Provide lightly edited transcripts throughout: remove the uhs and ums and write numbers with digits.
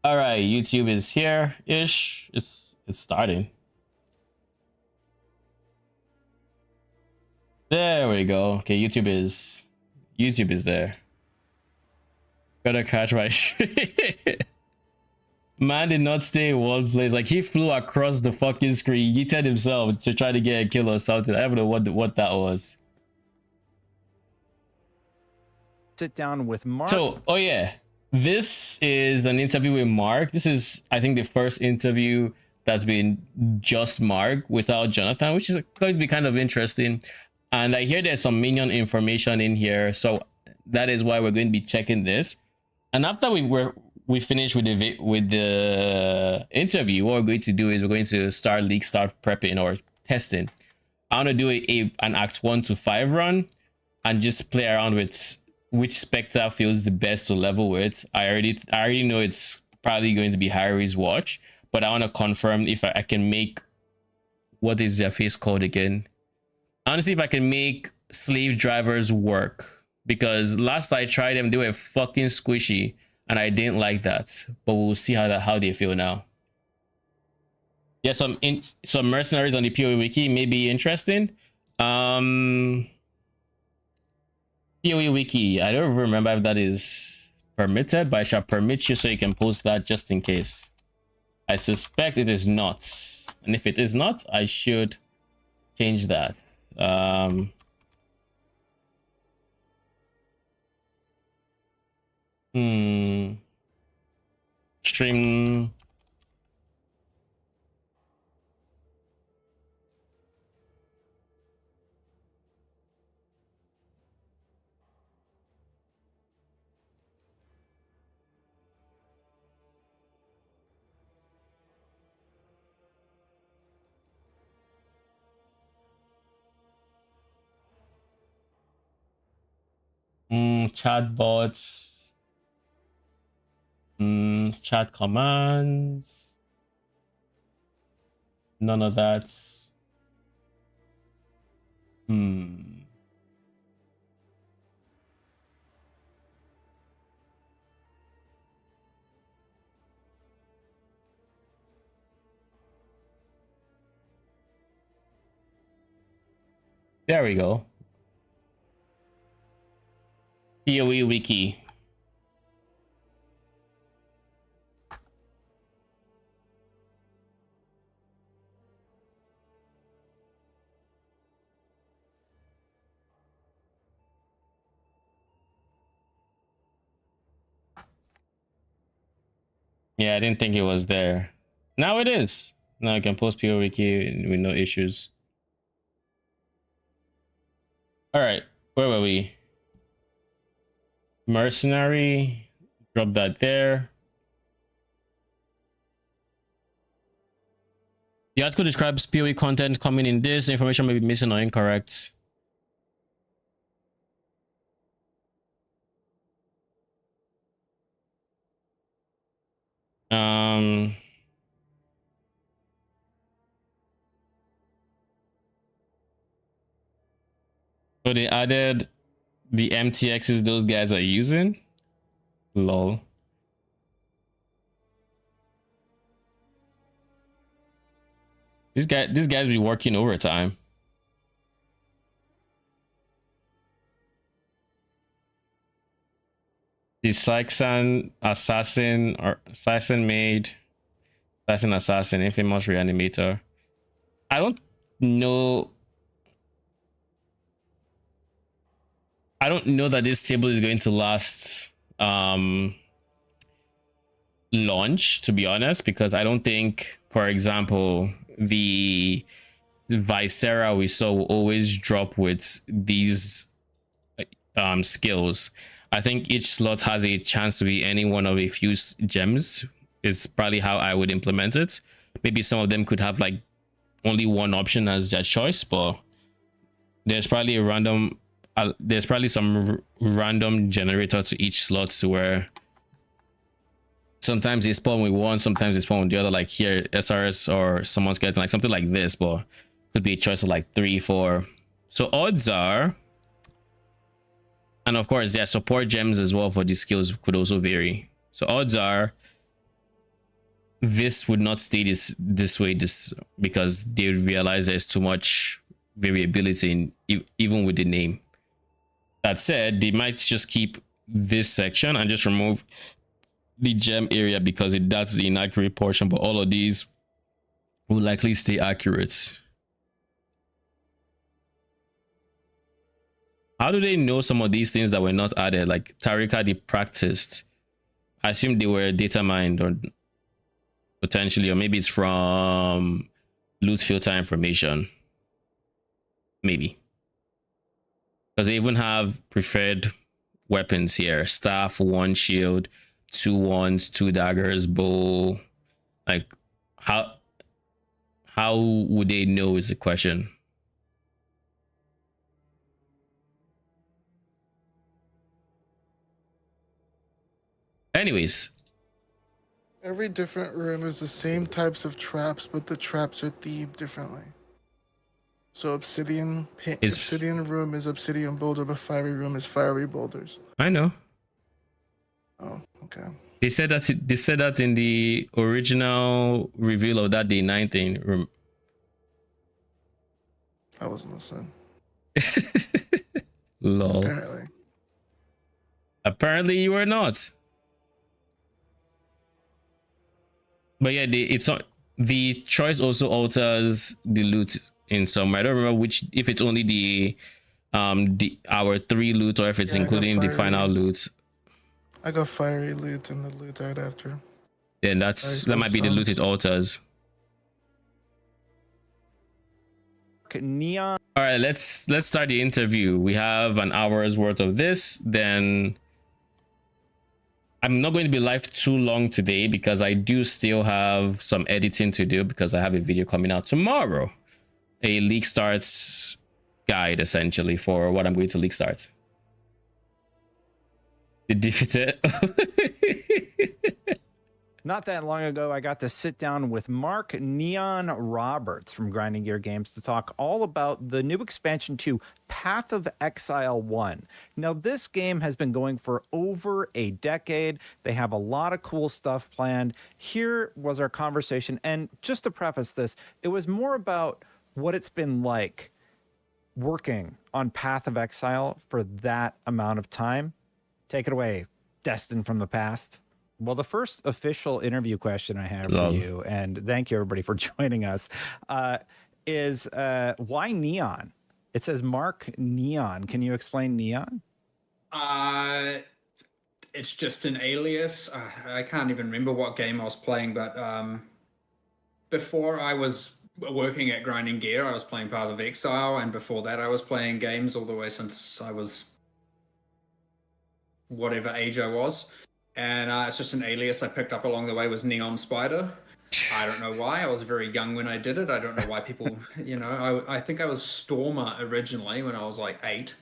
All right, YouTube is here-ish. It's starting. There we go. Okay, YouTube is there. Gotta catch my shit. Man did not stay in one place. Like, he flew across the fucking screen, yeeted himself to try to get a kill or something. I don't know what that was. Sit down with Mark. So, oh yeah, this is an interview with Mark. This is, I think, the first interview that's been just Mark without Jonathan, which is going to be kind of interesting. And I hear there's some Minion information in here, so that is why we're going to be checking this. And after we finish with the interview, what we're going to do is we're going to start Leaguestart prepping or testing. I want to do an Act 1 to 5 run and just play around with which Spectre feels the best to level with. I already know it's probably going to be Harry's watch, but I want to confirm if I can make, what is their face called again? I want to see if I can make slave drivers work, because last I tried them, they were fucking squishy and I didn't like that. But we'll see how they feel now. Yeah, some mercenaries on the PoE wiki may be interesting. PoE wiki, I don't remember if that is permitted, but I shall permit you so you can post that just in case. I suspect it is not, and if it is not, I should change that. Stream. Chatbots. Chat commands. None of that. There we go. PoE wiki. Yeah, I didn't think it was there. Now it is. Now I can post PoE wiki with no issues. All right, where were we? Mercenary, drop that there. The article describes PoE content coming in this. Information may be missing or incorrect. So they added the MTXs those guys are using. Lol. These guys be working overtime. The Saxon assassin or assassin made assassin infamous reanimator. I don't know that this table is going to last launch, to be honest, because I don't think, for example, the Viscera we saw will always drop with these skills. I think each slot has a chance to be any one of a few gems, is probably how I would implement it. Maybe some of them could have like only one option as their choice, but there's probably a random there's probably some random generator to each slot, to where sometimes they spawn with one, sometimes they spawn with the other, like here SRS or someone's getting like something like this, but could be a choice of like 3, 4. So odds are, and of course their support gems as well for these skills could also vary. So odds are this would not stay this way because they realize there's too much variability in even with the name. That said, they might just keep this section and just remove the gem area because that's the inaccurate portion, but all of these will likely stay accurate. How do they know some of these things that were not added? Like Tarika, they practiced. I assume they were data mined or potentially, or maybe it's from loot filter information. Maybe. Because they even have preferred weapons here. Staff, 1 shield, 2 wands, 2 daggers, bow. Like, how would they know is the question. Anyways. Every different room is the same types of traps, but the traps are themed differently. So obsidian room is obsidian boulder, but fiery room is fiery boulders. I know. Oh, okay. They said that in the original reveal of that day 9 thing. I wasn't listening. Lol. Apparently you were not. But yeah, the choice also alters the loot in some. I don't remember if it's only the our 3 loot or if it's including the final loot. I got fiery loot and the loot right after. Then that might be the loot it alters. Neon. All right, let's start the interview. We have an hour's worth of this. Then I'm not going to be live too long today because I do still have some editing to do because I have a video coming out tomorrow. A Leaguestart's guide, essentially, for what I'm going to Leaguestart. The defeated. Not that long ago, I got to sit down with Mark Neon Roberts from Grinding Gear Games to talk all about the new expansion to Path of Exile 1. Now, this game has been going for over a decade. They have a lot of cool stuff planned. Here was our conversation. And just to preface this, it was more about what it's been like working on Path of Exile for that amount of time. Take it away, Destin from the past. Well, the first official interview question I have for you, and thank you everybody for joining us, is why Neon? It says Mark Neon. Can you explain Neon? It's just an alias. I can't even remember what game I was playing, but before I was working at Grinding Gear, I was playing Path of Exile, and before that I was playing games all the way since I was whatever age I was. And it's just an alias I picked up along the way was Neon Spider. I don't know why. I was very young when I did it. I don't know why people, I think I was Stormer originally when I was like 8.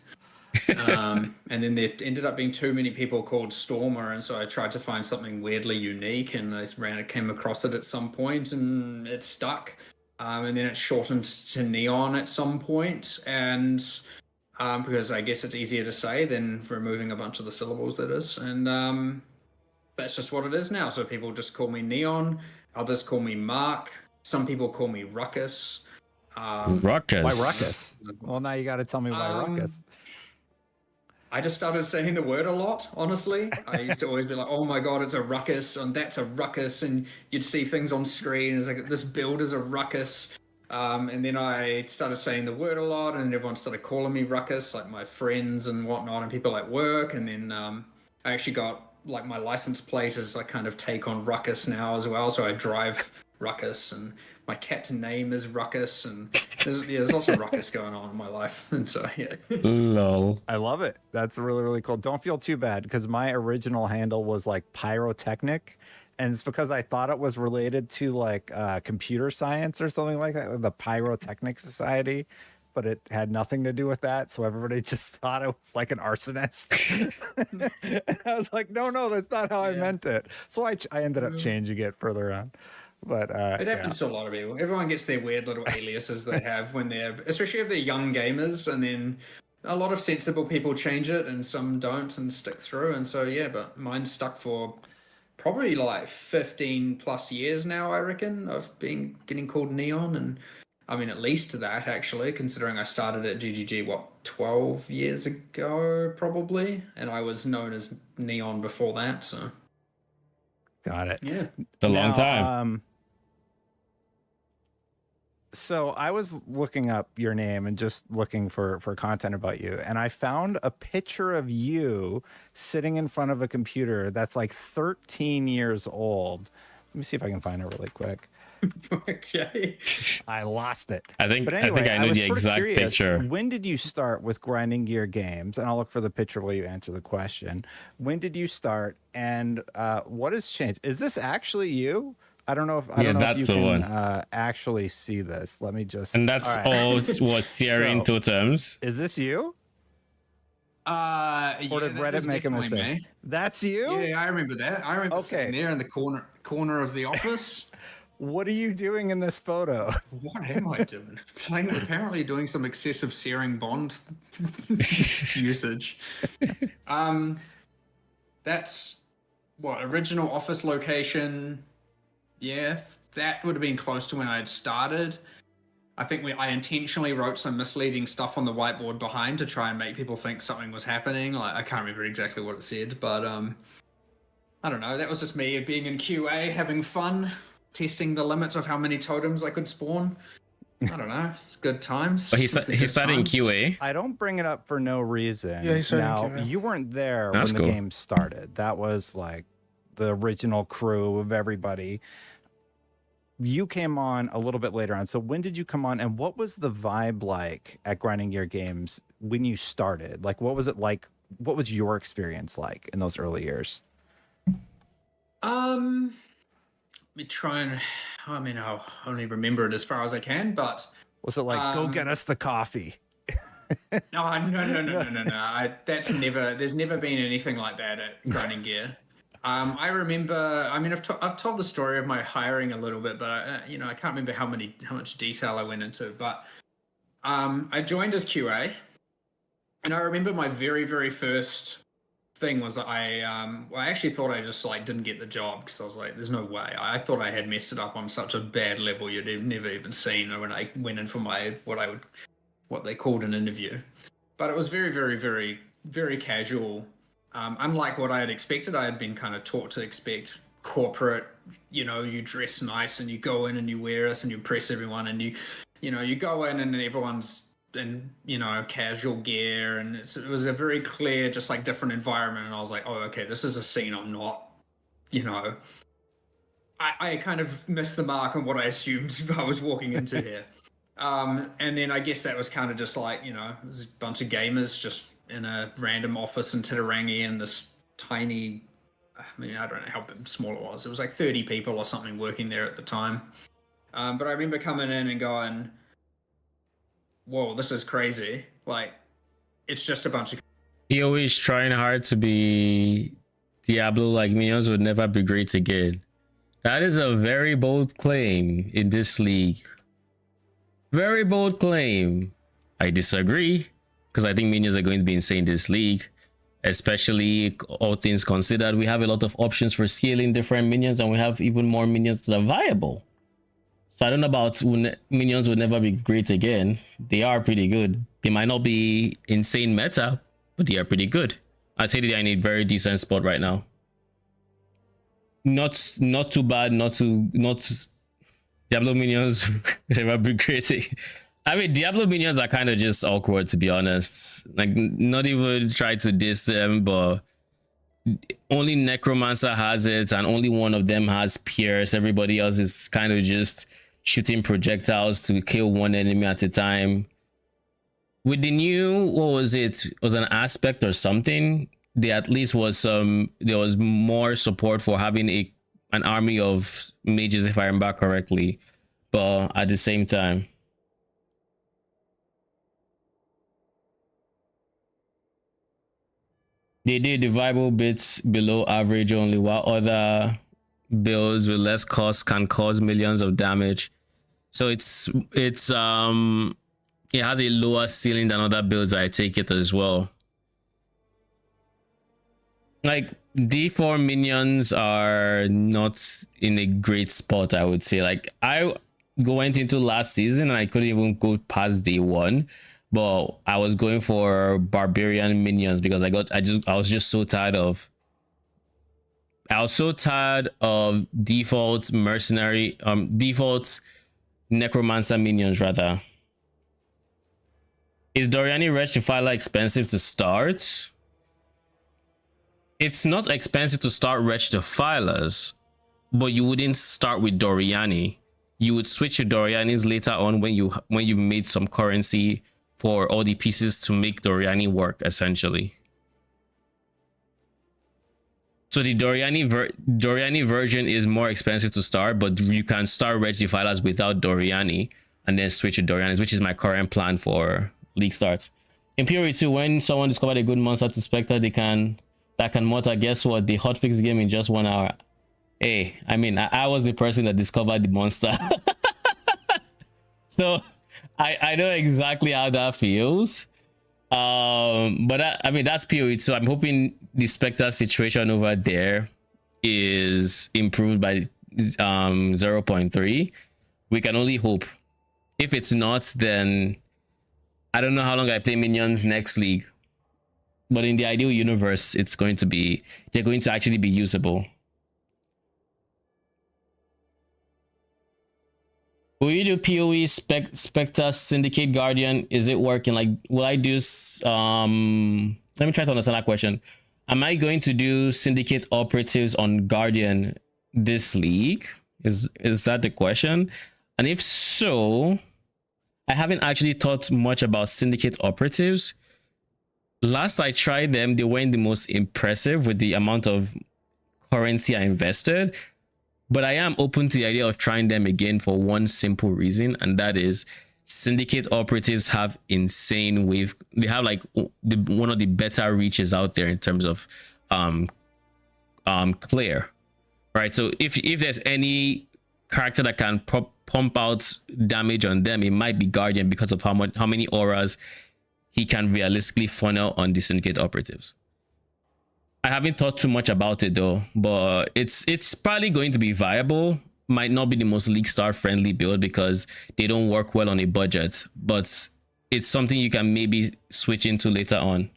And then there ended up being too many people called Stormer. And so I tried to find something weirdly unique and I came across it at some point and it stuck. And then it shortened to Neon at some point. And because I guess it's easier to say than removing a bunch of the syllables that is. And that's just what it is now. So people just call me Neon. Others call me Mark. Some people call me Ruckus. Ruckus. Why Ruckus? Well, now you got to tell me why Ruckus. I just started saying the word a lot, honestly. I used to always be like, oh my God, it's a ruckus, and that's a ruckus. And you'd see things on screen. It's like, this build is a ruckus. And then I started saying the word a lot, and everyone started calling me Ruckus, like my friends and whatnot, and people at work. And then I actually got, like, my license plate is like kind of take on Ruckus now as well. So I drive Ruckus, and my cat's name is Ruckus, and there's lots of Ruckus going on in my life. And so, yeah. Lol. I love it. That's really, really cool. Don't feel too bad because my original handle was like Pyrotechnic. And it's because I thought it was related to like computer science or something like that, the Pyrotechnic Society, but it had nothing to do with that. So everybody just thought it was like an arsonist. And I was like, no, that's not how I meant it. So I ended up changing it further on. But it happens to a lot of people. Everyone gets their weird little aliases they have when they're, especially if they're young gamers, and then a lot of sensible people change it and some don't and stick through. And so, yeah, but mine stuck for probably like 15 plus years now, I reckon, of getting called Neon. And I mean, at least that, actually, considering I started at GGG, 12 years ago, probably. And I was known as Neon before that, so. Got it. Yeah. It's a long time. So I was looking up your name and just looking for content about you, and I found a picture of you sitting in front of a computer that's like 13 years old. Let me see if I can find it really quick. Okay. I lost it. I think But anyway, I know was the sort of exact curious, picture. when did you start with Grinding Gear Games? And I'll look for the picture while you answer the question. When did you start, and what has changed? Is this actually you? I don't know if you can actually see this. Let me just. And that's all was searing totems. Is this you? Or did Reddit make a mistake? Me. That's you? Yeah, I remember that. I remember sitting there in the corner of the office. What are you doing in this photo? What am I doing? Apparently doing some excessive searing bond usage. That's what, original office location. Yeah, that would have been close to when I had started. I think I intentionally wrote some misleading stuff on the whiteboard behind to try and make people think something was happening. Like, I can't remember exactly what it said, but I don't know. That was just me being in QA, having fun, testing the limits of how many totems I could spawn. I don't know. It's good times. But he started in QA. I don't bring it up for no reason. Yeah, he started now, in QA. you weren't there That's when cool. the game started. That was like the original crew of everybody. You came on a little bit later on. So when did you come on, and what was the vibe like at Grinding Gear Games when you started? Like, what was it like? What was your experience like in those early years? Let me try and, I mean, I'll only remember it as far as I can, but... Was it like, go get us the coffee? No. That's never, there's never been anything like that at Grinding Gear. I remember, I mean, I've told the story of my hiring a little bit, but I can't remember how much detail I went into, but I joined as QA, and I remember my very, very first thing was that I actually thought I just like didn't get the job, because I was like, there's no way. I thought I had messed it up on such a bad level you'd have never even seen when I went in for my what they called an interview. But it was very, very, very, very casual. Unlike what I had expected, I had been kind of taught to expect corporate, you dress nice and you go in and you wear us and you impress everyone, and you go in and everyone's in, casual gear, and it was a very clear, just like different environment. And I was like, oh, okay, this is a scene I'm not, I kind of missed the mark on what I assumed I was walking into here. And then I guess that was kind of just like, there's a bunch of gamers just in a random office in Titirangi in this tiny, I mean, I don't know how small it was. It was like 30 people or something working there at the time. But I remember coming in and going, whoa, this is crazy. Like, it's just a bunch of... He always trying hard to be Diablo, like Minions would never be great again. That is a very bold claim in this league. Very bold claim. I disagree, because I think Minions are going to be insane in this league, especially all things considered. We have a lot of options for scaling different minions, and we have even more minions that are viable. So I don't know about Minions would never be great again. They are pretty good. They might not be insane meta, but they are pretty good. I'd say they are in a very decent spot right now. Not too bad, not Diablo Minions would never be great. I mean, Diablo Minions are kind of just awkward, to be honest. Like, not even try to diss them, but only Necromancer has it, and only one of them has Pierce. Everybody else is kind of just shooting projectiles to kill one enemy at a time. With the new, what was it? It was an aspect or something. There at least was there was more support for having an army of mages, if I remember correctly. But at the same time, they did the viable bits below average only, while other builds with less cost can cause millions of damage. So it has a lower ceiling than other builds, I take it as well. like D4 minions are not in a great spot, I would say. Like I went into last season and I couldn't even go past day one, but I was going for barbarian minions because I was just so tired of default mercenary default necromancer minions rather. Is Doriani Rectifiler expensive to start? It's not expensive to start Rectifilers, but you wouldn't start with Doriani. You would switch your Dorianis later on when you've made some currency for all the pieces to make Doriani work, essentially. So the Doriani version is more expensive to start, but you can start Rectifilers without Doriani and then switch to Dorianis, which is my current plan for Leaguestart. In PoE2, when someone discovered a good monster to Spectre, that can mortar, guess what? They hotfix the game in just 1 hour. Hey, I mean, I was the person that discovered the monster. So I know exactly how that feels. But I mean, that's PoE, so I'm hoping the Spectre situation over there is improved by 0.3. We can only hope. If it's not, then I don't know how long I play minions next league, but in the ideal universe, they're going to actually be usable. Will you do PoE Spectre Syndicate Guardian? Is it working? Like, will I do let me try to understand that question. Am I going to do Syndicate operatives on Guardian this league? Is that the question? And if so, I haven't actually thought much about Syndicate operatives. Last I tried them, they weren't the most impressive with the amount of currency I invested. But I am open to the idea of trying them again for one simple reason, and that is Syndicate operatives have insane wave. They have like one of the better reaches out there in terms of clear, right? So if there's any character that can pump out damage on them, it might be Guardian because of how many auras he can realistically funnel on the Syndicate operatives. I haven't thought too much about it though, but it's probably going to be viable. Might not be the most Leaguestart friendly build because they don't work well on a budget, but it's something you can maybe switch into later on.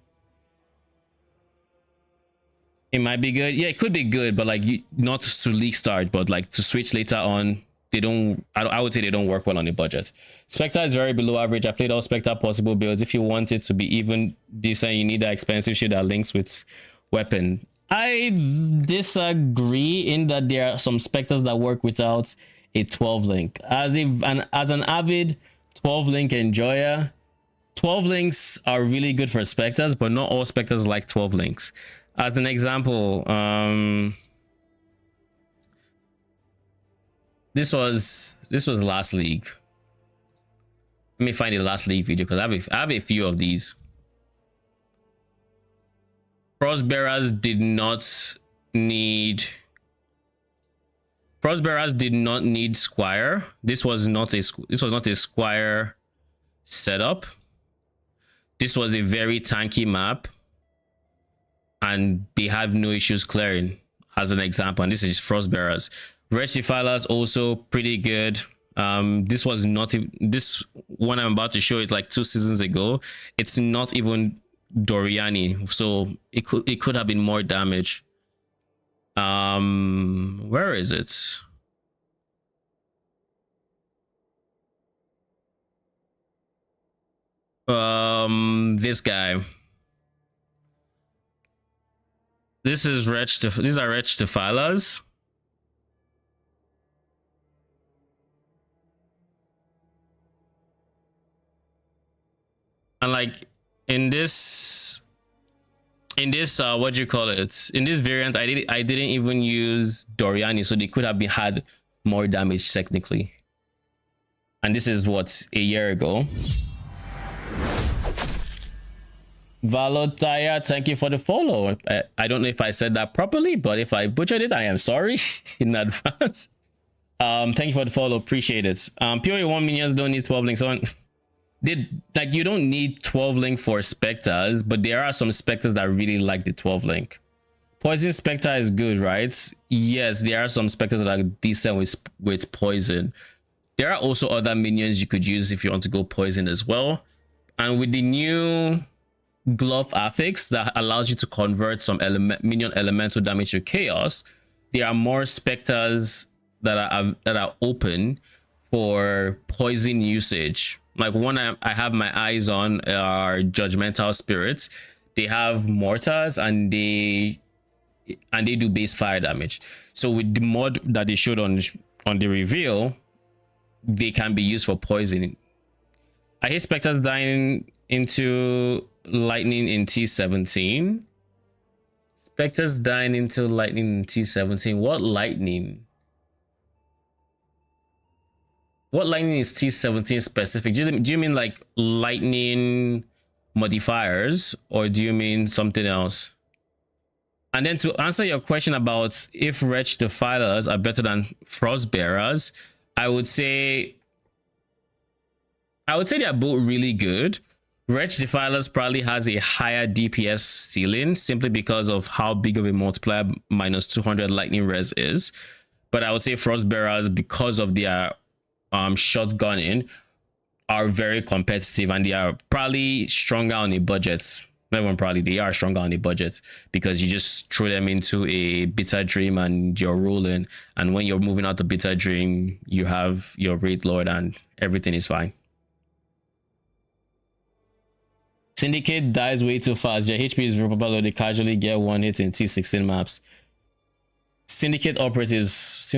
It might be good. Yeah, it could be good, but like not to Leaguestart, but like to switch later on. They don't. I would say they don't work well on a budget. Spectre is very below average. I played all Spectre possible builds. If you want it to be even decent, you need that expensive shit that links with weapon. I disagree in that there are some Spectres that work without a 12 link. As an avid 12 link enjoyer, 12 links are really good for Spectres, but not all Spectres like 12 links. As an example, this was last league. Let me find the last league video because I have a few of these. Crossbearers did not need Squire. This was not a Squire setup. This was a very tanky map, and they have no issues clearing, as an example. And this is Frostbearers. Rectifilers also pretty good. This was not this one I'm about to show is like 2 seasons ago. It's not even Doriani, so it could have been more damage. Where is it? This guy. These are Rectifilers. And like in this what do you call it, in this variant, I didn't even use Doriani, so they could have had more damage technically. And this is what, a year ago. Valotaya, thank you for the follow. I don't know if I said that properly, but if I butchered it, I am sorry in advance. Thank you for the follow, appreciate it. PoE 1 minions don't need 12 links on. You don't need 12 link for Spectres, but there are some Spectres that really like the 12 link. Poison Spectre is good, right? Yes, there are some Spectres that are decent with poison. There are also other minions you could use if you want to go poison as well. And with the new glove affix that allows you to convert some minion elemental damage to chaos, there are more Spectres that are open for poison usage. Like one I have my eyes on are Judgmental Spirits. They have mortars and they do base fire damage. So with the mod that they showed on the reveal, they can be used for poisoning. I hate Spectres dying into lightning in T17. Spectres dying into lightning in T17. What lightning? What lightning is T17 specific? Do you mean like lightning modifiers, or do you mean something else? And then to answer your question about if Wretch Defilers are better than Frostbearers, I would say they are both really good. Wretch Defilers probably has a higher DPS ceiling simply because of how big of a multiplier minus 200 lightning res is. But I would say Frostbearers, because of their shotgunning, are very competitive, and they are probably stronger on a budget. Not even probably, they are stronger on a budget because you just throw them into a bitter dream and you're rolling. And when you're moving out the bitter dream, you have your Wraith Lord and everything is fine. Syndicate dies way too fast. Their HP is probably low. They casually get one hit in T16 maps. Syndicate operatives,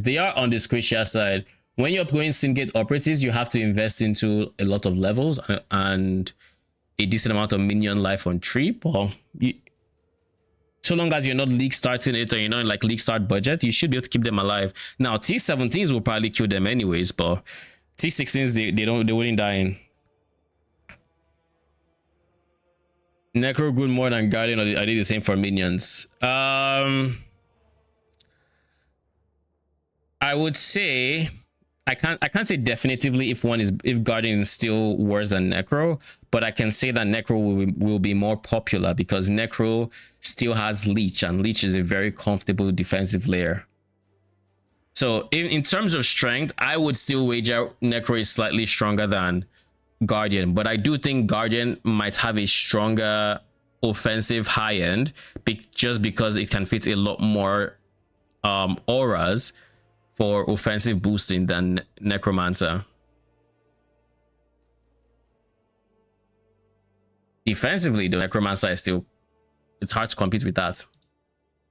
they are on the squishier side. When you're going Syndicate operatives, you have to invest into a lot of levels and a decent amount of minion life on tree. But so long as you're not league starting it or you're not in like league start budget, you should be able to keep them alive. Now T17s will probably kill them anyways, but T16s they wouldn't die in. Necro good more than Guardian, or I did the same for minions. I would say I can't say definitively if Guardian is still worse than Necro, but I can say that Necro will be more popular because Necro still has Leech, and Leech is a very comfortable defensive layer. So in terms of strength, I would still wager Necro is slightly stronger than Guardian, but I do think Guardian might have a stronger offensive high end just because it can fit a lot more auras for offensive boosting than Necromancer. Defensively, the Necromancer is still, it's hard to compete with that.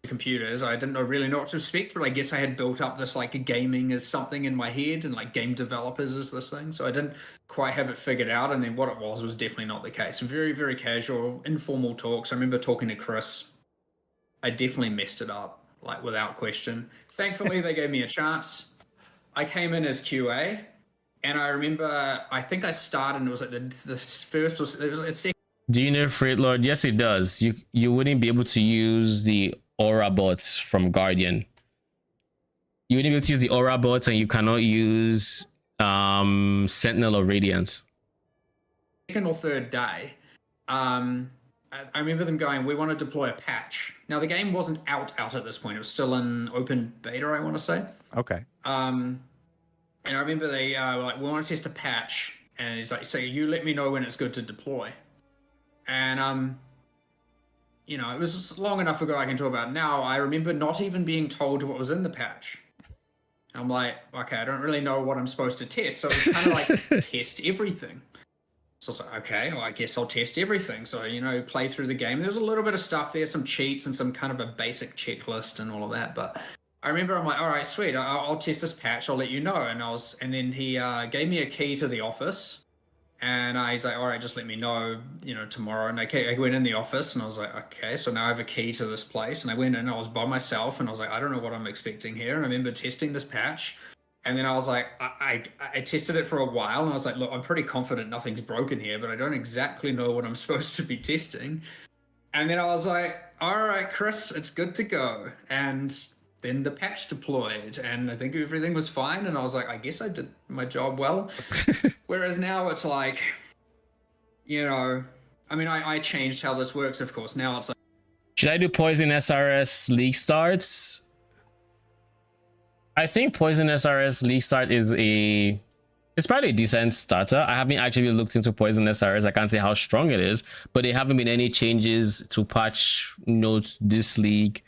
Computers, I didn't really know what to expect, but I guess I had built up this like gaming as something in my head, and like game developers is this thing, so I didn't quite have it figured out. And then what it was definitely not the case. Very, very casual, informal talks. I remember talking to Chris. I definitely messed it up, like without question. Thankfully, they gave me a chance. I came in as QA, and I remember I think I started and it was like the first or it was a second. Do you know Freight Lord? Yes, it does. You wouldn't be able to use the aura bots from Guardian. You wouldn't be able to use the aura bots, and you cannot use Sentinel or Radiance. Second or third day, I remember them going, we want to deploy a patch. Now the game wasn't out at this point. It was still in open beta, I want to say. Okay. And I remember they were like, we want to test a patch, and he's like, so you let me know when it's good to deploy. And you know, it was long enough ago I can talk about now. I remember not even being told what was in the patch. I'm like, okay, I don't really know what I'm supposed to test. So it's kind of like test everything. So I was like, okay, well, I guess I'll test everything. So, you know, play through the game. There's a little bit of stuff there, some cheats and some kind of a basic checklist and all of that. But I remember I'm like, all right, sweet. I'll test this patch. I'll let you know. And then he gave me a key to the office. And he's like, all right, just let me know, you know, tomorrow. And I went in the office and I was like, okay, so now I have a key to this place. And I went in and I was by myself and I was like, I don't know what I'm expecting here. And I remember testing this patch. And then I was like, I tested it for a while and I was like, look, I'm pretty confident nothing's broken here, but I don't exactly know what I'm supposed to be testing. And then I was like, all right, Chris, it's good to go. And then the patch deployed and I think everything was fine. And I was like, I guess I did my job well. Whereas now it's like, you know, I mean, I changed how this works, of course. Now it's like, Should I do Poison SRS League starts? I think Poison SRS League start is it's probably a decent starter. I haven't actually looked into Poison SRS. I can't say how strong it is, but there haven't been any changes to patch notes this league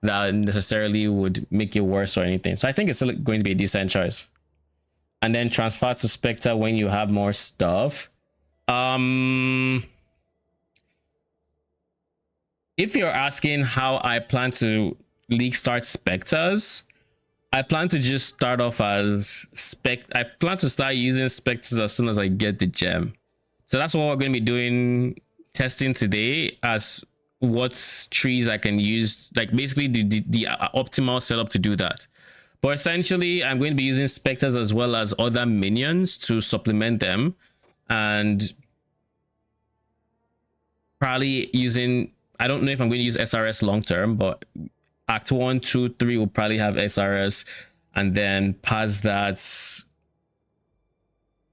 that necessarily would make it worse or anything. So I think it's still going to be a decent choice. And then transfer to Spectre when you have more stuff. If you're asking how I plan to league start Spectres, I plan to just start off as I plan to start using Spectres as soon as I get the gem. So that's what we're going to be doing, testing today, as what trees I can use, like basically the optimal setup to do that. But essentially, I'm going to be using Spectres as well as other minions to supplement them, and probably using, I don't know if I'm going to use SRS long term, but Act 1, 2, 3 will probably have SRS, and then past that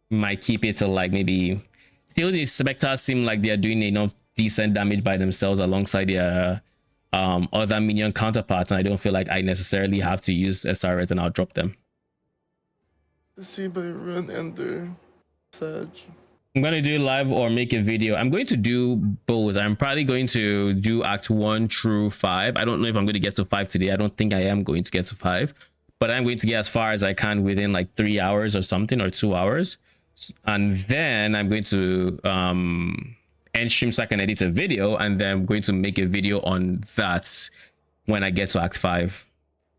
might keep it to like maybe, still the Spectres seem like they're doing enough decent damage by themselves alongside their other minion counterparts, and I don't feel like I necessarily have to use SRS, and I'll drop them. See by run ender Sag. I'm going to do live or make a video. I'm going to do both. I'm probably going to do Act 1 through 5. I don't know if I'm going to get to 5 today. I don't think I am going to get to 5, but I'm going to get as far as I can within like 3 hours or something, or 2 hours. And then I'm going to end stream so I can edit a video, and then I'm going to make a video on that when I get to Act 5,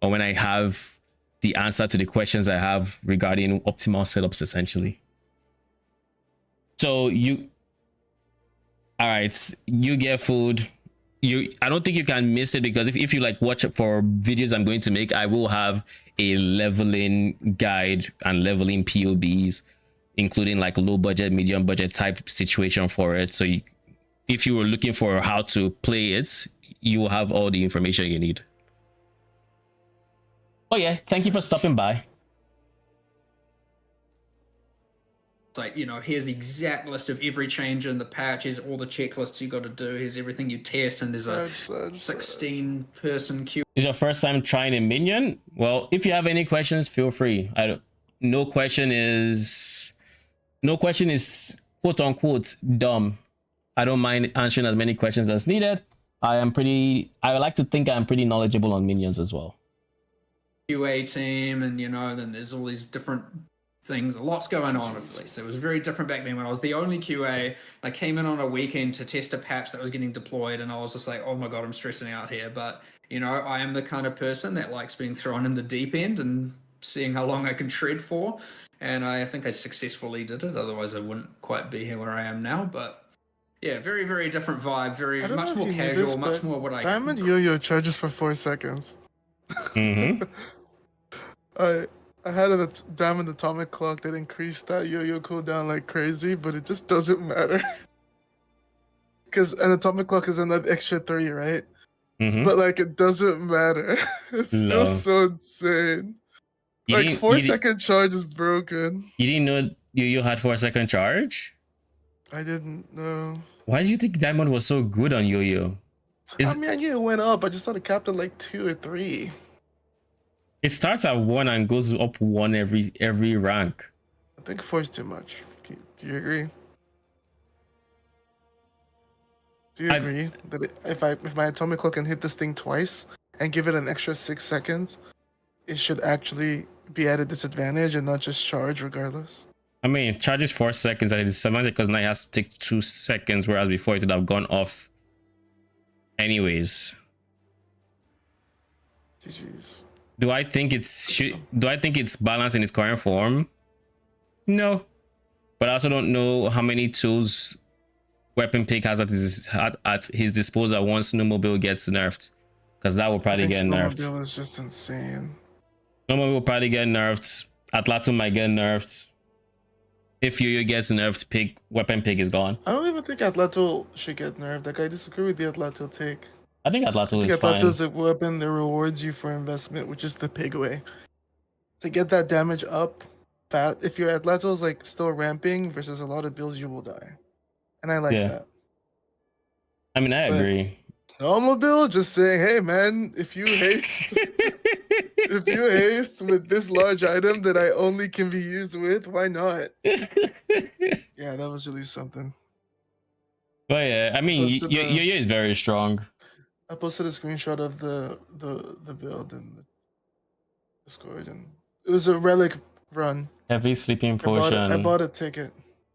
or when I have the answer to the questions I have regarding optimal setups, essentially. So all right, you get food. I don't think you can miss it, because if you like watch it for videos I'm going to make, I will have a leveling guide and leveling POBs, including like low budget, medium budget type situation for it. So if you were looking for how to play it, you will have all the information you need. Oh yeah, thank you for stopping by. It's like, you know, here's the exact list of every change in the patch. Here's all the checklists you got to do. Here's everything you test, and there's a 16-person queue. Is your first time trying a minion? Well, if you have any questions, feel free. No question is quote unquote dumb. I don't mind answering as many questions as needed. I would like to think I'm pretty knowledgeable on minions as well. QA team, and you know, then there's all these different things. A lot's going on at least. It was very different back then when I was the only QA. I came in on a weekend to test a patch that was getting deployed, and I was just like, oh my god, I'm stressing out here. But you know, I am the kind of person that likes being thrown in the deep end and seeing how long I can tread for, and I think I successfully did it. Otherwise I wouldn't quite be here where I am now. But yeah, very, very different vibe, very much more casual, much more what I Diamond Yo-Yo charges for 4 seconds. Mm-hmm. I had a diamond atomic clock that increased that yo-yo cooldown like crazy, but it just doesn't matter. Because an atomic clock is another extra 3, right? Mm-hmm. But like, it doesn't matter. It's still so insane. Like 4-second charge is broken. You didn't know you had 4-second charge? I didn't know. Why did you think Diamond was so good on yo-yo? I mean, I knew it went up. I just thought it capped at like 2 or 3. It starts at 1 and goes up 1 every rank. I think 4 is too much. Do you agree? Do you agree that if my atomic clock can hit this thing twice and give it an extra 6 seconds, it should actually be at a disadvantage and not just charge regardless? I mean, it charges 4 seconds at a disadvantage because now it has to take 2 seconds, whereas before it would have gone off anyways. GG's. Do I think it's balanced in its current form? No. But I also don't know how many tools Weapon Pick has at his disposal once Snowmobile gets nerfed. Because that will probably get nerfed. Snowmobile is just insane. Snowmobile will probably get nerfed. Atlato might get nerfed. If Yo-Yo gets nerfed, Weapon Pick is gone. I don't even think Atlato should get nerfed. Like, I disagree with the Atlato take. I think Atlato is Atlato fine. is a weapon that rewards you for investment, which is the pig way. To get that damage up fast, if your Atlato is like still ramping versus a lot of builds, you will die. And I like that. I mean, I agree. Normal build, just saying, hey man, if you haste, if you haste with this large item that I only can be used with, why not? Yeah, that was really something. But yeah, I mean, Posted the- Yo-Yo is very strong. I posted a screenshot of the build in the Discord, and it was a relic run. Heavy sleeping I potion. bought a ticket.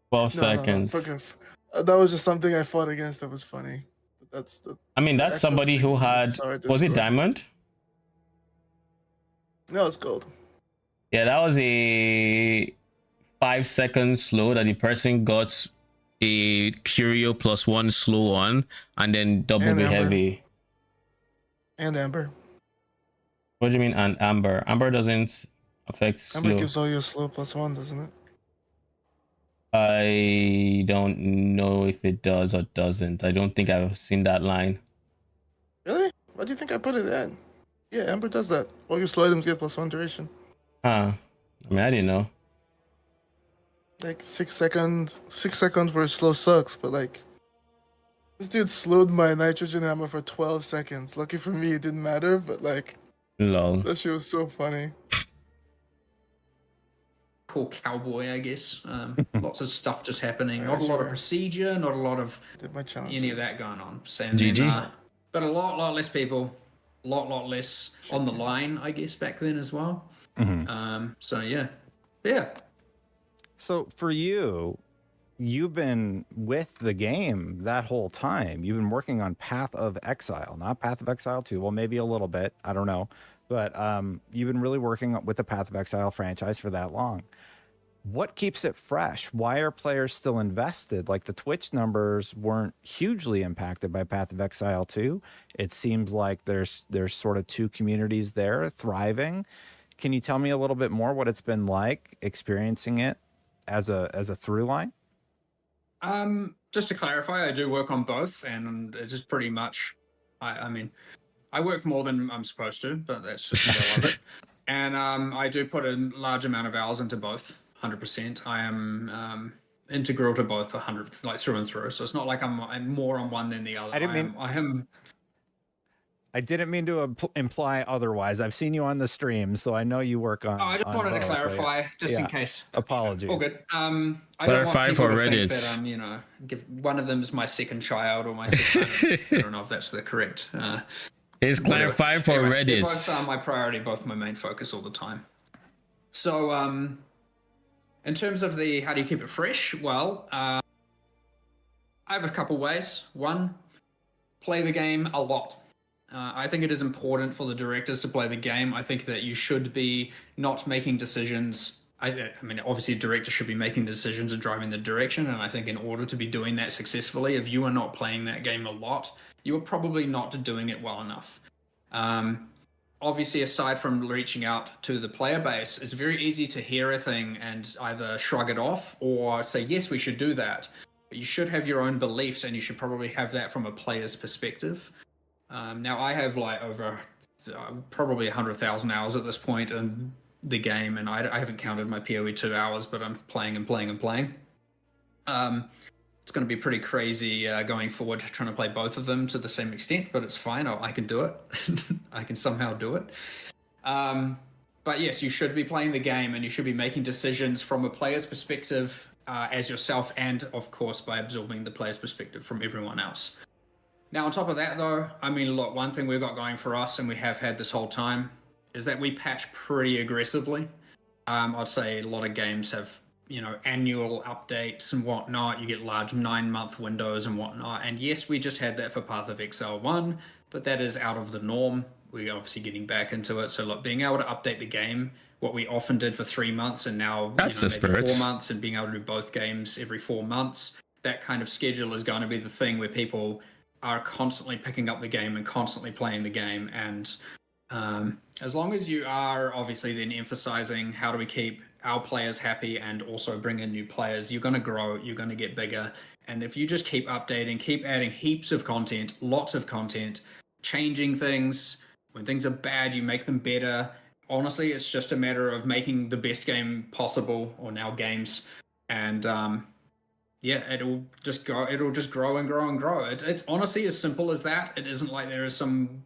12 No, seconds. forgive. That was just something I fought against that was funny. But that's the. I mean, the that's actual somebody thing who is in the had. Discord. Was it diamond? No, it's gold. Yeah, that was a 5-second slow that the person got a Curio +1 slow on, and then double And the Amber. heavy. And Amber. What do you mean? And Amber? Amber doesn't affect slow. Amber gives all your slow +1, doesn't it? I don't know if it does or doesn't. I don't think I've seen that line. Really? Why do you think I put it in? Yeah, Amber does that. All your slow items get +1 duration. Huh. I mean, I didn't know. Like 6 seconds. 6 seconds where slow sucks, but like this dude slowed my nitrogen hammer for 12 seconds. Lucky for me, it didn't matter, but like Lol. that shit was so funny. Cool cowboy, I guess. Lots of stuff just happening. Yeah, Not a lot of sure. procedure, not a lot of Did my challenge. any of that going on. GG. But a lot less people, lot less on the line, I guess, back then as well. So yeah. So for you, you've been with the game that whole time. You've been working on Path of Exile, not Path of Exile 2. Well, maybe a little bit. I don't know. But you've been really working with the Path of Exile franchise for that long. What keeps it fresh? Why are players still invested? Like the Twitch numbers weren't hugely impacted by Path of Exile 2. It seems like there's sort of two communities there thriving. Can you tell me a little bit more what it's been like experiencing it as a through line? Just to clarify, I do work on both, and it is pretty much. I mean, I work more than I'm supposed to, but that's just the way I love it. And I do put a large amount of hours into both. 100%. I am integral to both 100, like through and through. So it's not like I'm more on one than the other. I didn't mean to imply otherwise. I've seen you on the stream, so I know you work on. I just wanted to clarify, in case. Apologies. All good. I don't Clarify want people for to think Reddit. that give one of them is my second child or my second. I don't know if that's the correct. It's clarified for anyway, Reddit. Both are my priority, both my main focus all the time. So, in terms of the how do you keep it fresh? Well, I have a couple ways. One, play the game a lot. I think it is important for the directors to play the game. I think that you should be not making decisions. I mean, obviously, a director should be making decisions and driving the direction. And I think in order to be doing that successfully, if you are not playing that game a lot, you are probably not doing it well enough. Obviously, aside from reaching out to the player base, it's very easy to hear a thing and either shrug it off or say, yes, we should do that. But you should have your own beliefs, and you should probably have that from a player's perspective. Now, I have like over probably 100,000 hours at this point in the game, and I haven't counted my PoE 2 hours, but I'm playing and playing and playing. It's going to be pretty crazy going forward, trying to play both of them to the same extent, but it's fine. I can do it. I can somehow do it. But yes, you should be playing the game, and you should be making decisions from a player's perspective as yourself, and of course by absorbing the player's perspective from everyone else. Now, on top of that, though, I mean, look, one thing we've got going for us, and we have had this whole time, is that we patch pretty aggressively. I'd say a lot of games have, annual updates and whatnot. You get large 9-month windows and whatnot. And yes, we just had that for Path of Exile 1, but that is out of the norm. We're obviously getting back into it. So, look, being able to update the game, what we often did for 3 months, and now maybe 4 months, and being able to do both games every 4 months, that kind of schedule is going to be the thing where people are constantly picking up the game and constantly playing the game. And as long as you are obviously then emphasizing how do we keep our players happy and also bring in new players, you're going to grow, you're going to get bigger. And if you just keep updating, keep adding heaps of content, lots of content, changing things, when things are bad, you make them better. Honestly, it's just a matter of making the best game possible, or now games. And yeah, it'll just grow and grow and grow. It's honestly as simple as that. It isn't like there is some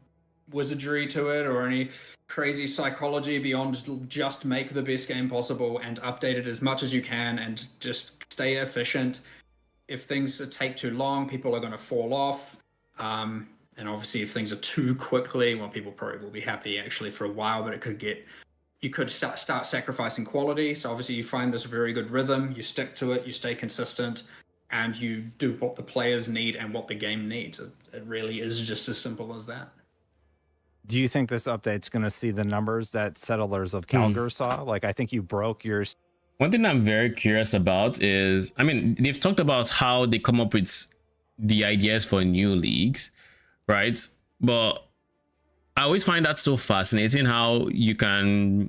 wizardry to it or any crazy psychology beyond just make the best game possible and update it as much as you can and just stay efficient. If things take too long, people are going to fall off. And obviously, if things are too quickly, well, people probably will be happy actually for a while, but you could start sacrificing quality. So obviously, you find this very good rhythm, you stick to it, you stay consistent, and you do what the players need and what the game needs. It really is just as simple as that. Do you think this update's going to see the numbers that Settlers of Calgar saw? Like, I think you broke your... One thing I'm very curious about is, I mean, they've talked about how they come up with the ideas for new leagues, right? But I always find that so fascinating how you can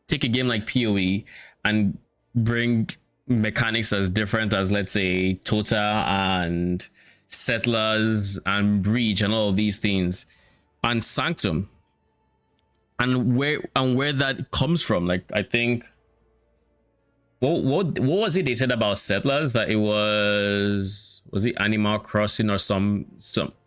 take a game like PoE and bring mechanics as different as, let's say, Tota and Settlers and Breach and all of these things, and Sanctum, and where that comes from. Like, I think what was it they said about Settlers, that it was it Animal Crossing or some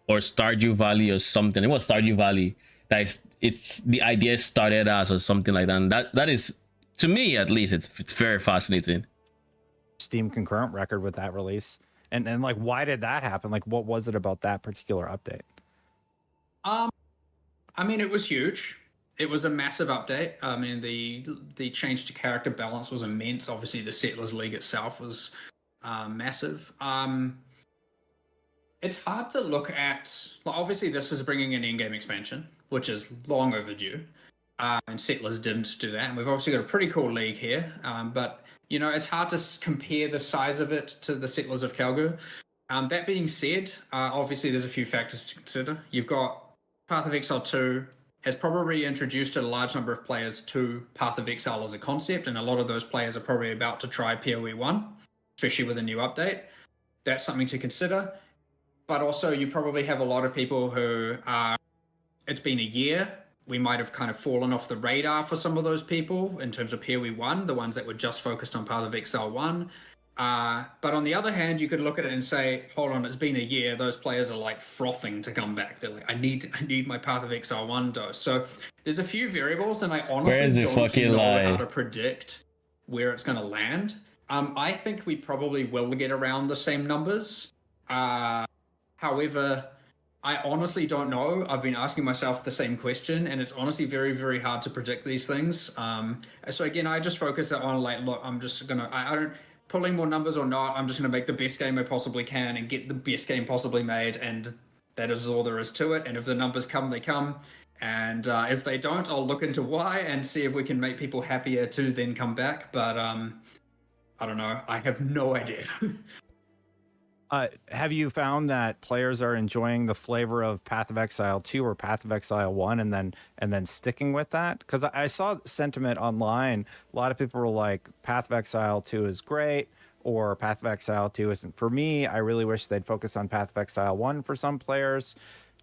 or Stardew Valley or something. It was Stardew Valley that it's the idea started as, or something like that. And that is, to me at least, it's very fascinating. Steam concurrent record with that release, and like, why did that happen? Like, what was it about that particular update? I mean, it was huge. It was a massive update. I mean, the change to character balance was immense. Obviously, the Settlers League itself was massive. It's hard to look at. Well, obviously, this is bringing an in-game expansion, which is long overdue. And Settlers didn't do that. And we've obviously got a pretty cool league here. But, you know, it's hard to compare the size of it to the Settlers of Calgar. That being said, obviously, there's a few factors to consider. You've got Path of Exile 2 has probably introduced a large number of players to Path of Exile as a concept, and a lot of those players are probably about to try PoE 1, especially with a new update. That's something to consider. But also, you probably have a lot of people who it's been a year. We might have kind of fallen off the radar for some of those people in terms of PoE 1, the ones that were just focused on Path of Exile 1. But on the other hand, you could look at it and say, hold on, it's been a year. Those players are like frothing to come back. They're like, I need my Path of Exile 1 dose. So there's a few variables, and I honestly don't know how to predict where it's going to land. I think we probably will get around the same numbers. However, I honestly don't know. I've been asking myself the same question, and it's honestly very, very hard to predict these things. So again, I just focus on like, look, I'm just going to, I don't, pulling more numbers or not, I'm just going to make the best game I possibly can and get the best game possibly made, and that is all there is to it. And if the numbers come, they come, and if they don't, I'll look into why and see if we can make people happier to then come back. But I don't know. I have no idea. Have you found that players are enjoying the flavor of Path of Exile 2 or Path of Exile 1 and then sticking with that? Because I saw sentiment online. A lot of people were like, Path of Exile 2 is great, or Path of Exile 2 isn't for me. I really wish they'd focus on Path of Exile 1 for some players.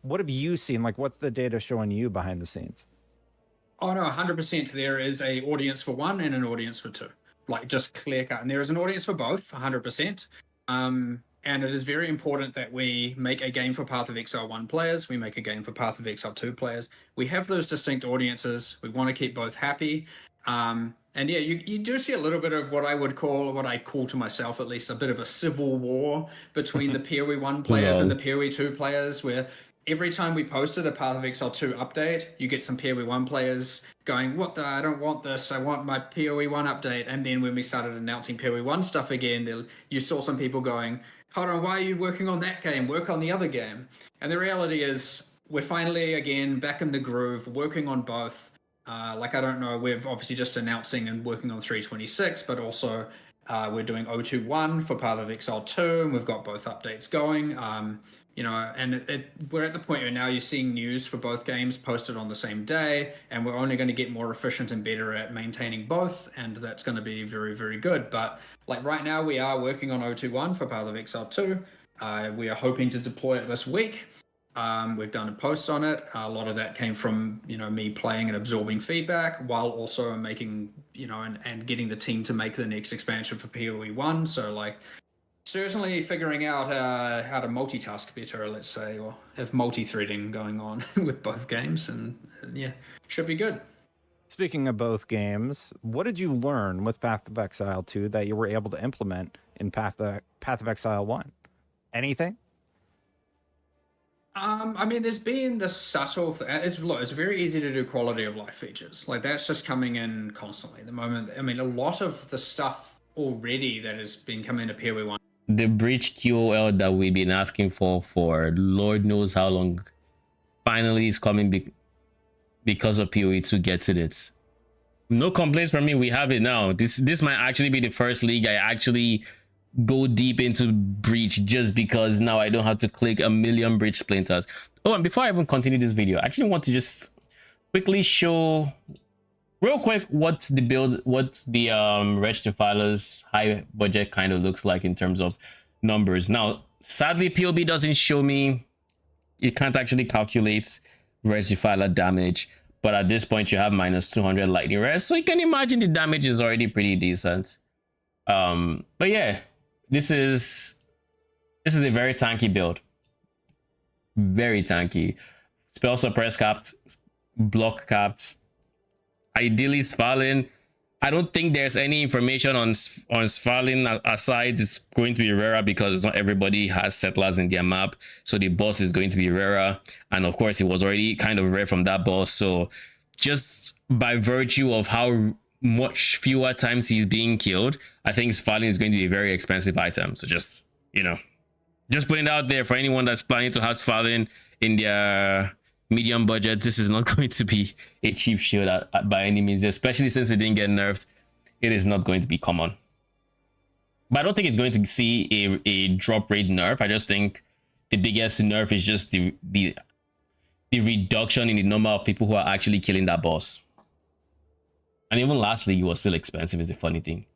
What have you seen? Like, what's the data showing you behind the scenes? Oh, no, 100%. There is an audience for 1 and an audience for 2. Like, just clear cut. And there is an audience for both, 100%. And it is very important that we make a game for Path of Exile 1 players. We make a game for Path of Exile 2 players. We have those distinct audiences. We want to keep both happy. And yeah, you do see a little bit of what I call to myself at least, a bit of a civil war between the PoE 1 players and the PoE 2 players, where every time we posted a Path of Exile 2 update, you get some PoE 1 players going, I don't want this, I want my PoE 1 update. And then when we started announcing PoE 1 stuff again, you saw some people going, hold on, why are you working on that game? Work on the other game. And the reality is, we're finally, again, back in the groove, working on both. Like, I don't know, we're obviously just announcing and working on 326, but also we're doing 021 for Path of Exile 2, and we've got both updates going. You know, and we're at the point where now you're seeing news for both games posted on the same day, and we're only going to get more efficient and better at maintaining both, and that's going to be very, very good. But like right now, we are working on 021 for Path of Exile 2. We are hoping to deploy it this week. We've done a post on it. A lot of that came from, you know, me playing and absorbing feedback, while also making, you know, and getting the team to make the next expansion for PoE 1. So like, Certainly figuring out how to multitask better, let's say, or have multi-threading going on with both games, and yeah, should be good. Speaking of both games, what did you learn with Path of Exile 2 that you were able to implement in Path of Exile 1? Anything? I mean, there's been the subtle. It's very easy to do quality of life features. Like that's just coming in constantly. At the moment, I mean, a lot of the stuff already that has been coming to PoE 1. The breach QOL that we've been asking for Lord knows how long finally is coming because of PoE 2 gets it. No complaints from me. We have it now. This might actually be the first league I actually go deep into breach, just because now I don't have to click a million breach splinters. Oh, and before I even continue this video, I actually want to just quickly show real quick what the Reg Defilers high budget kind of looks like in terms of numbers. Now, sadly, POB doesn't show me. You can't actually calculate Reg Defiler damage, but at this point you have minus 200 lightning res, so you can imagine the damage is already pretty decent. But yeah, this is a very tanky build. Very tanky. Spell suppress capped, block capped. Ideally Svalin. I don't think there's any information on Svalin aside it's going to be rarer, because not everybody has settlers in their map, so the boss is going to be rarer, and of course it was already kind of rare from that boss, so just by virtue of how much fewer times he's being killed, I think Svalin is going to be a very expensive item. So just, you know, just putting it out there for anyone that's planning to have Svalin in their medium budget, this is not going to be a cheap shield by any means, especially since it didn't get nerfed. It is not going to be common, but I don't think it's going to see a drop rate nerf. I just think the biggest nerf is just the reduction in the number of people who are actually killing that boss. And even lastly, it was still expensive, is a funny thing.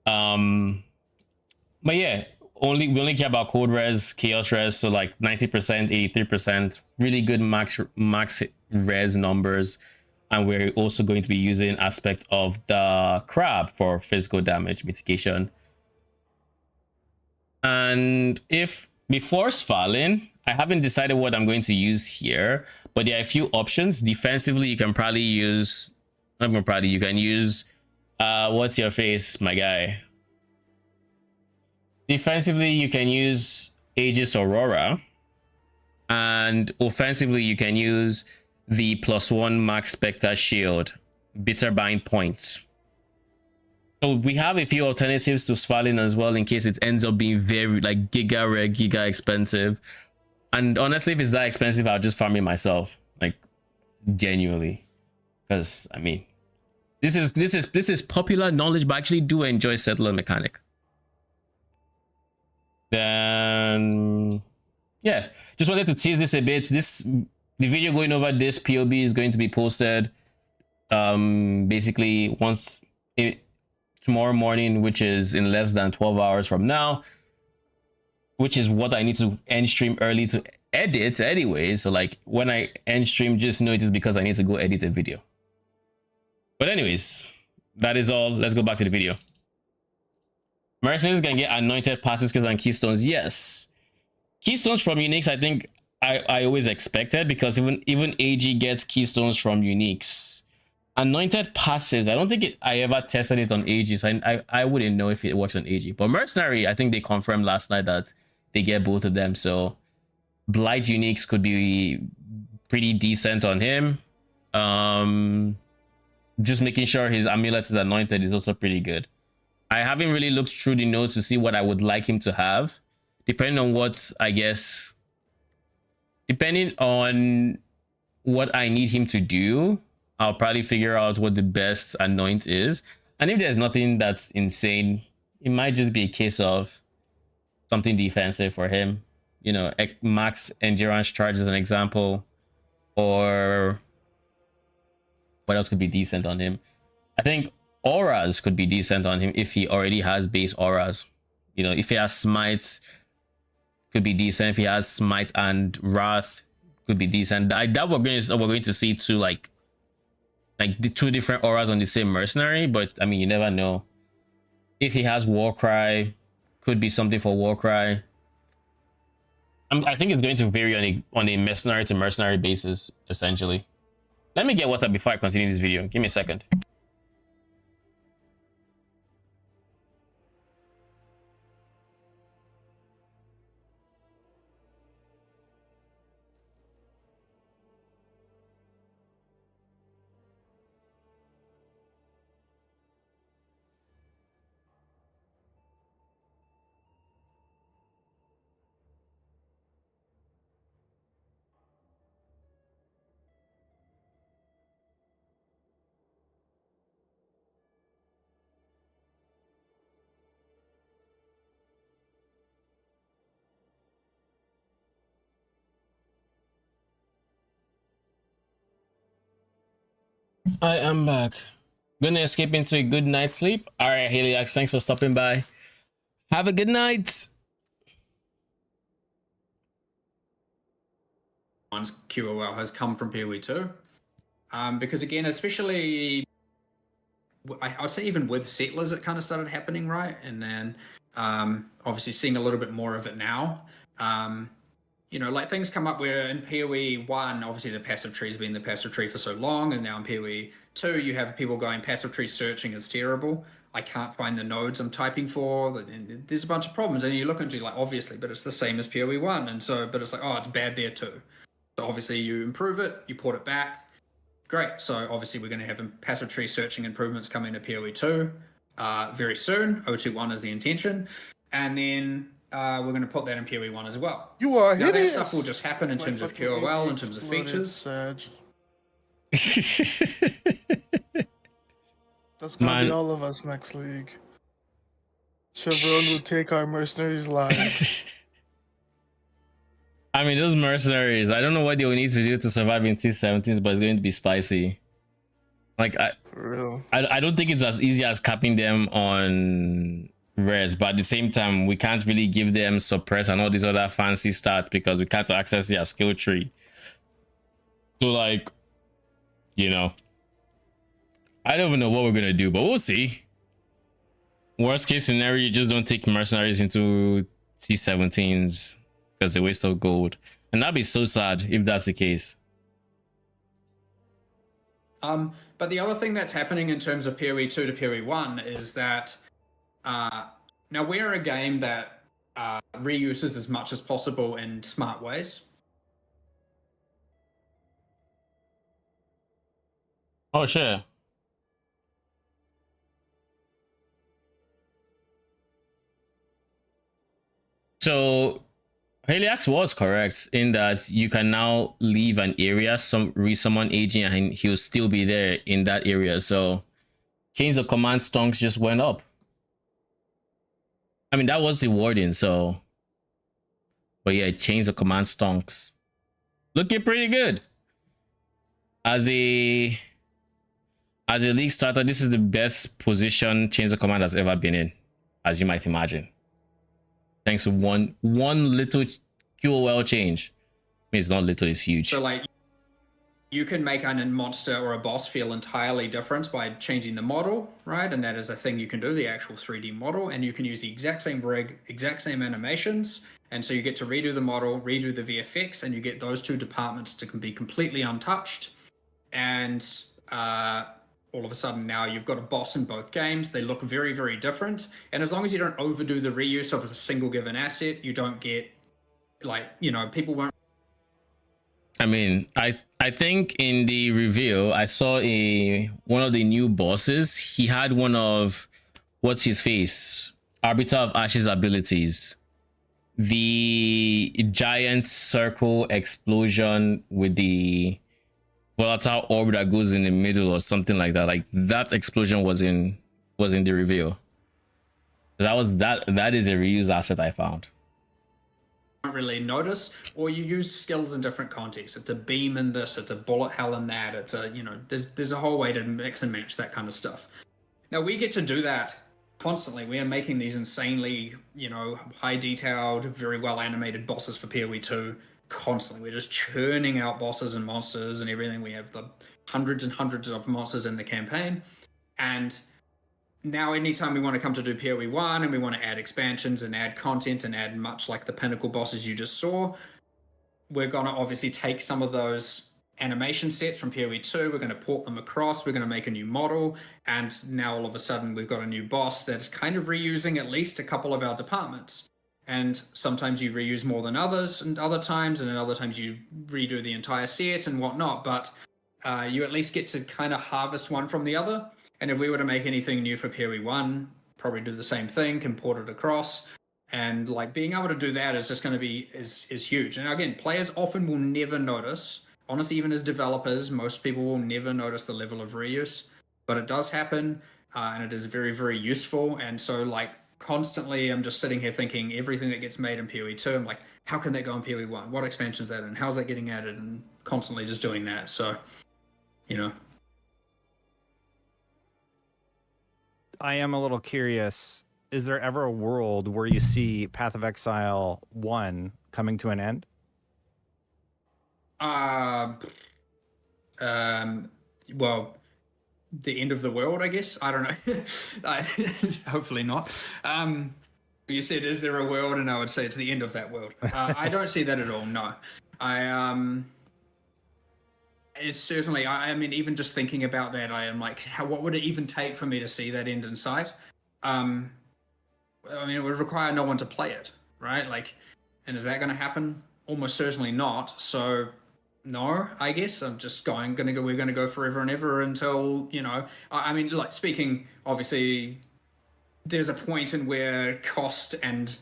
But yeah, we only care about cold res, chaos res, so like 90%, 83%, really good max res numbers. And we're also going to be using aspect of the crab for physical damage mitigation. And if before Svalin, I haven't decided what I'm going to use here, but there are a few options. Defensively, you can probably use, you can use what's your face, my guy? Defensively, you can use Aegis Aurora, and offensively, you can use the +1 max Spectre shield, bitter bind points. So we have a few alternatives to Svalin as well, in case it ends up being very like giga rare, giga expensive. And honestly, if it's that expensive, I'll just farm it myself, like genuinely, because I mean, this is popular knowledge, but I actually do enjoy settler mechanic. Then yeah, just wanted to tease this a bit. The video going over this POB is going to be posted basically tomorrow morning, which is in less than 12 hours from now, which is what I need to end stream early to edit anyway. So like when I end stream, just know it is because I need to go edit a video. But anyways, that is all. Let's go back to the video. Mercenaries can get anointed passes and keystones. Yes, keystones from uniques. I think I always expected, because even AG gets keystones from uniques. Anointed passives, I don't think I ever tested it on AG, so I wouldn't know if it works on AG. But Mercenary, I think they confirmed last night that they get both of them. So Blight uniques could be pretty decent on him. Just making sure his amulet is anointed is also pretty good. I haven't really looked through the notes to see what I would like him to have. Depending on what I need him to do, I'll probably figure out what the best anoint is. And if there's nothing that's insane, it might just be a case of something defensive for him. You know, max endurance charge as an example. Or what else could be decent on him? I think auras could be decent on him if he already has base auras. You know, if he has smite, could be decent. If he has smite and wrath, could be decent. That we're going to see two like the two different auras on the same mercenary, but I mean, you never know. If he has Warcry, could be something for Warcry. I think it's going to vary on a mercenary to mercenary basis, essentially. Let me get water before I continue this video. Give me a second. I am back. Gonna escape into a good night's sleep. All right, Heliax, thanks for stopping by. Have a good night. QOL has come from PoE2. Because again, especially, I would say even with settlers, it kind of started happening, right? And then obviously seeing a little bit more of it now. You know, like things come up where in PoE 1, obviously the passive tree's been the passive tree for so long, and now in PoE 2, you have people going, passive tree searching is terrible. I can't find the nodes I'm typing for. And there's a bunch of problems, and you look into like, obviously, but it's the same as PoE 1, and so, but it's like, oh, it's bad there too. So obviously you improve it, you port it back. Great. So obviously we're going to have passive tree searching improvements coming to PoE 2 very soon. 021 is the intention, and then we're going to put that in PoE 1 as well. You are now hideous. that stuff will just happen That's in terms my of fucking QOL, AK in terms of exploded, features. Sag. That's gonna be all of us next league. Chevron will take our mercenaries live. I mean, those mercenaries, I don't know what they will need to do to survive in T17s, but it's going to be spicy. Like, For real. I don't think it's as easy as capping them on res, but at the same time, we can't really give them suppress and all these other fancy stats because we can't access their skill tree. So, like, you know, I don't even know what we're gonna do, but we'll see. Worst case scenario, you just don't take mercenaries into T17s because they waste of gold, and that'd be so sad if that's the case. But the other thing that's happening in terms of PoE 2 to PoE 1 is that now we're a game that reuses as much as possible in smart ways. Oh, sure. So Heliax was correct in that you can now leave an area, resummon agent, and he'll still be there in that area. So chains of command stonks just went up. I mean, that was the wording, so. But yeah, chains of command stonks. Looking pretty good. As a league starter, this is the best position chains of command has ever been in, as you might imagine. Thanks to one little QOL change. I mean, it's not little, it's huge. So like you can make a monster or a boss feel entirely different by changing the model, right? And that is a thing you can do, the actual 3D model, and you can use the exact same rig, exact same animations. And so you get to redo the model, redo the VFX, and you get those two departments to be completely untouched. And all of a sudden now you've got a boss in both games. They look very, very different. And as long as you don't overdo the reuse of a single given asset, you don't get, like, you know, people won't. I mean, I think in the reveal, I saw one of the new bosses. He had one of, what's his face? Arbiter of Ashes abilities. The giant circle explosion with the volatile orb that goes in the middle or something like that. Like that explosion was in the reveal. That is a reused asset I found. Don't really notice, or you use skills in different contexts. It's a beam in this, it's a bullet hell in that, it's a, you know, there's a whole way to mix and match that kind of stuff. Now we get to do that constantly. We are making these insanely, you know, high detailed, very well animated bosses for PoE 2 constantly. We're just churning out bosses and monsters and everything. We have the hundreds and hundreds of monsters in the campaign, and now anytime we want to come to do PoE1 and we want to add expansions and add content and add much like the pinnacle bosses you just saw, we're going to obviously take some of those animation sets from PoE2, we're going to port them across, we're going to make a new model, and now all of a sudden we've got a new boss that's kind of reusing at least a couple of our departments. And sometimes you reuse more than others, and other times, and then other times you redo the entire set and whatnot, but you at least get to kind of harvest one from the other. And if we were to make anything new for PoE1, probably do the same thing, can port it across. And like being able to do that is just going to be is huge. And again, players often will never notice. Honestly, even as developers, most people will never notice the level of reuse, but it does happen, and it is very, very useful. And so, like, constantly, I'm just sitting here thinking everything that gets made in PoE2, I'm like, how can that go in PoE1? What expansion is that in? How's that getting added? And constantly just doing that. So, you know. I am a little curious. Is there ever a world where you see Path of Exile 1 coming to an end? Well, the end of the world, I guess. I don't know. Hopefully not. You said, is there a world? And I would say it's the end of that world. I don't see that at all. No. It's certainly, I mean, even just thinking about that, I am like, what would it even take for me to see that end in sight? I mean, it would require no one to play it, right? Like, and is that going to happen? Almost certainly not. So, no, I guess I'm just we're going to go forever and ever until, you know, I mean, like speaking, obviously, there's a point in where cost and,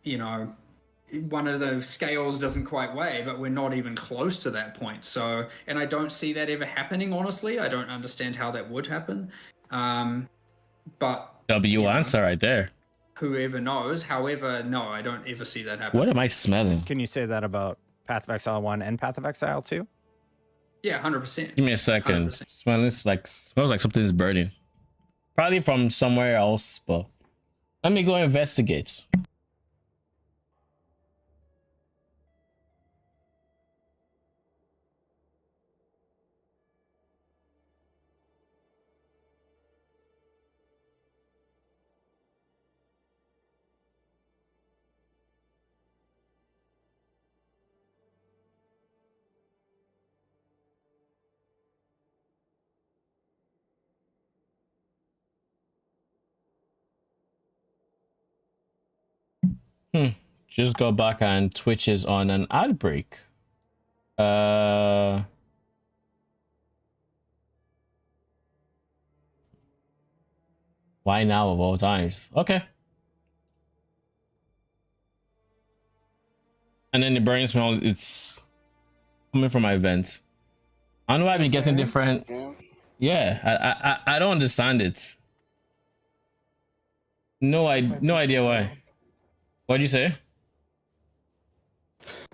you know, one of the scales doesn't quite weigh, but we're not even close to that point. So, and I don't see that ever happening, honestly. I don't understand how that would happen. But answer right there. Whoever knows. However, no, I don't ever see that happen. What am I smelling? Can you say that about Path of Exile 1 and Path of Exile 2? Yeah, 100%. Give me a second. 100%. Smells like something's burning. Probably from somewhere else, but let me go investigate. Just go back and Twitch is on an ad break. Why now of all times? Okay. And then the burning smell, it's coming from my vents. I don't know why I've been getting different. Yeah, I don't understand it. No idea why. What'd you say?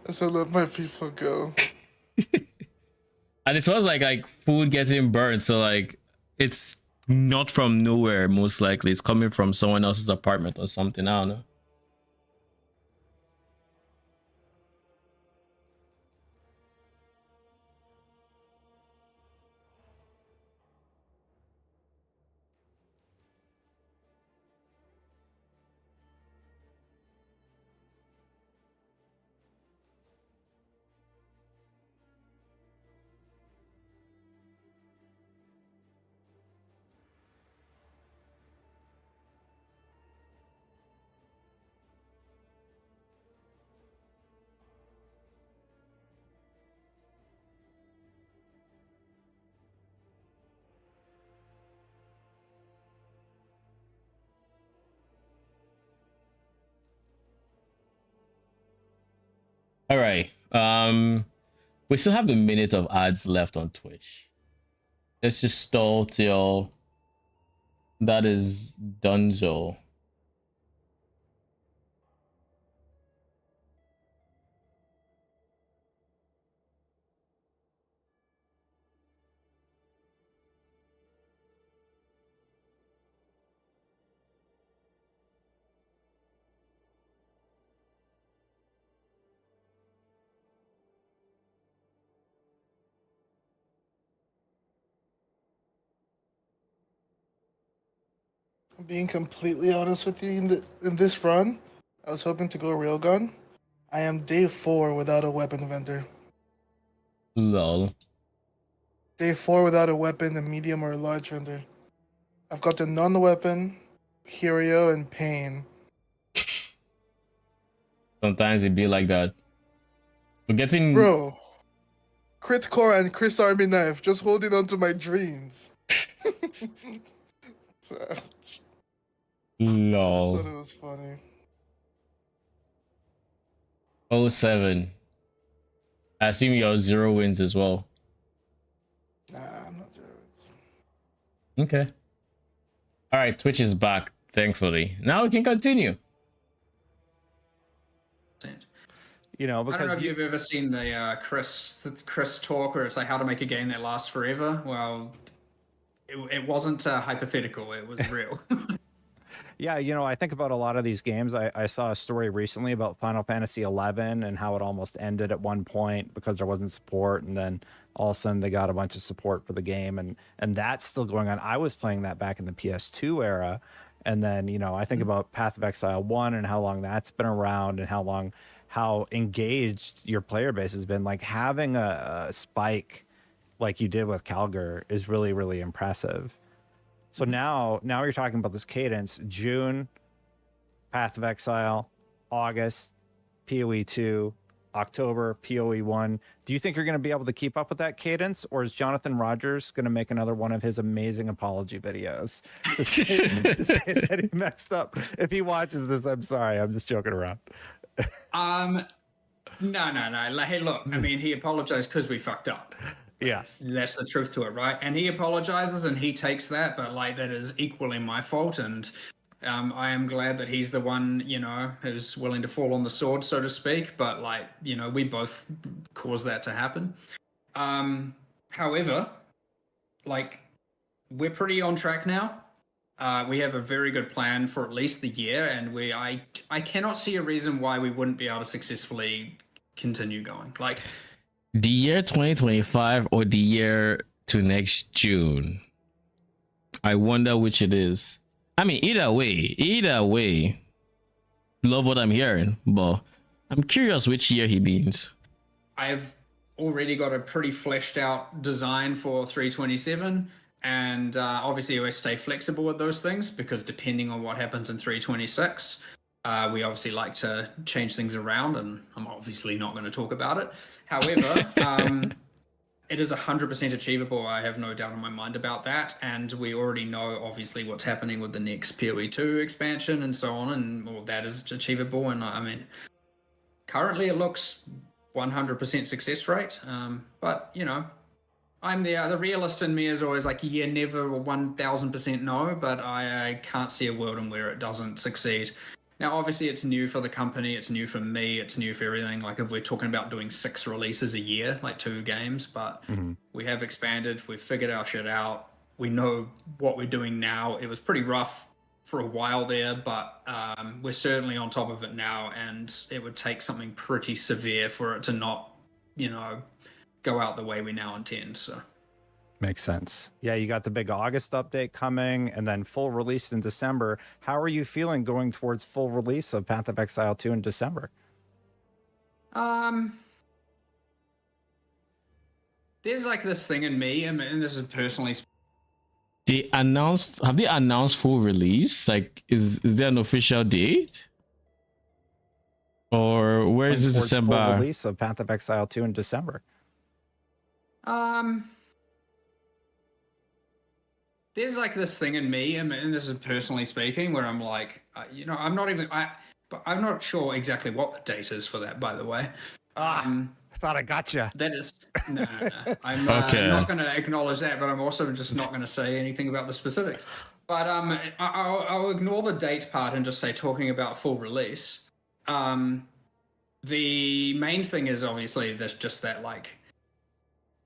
I said, let my people go. And it smells like food getting burned, so like it's not from nowhere, most likely. It's coming from someone else's apartment or something. I don't know. All right. We still have a minute of ads left on Twitch. Let's just stall till that is donezo. Being completely honest with you, in this run, I was hoping to go railgun. I am day 4 without a weapon vendor. Lol. Day 4 without a weapon, a medium or a large vendor. I've got the non-weapon, Curio, and Pain. Sometimes it be like that. Forgetting. Bro, Crit Core and Chris Army Knife, just holding on to my dreams. So, I just Lol. thought it was funny. 07. I assume you have 0 wins as well. Nah, I'm not 0 wins. Okay. All right, Twitch is back, thankfully. Now we can continue. You know, I don't know because if you've ever seen the Chris talk where it's like how to make a game that lasts forever. Well, it wasn't hypothetical; it was real. yeah, you know, I think about a lot of these games. I saw a story recently about Final Fantasy 11 and how it almost ended at one point because there wasn't support, and then all of a sudden they got a bunch of support for the game, and that's still going on. I was playing that back in the PS2 era, and then you know I think about Path of Exile 1 and how long that's been around and how engaged your player base has been. Like having a spike like you did with Calgar is really, really impressive. So now you're talking about this cadence: June, Path of Exile; August, PoE 2; October, PoE 1. Do you think you're going to be able to keep up with that cadence, or is Jonathan Rogers going to make another one of his amazing apology videos to say that he messed up? If he watches this, I'm sorry. I'm just joking around. No. Like, hey, look. I mean, he apologized because we fucked up. Yeah, That's the truth to it, right? And he apologizes and he takes that, but like that is equally my fault. And I am glad that he's the one, you know, who's willing to fall on the sword, so to speak. But like, you know, we both caused that to happen. However, like, we're pretty on track now. We have a very good plan for at least the year, and I cannot see a reason why we wouldn't be able to successfully continue going. Like The year 2025 or the year to next June? I wonder which it is. I mean, either way, love what I'm hearing, but I'm curious which year he means. I've already got a pretty fleshed out design for 327. And obviously, we stay flexible with those things because depending on what happens in 326, we obviously like to change things around, and I'm obviously not going to talk about it. However, it is 100% achievable. I have no doubt in my mind about that. And we already know, obviously, what's happening with the next PoE 2 expansion and so on, and well, that is achievable. And I mean, currently it looks 100% success rate. But, you know, I'm the realist in me is always like, yeah, never 1000% no, but I can't see a world in where it doesn't succeed. Now, obviously, it's new for the company, it's new for me, it's new for everything. Like if we're talking about doing 6 releases a year, like 2 games, but we have expanded, we've figured our shit out, we know what we're doing now. It was pretty rough for a while there, but we're certainly on top of it now, and it would take something pretty severe for it to not, you know, go out the way we now intend. So makes sense. Yeah, you got the big August update coming and then full release in December. How are you feeling going towards full release of Path of Exile 2 in December? There's like this thing in me, and this is personally. Have they announced full release? Like, is there an official date? Or where is this December? Full release of Path of Exile 2 in December. There's like this thing in me, and this is personally speaking, where I'm like, you know, I'm not sure exactly what the date is for that, by the way. I thought I gotcha. That is no. I'm Okay. not going to acknowledge that, but I'm also just not going to say anything about the specifics. But I'll ignore the date part and just say talking about full release. The main thing is obviously there's just that like.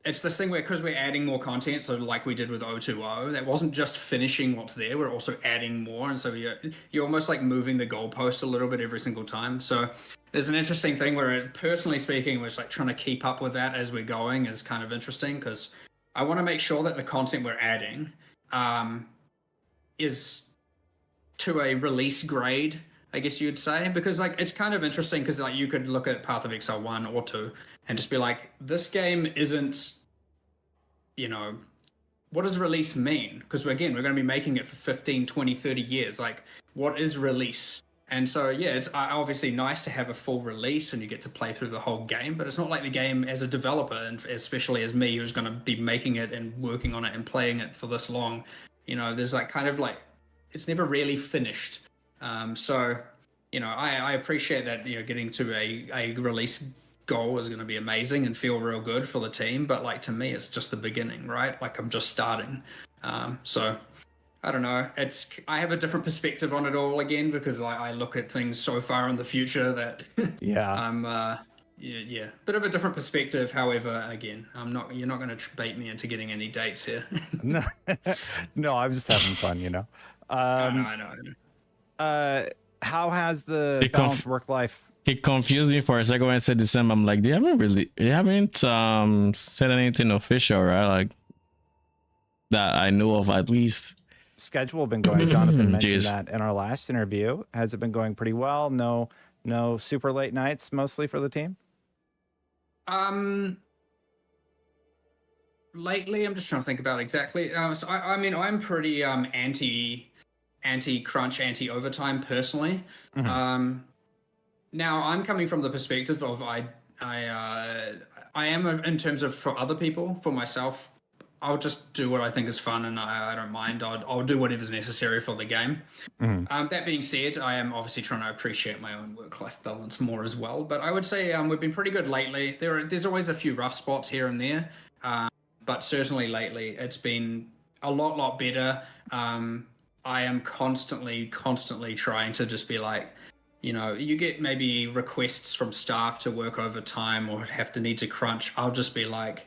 It's this thing where, because we're adding more content, so like we did with 020, that wasn't just finishing what's there, we're also adding more, and so you're almost like moving the goalpost a little bit every single time. So there's an interesting thing where, personally speaking, we're just like trying to keep up with that as we're going is kind of interesting, because I want to make sure that the content we're adding is to a release grade, I guess you'd say, because like it's kind of interesting because like you could look at Path of Exile 1 or 2 and just be like, this game isn't, you know, what does release mean? Because again, we're going to be making it for 15, 20, 30 years. Like, what is release? And so, yeah, it's obviously nice to have a full release and you get to play through the whole game, but it's not like the game as a developer, and especially as me, who's going to be making it and working on it and playing it for this long, you know, there's like kind of like, it's never really finished. So, you know, I appreciate that, you know, getting to a release goal is going to be amazing and feel real good for the team. But like, to me, it's just the beginning, right? Like I'm just starting. So I don't know. I have a different perspective on it all again, because I look at things so far in the future that Yeah. I'm, yeah, bit of a different perspective. However, again, you're not going to bait me into getting any dates here. No, no, I'm just having fun, you know. I know. How has the balanced work life? It confused me for a second when I said December. I'm like, they haven't said anything official, right? Like that I know of, at least. Schedule been going? Jonathan mentioned Jeez. that in our last interview. Has it been going pretty well? No super late nights, mostly for the team. Lately, I'm just trying to think about exactly. So I mean, I'm pretty anti crunch, anti overtime personally. Mm-hmm. Now I'm coming from the perspective of I am in terms of for other people. For myself, I'll just do what I think is fun, and I don't mind. I'll do whatever's necessary for the game. Mm-hmm. That being said, I am obviously trying to appreciate my own work-life balance more as well. But I would say we've been pretty good lately. There's always a few rough spots here and there, but certainly lately it's been a lot better. I am constantly trying to just be like, you know, you get maybe requests from staff to work overtime or need to crunch. I'll just be like,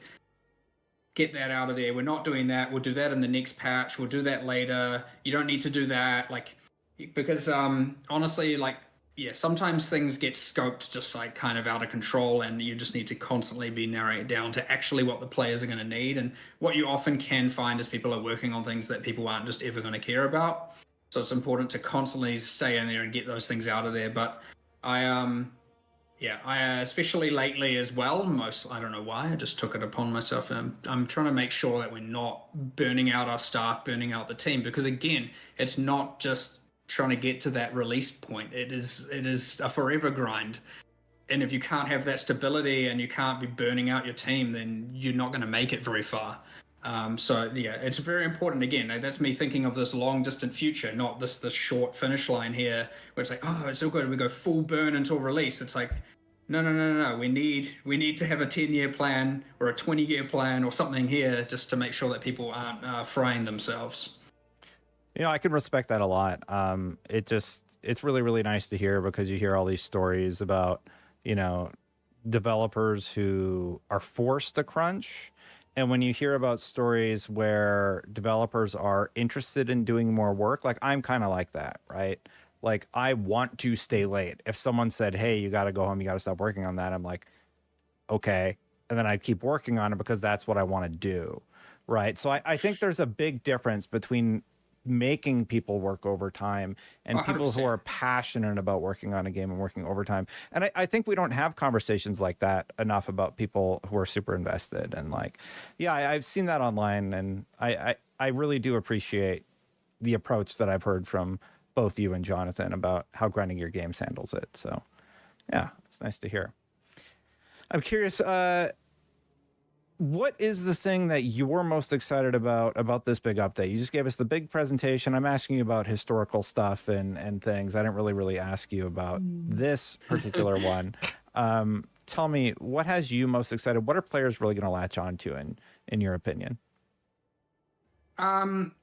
get that out of there. We're not doing that. We'll do that in the next patch. We'll do that later. You don't need to do that. Like, because honestly, like, yeah, sometimes things get scoped just like kind of out of control, and you just need to constantly be narrowing it down to actually what the players are going to need. And what you often can find is people are working on things that people aren't just ever going to care about. So it's important to constantly stay in there and get those things out of there. But I especially lately as well, I don't know why, I just took it upon myself. I'm trying to make sure that we're not burning out our staff, burning out the team, because again, it's not just trying to get to that release point. It is a forever grind. And if you can't have that stability and you can't be burning out your team, then you're not going to make it very far. So yeah, it's very important. Again, that's me thinking of this long distant future, not this short finish line here where it's like, oh, it's all good, we go full burn until release. It's like, no. We need to have a 10-year plan or a 20-year plan or something here, just to make sure that people aren't frying themselves. You know, I can respect that a lot. It's really, really nice to hear, because you hear all these stories about, you know, developers who are forced to crunch. And when you hear about stories where developers are interested in doing more work, like I'm kind of like that, right? Like I want to stay late. If someone said, hey, you got to go home, you got to stop working on that, I'm like, okay. And then I keep working on it because that's what I want to do, right? So I think there's a big difference between making people work overtime and 100%. People who are passionate about working on a game and working overtime. And I think we don't have conversations like that enough about people who are super invested. And like, yeah, I've seen that online, and I really do appreciate the approach that I've heard from both you and Jonathan about how Grinding Your Games handles it. So yeah, it's nice to hear. I'm curious, what is the thing that you're most excited about this big update? You just gave us the big presentation. I'm asking you about historical stuff and things. I didn't really ask you about this particular one. Tell me, what has you most excited? What are players really going to latch on to in your opinion?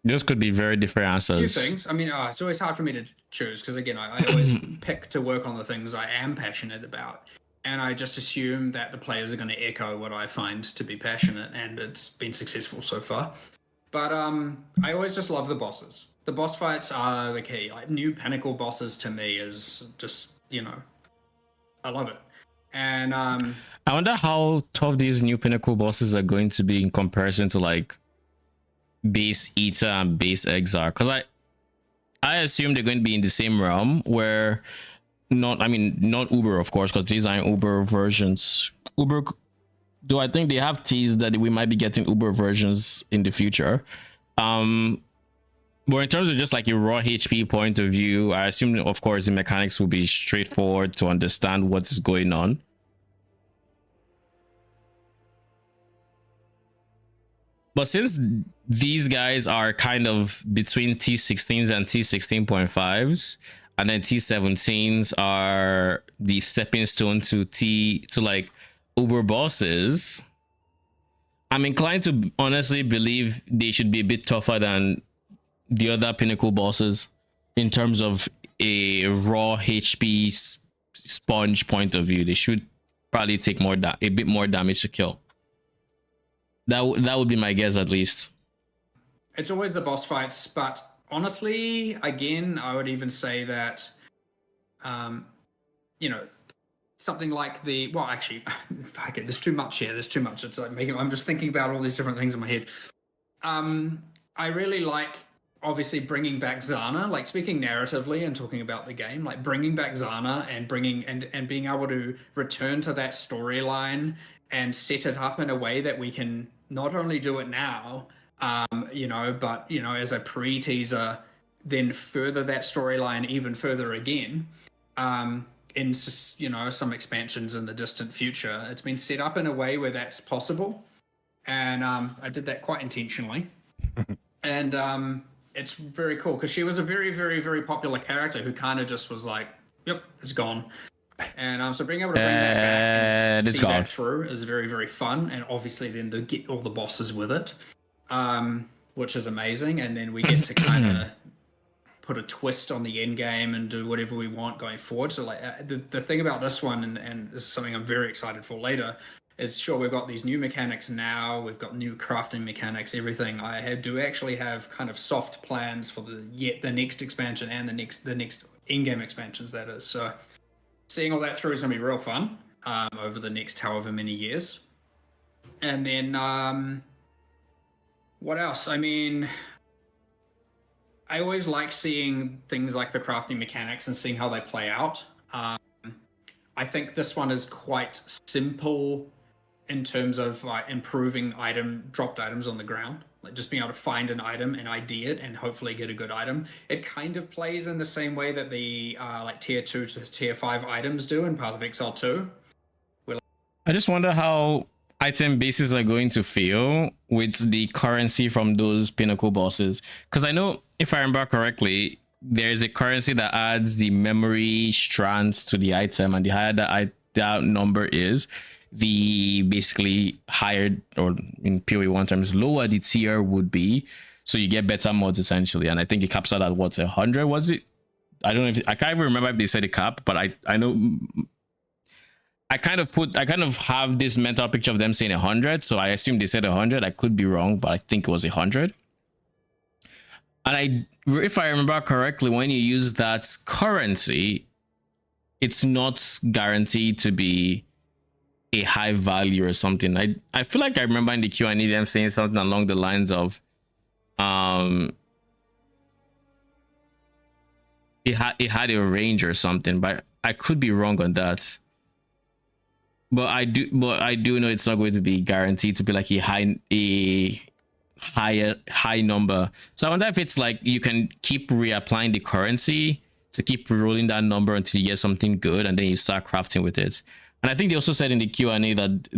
Those could be very different answers. A few things. I mean, it's always hard for me to choose, because again, I always pick to work on the things I am passionate about. And I just assume that the players are going to echo what I find to be passionate, and it's been successful so far. But I always just love the bosses. The boss fights are the key. Like, new Pinnacle bosses to me is just, you know, I love it. And I wonder how tough these new Pinnacle bosses are going to be in comparison to like base Eater and base Exile. Because I assume they're going to be in the same realm where not Uber, of course, because these aren't Uber versions. Uber, do I think they have teased that we might be getting Uber versions in the future? But in terms of just like a raw HP point of view, I assume, of course, the mechanics will be straightforward to understand what is going on. But since these guys are kind of between T16s and T16.5s, and then T17s are the stepping stone to like Uber bosses, I'm inclined to honestly believe they should be a bit tougher than the other pinnacle bosses in terms of a raw HP sponge point of view. They should probably take a bit more damage to kill. That would be my guess, at least. It's always the boss fights, but honestly, again, I would even say that, you know, something like actually, okay, there's too much here. There's too much. It's like I'm just thinking about all these different things in my head. I really like, obviously, bringing back Zana, like speaking narratively and talking about the game, like bringing back Zana and and being able to return to that storyline and set it up in a way that we can not only do it now, but as a pre-teaser, then further that storyline even further again, in some expansions in the distant future. It's been set up in a way where that's possible, and I did that quite intentionally, and it's very cool because she was a very, very, very popular character who kind of just was like, "Yep, it's gone." And so being able to bring that back and see that through is very, very fun. And obviously then they get all the bosses with it, which is amazing. And then we get to kind of put a twist on the end game and do whatever we want going forward. So like the thing about this one, and this is something I'm very excited for later, is sure, we've got these new mechanics now, we've got new crafting mechanics, everything. I do actually have kind of soft plans for the next expansion and the next in-game expansions, that is. So seeing all that through is going to be real fun over the next however many years. And then what else? I mean, I always like seeing things like the crafting mechanics and seeing how they play out. I think this one is quite simple in terms of improving dropped items on the ground. Like just being able to find an item and ID it and hopefully get a good item. It kind of plays in the same way that the like tier 2 to tier 5 items do in Path of Exile 2. I just wonder how item bases are going to feel with the currency from those pinnacle bosses. Because I know, if I remember correctly, there's a currency that adds the memory strands to the item, and the higher that number is, the basically higher, or in PoE1 terms, lower the tier would be, so you get better mods essentially. And I think it caps out at what, 100, was it? I don't know, I can't even remember if they said a cap, but I know I kind of have this mental picture of them saying 100, so I assume they said 100. I could be wrong, but I think it was 100. And if I remember correctly, when you use that currency, it's not guaranteed to be a high value or something. I feel like I remember in the Q&A them saying something along the lines of it had a range or something, but I could be wrong on that. But I do know it's not going to be guaranteed to be like a high number. So I wonder if it's like you can keep reapplying the currency to keep rolling that number until you get something good, and then you start crafting with it. And I think they also said in the Q&A that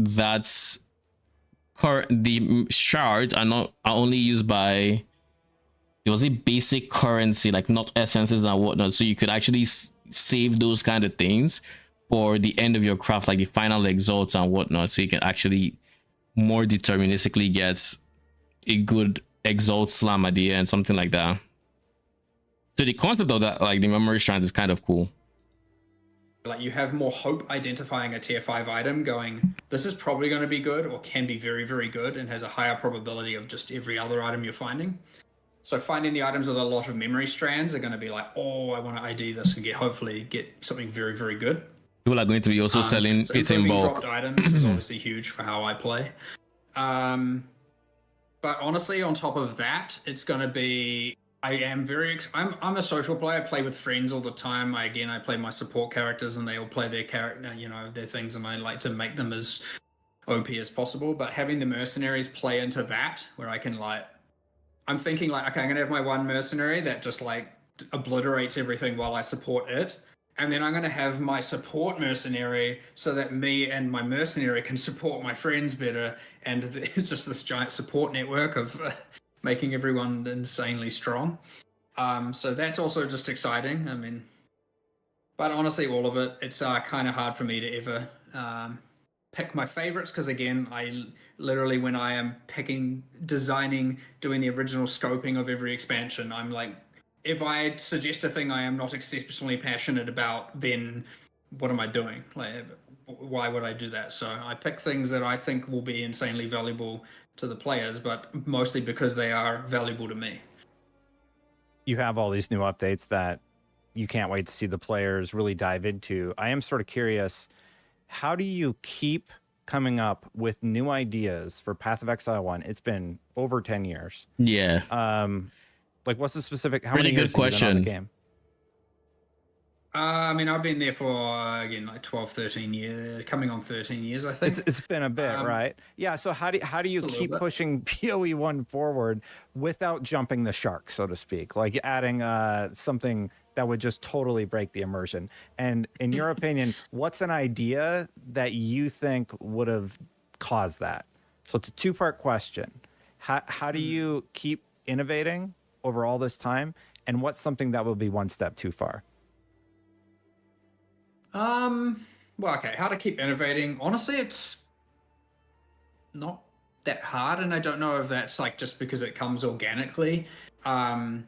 the shards are only used by, it was a basic currency, like not essences and whatnot. So you could actually save those kind of things for the end of your craft, like the final exalts and whatnot. So you can actually more deterministically get a good exalt slam at the end, something like that. So the concept of that, like the memory strands, is kind of cool. Like you have more hope identifying a tier 5 item going, this is probably going to be good or can be very, very good and has a higher probability of just every other item you're finding. So finding the items with a lot of memory strands are going to be like, oh, I want to ID this and hopefully get something very, very good. People are going to be also selling it in bulk. Dropped items is obviously huge for how I play. But honestly, on top of that, it's going to be I am I'm a social player. I play with friends all the time. I play my support characters, and they all play their character, their things, and I like to make them as OP as possible. But having the mercenaries play into that, where I can I'm thinking okay, I'm gonna have my one mercenary that just obliterates everything while I support it. And then I'm going to have my support mercenary so that me and my mercenary can support my friends better. And it's just this giant support network of making everyone insanely strong. So that's also just exciting. I mean, but honestly, all of it, it's kind of hard for me to ever pick my favorites because, again, I literally, when I am designing, doing the original scoping of every expansion, I'm like, if I suggest a thing I am not exceptionally passionate about, then what am I doing? Why would I do that? So I pick things that I think will be insanely valuable to the players, but mostly because they are valuable to me. You have all these new updates that you can't wait to see the players really dive into. I am sort of curious, how do you keep coming up with new ideas for Path of Exile 1? It's been over 10 years. Yeah. What's the specific? How Pretty many good years have you been on the question. game? I mean, I've been there for, again, 12, 13 years, coming on 13 years, I think. It's been a bit, right? Yeah. So how do you keep pushing PoE 1 forward without jumping the shark, so to speak? Like adding something that would just totally break the immersion. And in your opinion, what's an idea that you think would have caused that? So it's a two-part question. How do you keep innovating over all this time, and what's something that will be one step too far? Well, okay, how to keep innovating. Honestly, it's not that hard, and I don't know if that's just because it comes organically. There's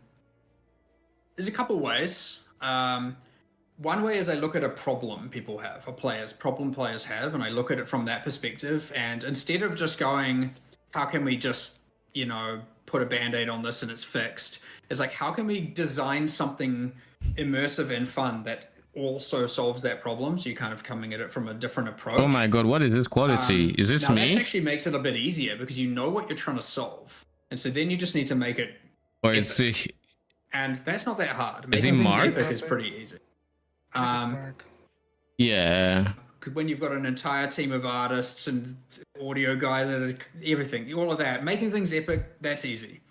a couple ways. One way is I look at a problem people have, or problem players have, and I look at it from that perspective. And instead of just going, how can we just, put a band-aid on this and it's fixed, it's how can we design something immersive and fun that also solves that problem? So you're kind of coming at it from a different approach. Oh my god, what is this quality? Is this now me? That actually makes it a bit easier because you know what you're trying to solve, and so then you just need to make it or it's and that's not that hard. Making things Mark? Epic is pretty easy. Mark. Yeah. When you've got an entire team of artists and audio guys and everything, all of that, making things epic, that's easy.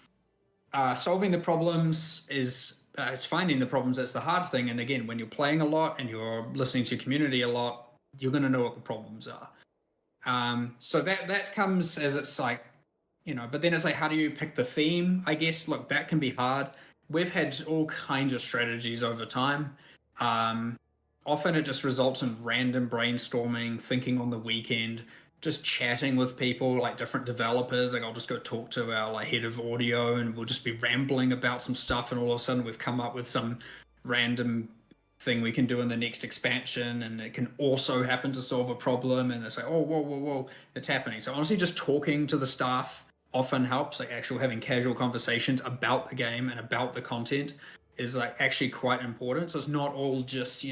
Solving the problems is it's finding the problems that's the hard thing. And again, when you're playing a lot and you're listening to your community a lot, you're going to know what the problems are. So that comes as it's but then it's how do you pick the theme? I guess, look, that can be hard. We've had all kinds of strategies over time. Often it just results in random brainstorming, thinking on the weekend, just chatting with people, different developers. I'll just go talk to our head of audio and we'll just be rambling about some stuff, and all of a sudden we've come up with some random thing we can do in the next expansion, and it can also happen to solve a problem, and they say, oh, whoa, it's happening. So honestly, just talking to the staff often helps. Actually having casual conversations about the game and about the content is actually quite important. So it's not all just,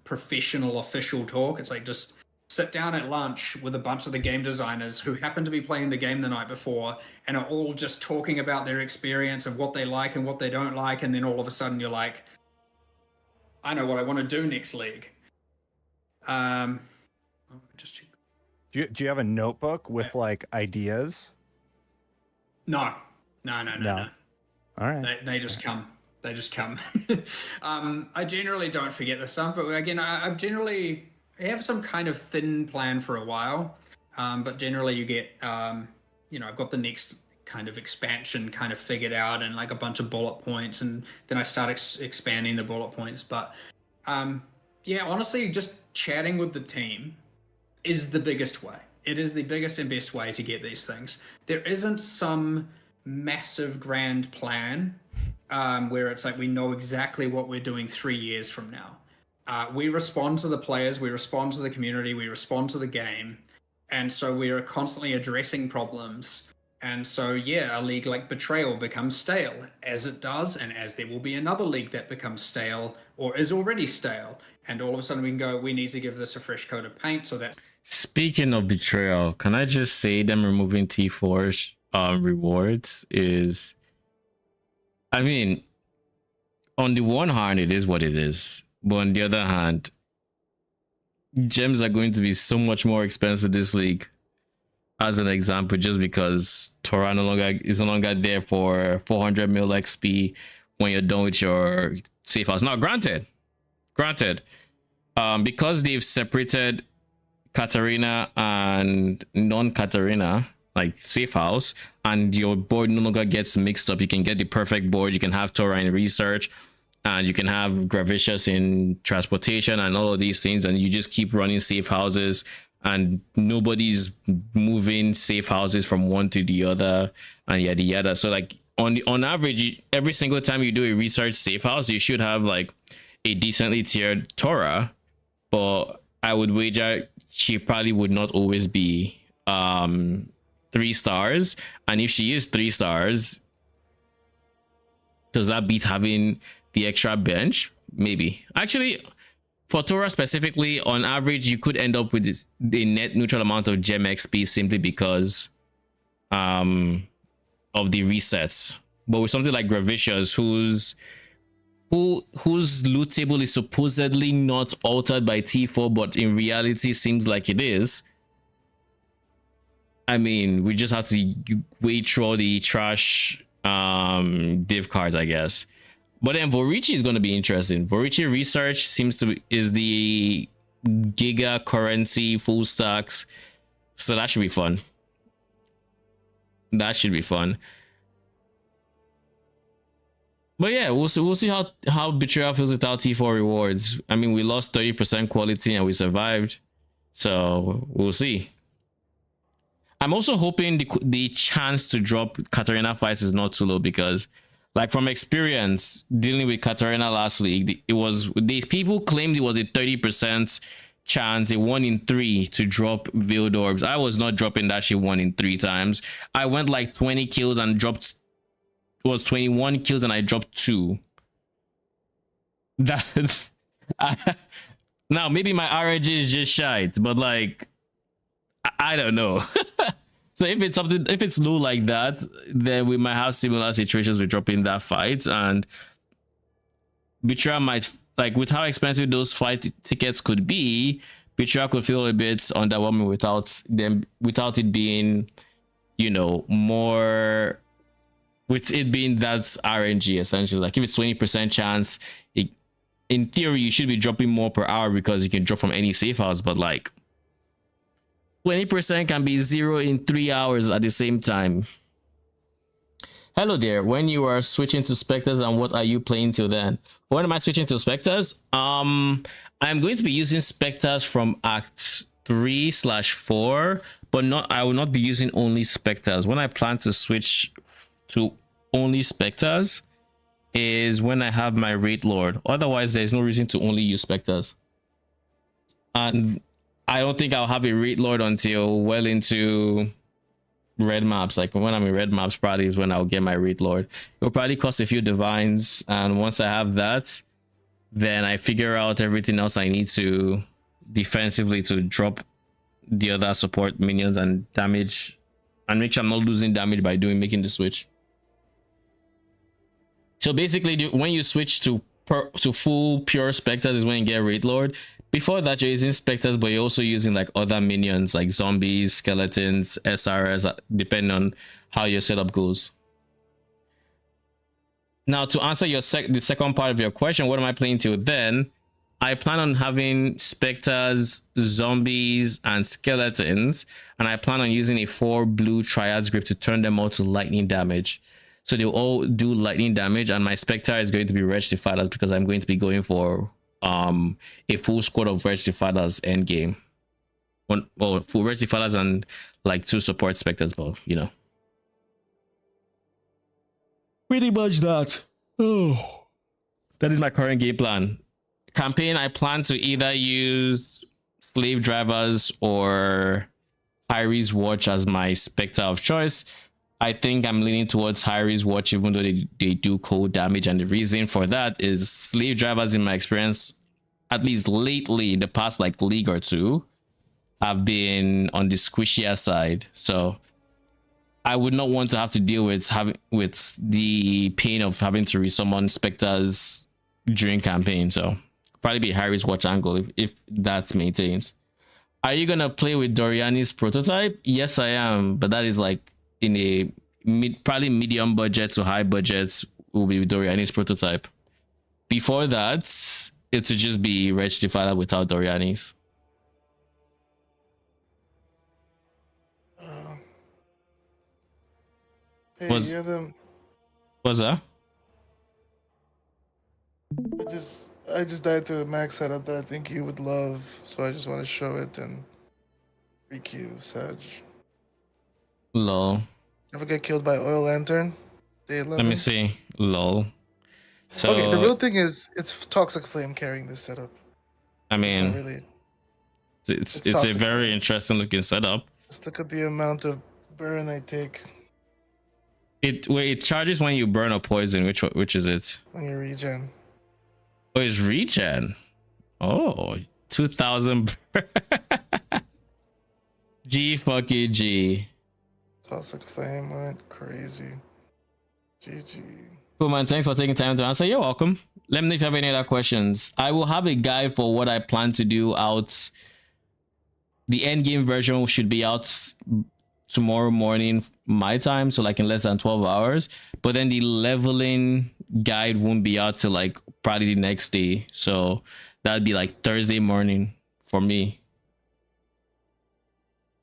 professional official talk. It's just sit down at lunch with a bunch of the game designers who happen to be playing the game the night before and are all just talking about their experience and what they like and what they don't like. And then all of a sudden you're like, I know what I want to do next league. Just check. Do you have a notebook with ideas? No. All right. They just come. They just come. I generally don't forget this stuff, but again, I generally have some kind of thin plan for a while. But generally you get, I've got the next kind of expansion kind of figured out and a bunch of bullet points, and then I start expanding the bullet points. But honestly, just chatting with the team is the biggest way. It is the biggest and best way to get these things. There isn't some massive grand plan where it's we know exactly what we're doing 3 years from now. We respond to the players, we respond to the community, we respond to the game. And so we are constantly addressing problems. And so, a league like Betrayal becomes stale, as it does, and as there will be another league that becomes stale or is already stale. And all of a sudden we can go, we need to give this a fresh coat of paint so that... Speaking of Betrayal, can I just say them removing T4's rewards is... I mean, on the one hand, it is what it is, but on the other hand, gems are going to be so much more expensive this league. As an example, just because Torah is no longer there for 400 mil XP when you're done with your safe house. Now, granted, because they've separated Katarina and non-Katarina, like safe house, and your board no longer gets mixed up. You can get the perfect board. You can have Torah in research, and you can have Gravicious in transportation, and all of these things, and you just keep running safe houses, and nobody's moving safe houses from one to the other, and yada yada. So like on average, every single time you do a research safe house, you should have like a decently tiered Torah, but I would wager she probably would not always be 3 stars. And if she is 3 stars, does that beat having the extra bench? Maybe. Actually, for Torah specifically, on average, you could end up with a net neutral amount of gem XP simply because of the resets. But with something like Gravicious, whose loot table is supposedly not altered by T4, but in reality seems like it is. I mean, we just have to wait through all the trash div cards, I guess. But then Vorici is going to be interesting. Vorici research is the giga currency full stacks, so that should be fun. That should be fun. But yeah, we'll see how Betrayal feels without T4 rewards. I mean, we lost 30% quality and we survived, so we'll see. I'm also hoping the chance to drop Katarina fights is not too low, because like from experience dealing with Katarina last league, these people claimed it was a 30% chance, a 1 in 3 to drop Veiled Orbs. I was not dropping that shit 1 in 3 times. I went like 20 kills and dropped, it was 21 kills and I dropped 2. That now maybe my RNG is just shite, but like I don't know. So if it's low like that, then we might have similar situations with dropping that fight, and Betrayal might, like with how expensive those fight tickets could be, Betrayal could feel a bit underwhelming without it being, you know, more, with it being that RNG essentially. Like if it's 20% chance, in theory you should be dropping more per hour because you can drop from any safe house, but like 20% can be 0 in 3 hours at the same time. Hello there. When you are switching to Spectres, and what are you playing till then? When am I switching to Spectres? I'm going to be using Spectres from Act 3/4, but I will not be using only Spectres. When I plan to switch to only Spectres is when I have my Raid Lord. Otherwise, there's no reason to only use Spectres. And I don't think I'll have a Raid Lord until well into red maps. Like when I'm in red maps, probably is when I'll get my Raid Lord. It'll probably cost a few divines, and once I have that, then I figure out everything else I need to defensively to drop the other support minions and damage, and make sure I'm not losing damage by making the switch. So basically, when you switch to full pure Spectres is when you get Raid Lord. Before that, you're using Spectres, but you're also using like other minions like zombies, skeletons, SRS, depending on how your setup goes. Now, to answer the second part of your question, what am I playing till then? I plan on having Spectres, zombies, and skeletons, and I plan on using a 4 blue triads grip to turn them all to lightning damage. So they'll all do lightning damage, and my Spectre is going to be Rectifiers because I'm going to be going for a full squad of Rectifiers end game. Well, full Rectifiers and like 2 support Spectres, but you know. Pretty much that. Oh, that is my current game plan. Campaign, I plan to either use Slave Drivers or Hyries Watch as my Spectre of choice. I think I'm leaning towards Hyries Watch, even though they do cold damage, and the reason for that is Slave Drivers, in my experience, at least lately, in the past like league or two, have been on the squishier side. So I would not want to have to deal with the pain of having to resummon Spectre's during campaign. So probably be Harry's watch angle if that's maintains. Are you gonna play with Doriani's prototype? Yes, I am, but that is like in a probably medium budget to high budgets will be Doriani's prototype. Before that, it would just be Rectifier without Doriani's. Hey, Was- you're the. What's that? I just died to a max setup that I think you would love, so I just want to show it and freak you, Sag. Lol. Ever get killed by Oil Lantern? Day 11? Let me see. Lol. So Okay, the real thing is it's Toxic Flame carrying this setup. I It's mean, not really. it's a Toxic very Flame. interesting looking setup. Just look at the amount of burn I take It charges when you burn a poison. Which is it? when you regen. Oh, it's regen. Oh, 2000. G fucking G. Toxic Flame went crazy. GG. Cool, man. Thanks for taking time to answer. You're welcome. Let me know if you have any other questions. I will have a guide for what I plan to do out. The end game version should be out tomorrow morning my time, so like in less than 12 hours. But then the leveling guide won't be out till like probably the next day. So that'd be like Thursday morning for me.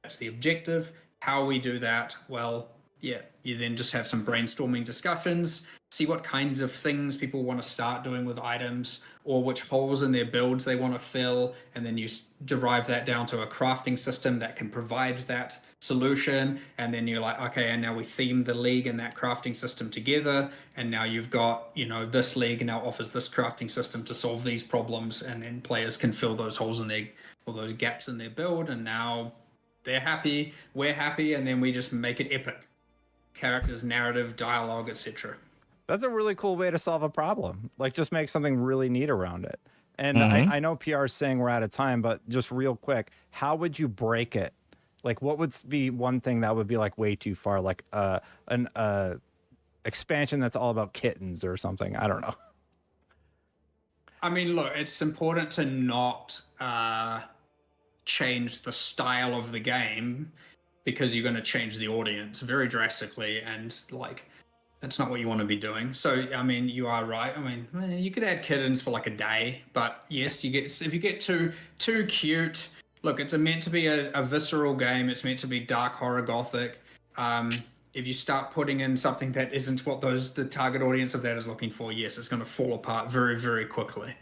That's the objective. How we do that? Well, yeah, you then just have some brainstorming discussions, see what kinds of things people want to start doing with items or which holes in their builds they want to fill, and then you derive that down to a crafting system that can provide that solution. And then you're like, okay, and now we theme the league and that crafting system together, and now you've got, you know, this league now offers this crafting system to solve these problems, and then players can fill those holes in their, or those gaps in their build, and now they're happy, we're happy, and then we just make it epic. Characters, narrative, dialogue, etc. That's a really cool way to solve a problem. Like, just make something really neat around it. And Mhm. I know PR is saying we're out of time, but just real quick, how would you break it? Like, what would be one thing that would be like way too far? Like an expansion that's all about kittens or something. I don't know. I mean, look, it's important to not change the style of the game, because you're going to change the audience very drastically, and like that's not what you want to be doing. So I mean, you are right. I mean, you could add kittens for like a day, but yes, you get, if you get too cute. Look, it's meant to be a visceral game. It's meant to be dark horror gothic. If you start putting in something that isn't what the target audience of that is looking for, yes, it's going to fall apart very, very quickly.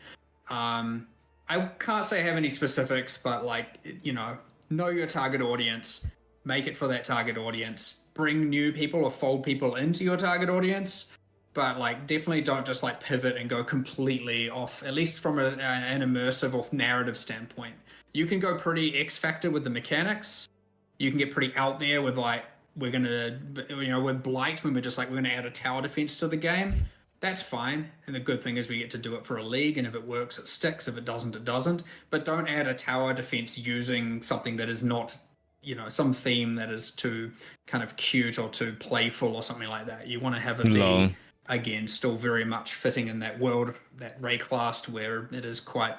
I can't say I have any specifics, but like, you know your target audience, make it for that target audience, bring new people or fold people into your target audience, but like definitely don't just like pivot and go completely off, at least from an immersive or narrative standpoint. You can go pretty X Factor with the mechanics. You can get pretty out there with like, we're gonna, with Blight, when we're just like, we're gonna add a tower defense to the game. That's fine. And the good thing is we get to do it for a league, and if it works, it sticks. If it doesn't, it doesn't. But don't add a tower defense using something that is not, some theme that is too kind of cute or too playful or something like that. You want to have it be, again, still very much fitting in that world, that Rayclast, where it is quite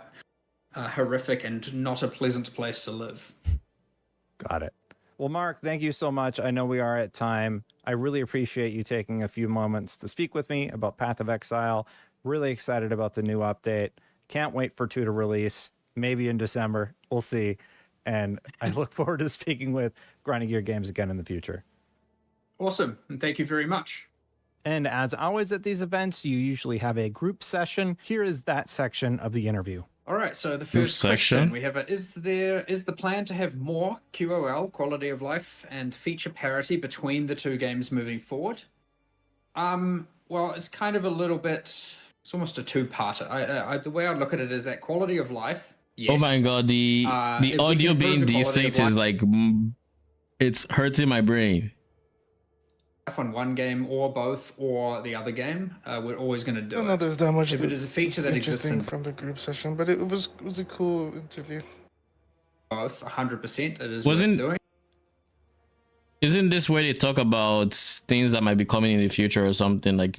horrific and not a pleasant place to live. Got it. Well, Mark, thank you so much. I know we are at time. I really appreciate you taking a few moments to speak with me about Path of Exile. Really excited about the new update. Can't wait for 2 to release, maybe in December. We'll see. And I look forward to speaking with Grinding Gear Games again in the future. Awesome. And thank you very much. And as always at these events, you usually have a group session. Here is that section of the interview. All right, so the first question we have is the plan to have more QOL, quality of life, and feature parity between the two games moving forward? Well, it's kind of a little bit, it's almost a two-parter. The way I look at it is that quality of life, yes. Oh my god, the audio being D6 is like, it's hurting my brain. On one game or both or the other game, we're always going to do it. I don't know there's that much if it is a feature that exists in from the group session, but it was a cool interview. Both 100%. It is worth doing. Isn't this where they talk about things that might be coming in the future or something? Like,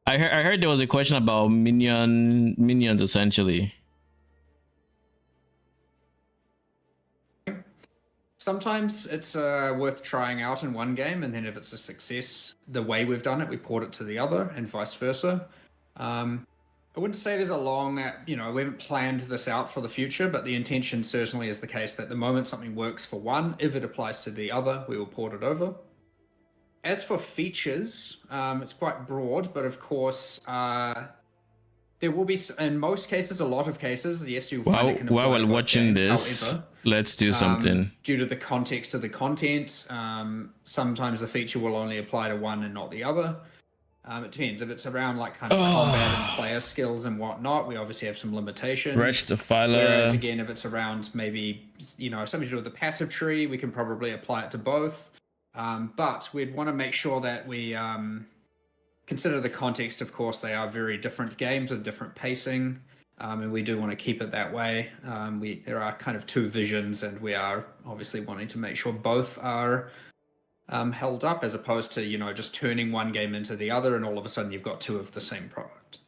I heard there was a question about minions essentially. Sometimes it's worth trying out in one game, and then if it's a success, the way we've done it, we port it to the other, and vice versa. I wouldn't say there's a long, we haven't planned this out for the future, but the intention certainly is the case that the moment something works for one, if it applies to the other, we will port it over. As for features, it's quite broad, but of course, there will be, in most cases, a lot of cases, yes, you'll find it can apply while to both watching games. this, however, let's do something. Due to the context of the content, sometimes the feature will only apply to one and not the other. It depends. If it's around like kind of combat and player skills and whatnot, we obviously have some limitations. Whereas again, if it's around maybe, something to do with the passive tree, we can probably apply it to both. But we'd want to make sure that we consider the context. Of course, they are very different games with different pacing. And we do want to keep it that way. There are kind of two visions, and we are obviously wanting to make sure both are held up, as opposed to just turning one game into the other and all of a sudden you've got two of the same product.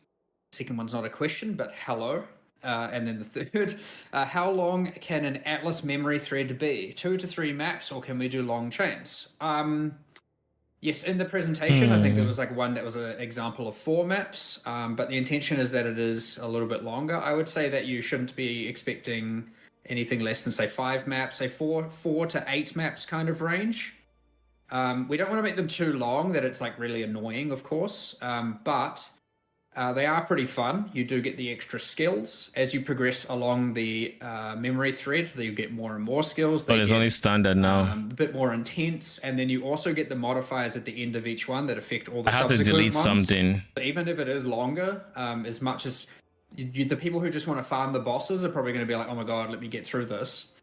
Second one's not a question, but hello. And then the third, how long can an Atlas memory thread be? 2 to 3 maps, or can we do long chains? Yes, in the presentation, I think there was like one that was an example of 4 maps, but the intention is that it is a little bit longer. I would say that you shouldn't be expecting anything less than, say, 5 maps, say 4 to 8 maps kind of range. We don't want to make them too long that it's like really annoying, of course, but they are pretty fun. You do get the extra skills as you progress along the memory thread. You get more and more skills. But it's only standard now. A bit more intense, and then you also get the modifiers at the end of each one that affect all the I have subsequent to delete ones. something. So even if it is longer, as much as the people who just want to farm the bosses are probably going to be like, oh my god, let me get through this.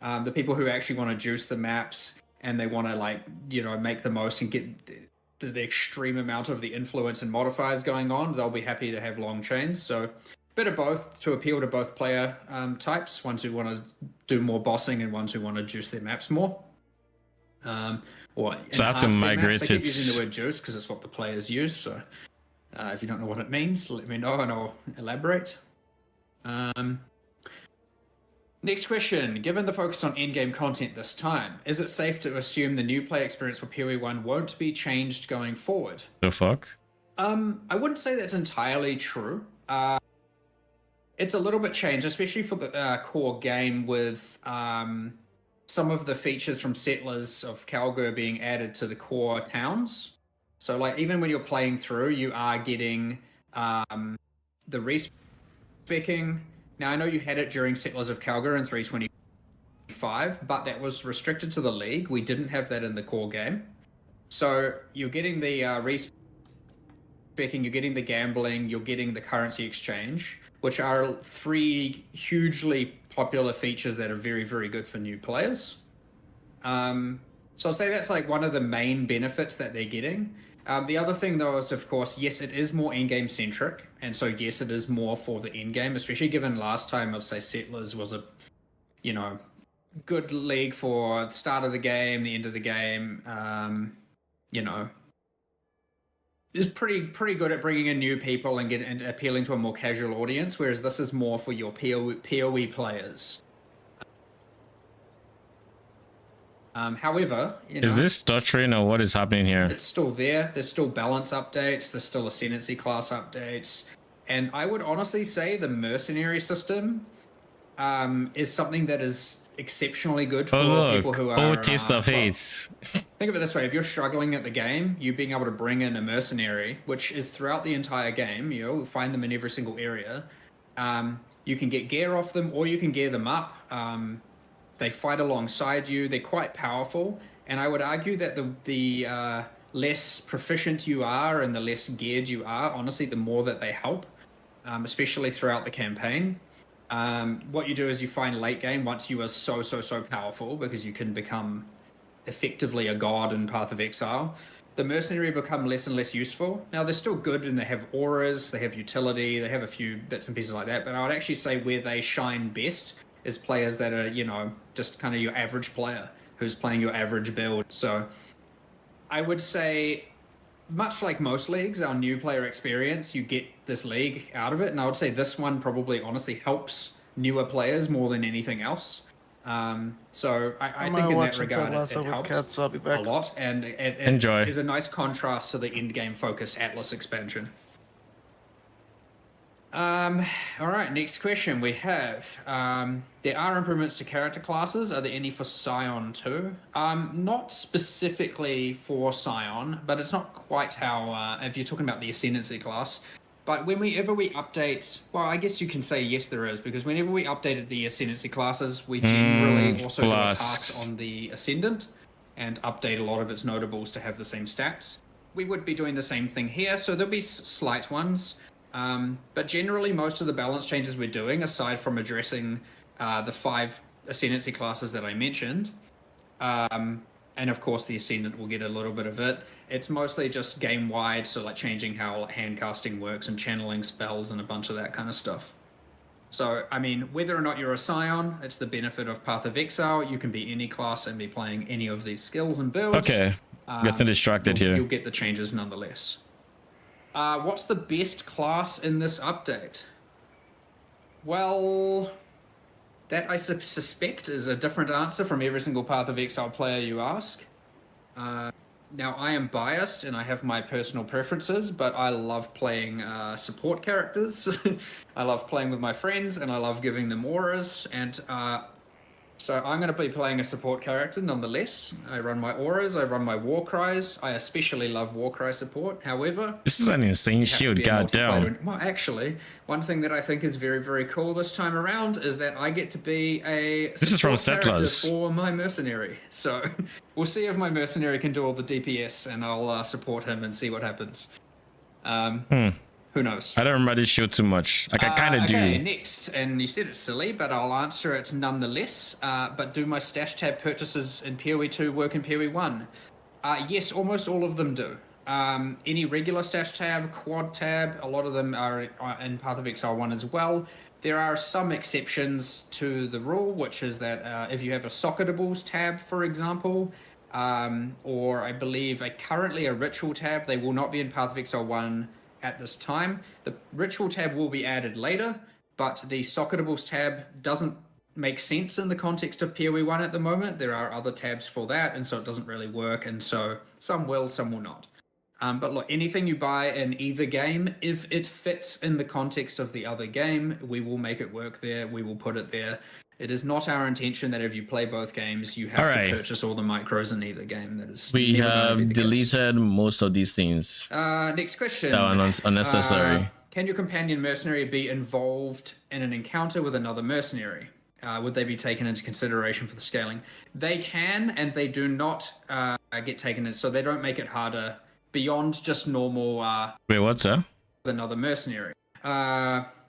The people who actually want to juice the maps and they want to make the most and get the extreme amount of the influence and modifiers going on, they'll be happy to have long chains. So a bit of both to appeal to both player types, ones who want to do more bossing and ones who want to juice their maps more. Or so I have to migrate it. I keep using the word juice because it's what the players use. So if you don't know what it means, let me know and I'll elaborate. Next question. Given the focus on in-game content this time, is it safe to assume the new play experience for PoE 1 won't be changed going forward? The fuck? I wouldn't say that's entirely true. It's a little bit changed, especially for the core game, with some of the features from Settlers of Calgary being added to the core towns. So like even when you're playing through, you are getting the respecking. Now, I know you had it during Settlers of Calgary in 3.25, but that was restricted to the League. We didn't have that in the core game. So you're getting the respecking, you're getting the gambling, you're getting the currency exchange, which are 3 hugely popular features that are very, very good for new players. So I'll say that's like one of the main benefits that they're getting. The other thing, though, is, of course, yes, it is more in-game centric. And so, yes, it is more for the in-game, especially given last time, I'd say Settlers was a, good league for the start of the game, the end of the game. Is pretty good at bringing in new people and appealing to a more casual audience, whereas this is more for your PoE players. However, is this stuttering or what is happening here? It's still there. There's still balance updates. There's still ascendancy class updates. And I would honestly say the mercenary system is something that is exceptionally good for people who are... taste of hates. Think of it this way. If you're struggling at the game, you being able to bring in a mercenary, which is throughout the entire game, you'll find them in every single area. You can get gear off them or you can gear them up. They fight alongside you. They're quite powerful. And I would argue that the less proficient you are and the less geared you are, honestly, the more that they help, especially throughout the campaign. What you do is you find late game, once you are so powerful, because you can become effectively a god in Path of Exile, the mercenary become less and less useful. Now, they're still good and they have auras, they have utility, they have a few bits and pieces like that, but I would actually say where they shine best is players that are, just kind of your average player. who's playing your average build. So I would say, much like most leagues, our new player experience, you get this league out of it. And I would say this one probably honestly helps newer players more than anything else. So I think in that regard, it helps a lot. And it Enjoy. is a nice contrast to the end-game focused Atlas expansion. All right, next question we have. There are improvements to character classes. Are there any for Scion too? Not specifically for Scion, but it's not quite how, if you're talking about the Ascendancy class, but whenever we update, well, I guess you can say yes, there is, because whenever we updated the Ascendancy classes, we generally also do a pass on the Ascendant and update a lot of its notables to have the same stats. We would be doing the same thing here, so there'll be slight ones. But generally, most of the balance changes we're doing, aside from addressing the 5 Ascendancy classes that I mentioned, and of course the Ascendant will get a little bit of it, it's mostly just game-wide, so like changing how handcasting works and channeling spells and a bunch of that kind of stuff. So, I mean, whether or not you're a Scion, it's the benefit of Path of Exile. You can be any class and be playing any of these skills and builds. Okay, getting distracted here. You'll get the changes nonetheless. What's the best class in this update? Well, that I suspect is a different answer from every single Path of Exile player you ask. Now, I am biased and I have my personal preferences, but I love playing support characters. I love playing with my friends and I love giving them auras. And so I'm going to be playing a support character nonetheless. I run my auras, I run my war cries. I especially love war cry support. However, this is an insane shield, goddamn. Well, actually, one thing that I think is very, very cool this time around is that I get to be a this is from character Settlers for my mercenary. So we'll see if my mercenary can do all the DPS, and I'll support him and see what happens. Who knows? I don't remember this shield too much. Like I kind of okay, do. Next, and you said it's silly, but I'll answer it nonetheless. But do my stash tab purchases in PoE 2 work in PoE 1? Yes, almost all of them do. Any regular stash tab, quad tab, a lot of them are in Path of Exile 1 as well. There are some exceptions to the rule, which is that if you have a socketables tab, for example, or I believe currently a ritual tab, they will not be in Path of Exile 1 at this time. The ritual tab will be added later, but the socketables tab doesn't make sense in the context of PoE 1 at the moment. There are other tabs for that, and so it doesn't really work, and so some will, some will not. But look, anything you buy in either game, if it fits in the context of the other game, we will make it work there. We will put it there. It is not our intention that if you play both games, you have to purchase all the micros in either game. That is we have deleted most of these things. Next question. No, unnecessary. Can your companion mercenary be involved in an encounter with another mercenary? Would they be taken into consideration for the scaling? They can, and they do not get taken in, so they don't make it harder beyond just normal. Wait, what's that? With another mercenary.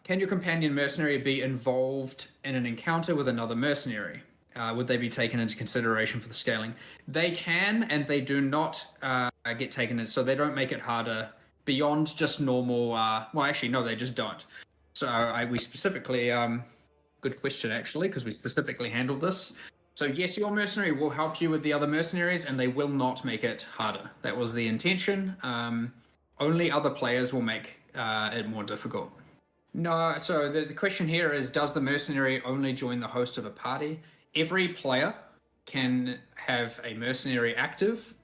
Can your companion mercenary be involved in an encounter with another mercenary? Would they be taken into consideration for the scaling? They can, and they do not get taken in, so they don't make it harder beyond just normal. Well, actually, no, they just don't. So we specifically, good question actually, because we specifically handled this. So yes, your mercenary will help you with the other mercenaries, and they will not make it harder. That was the intention. Only other players will make it more difficult. No, so the question here is, does the mercenary only join the host of a party? Every player can have a mercenary active,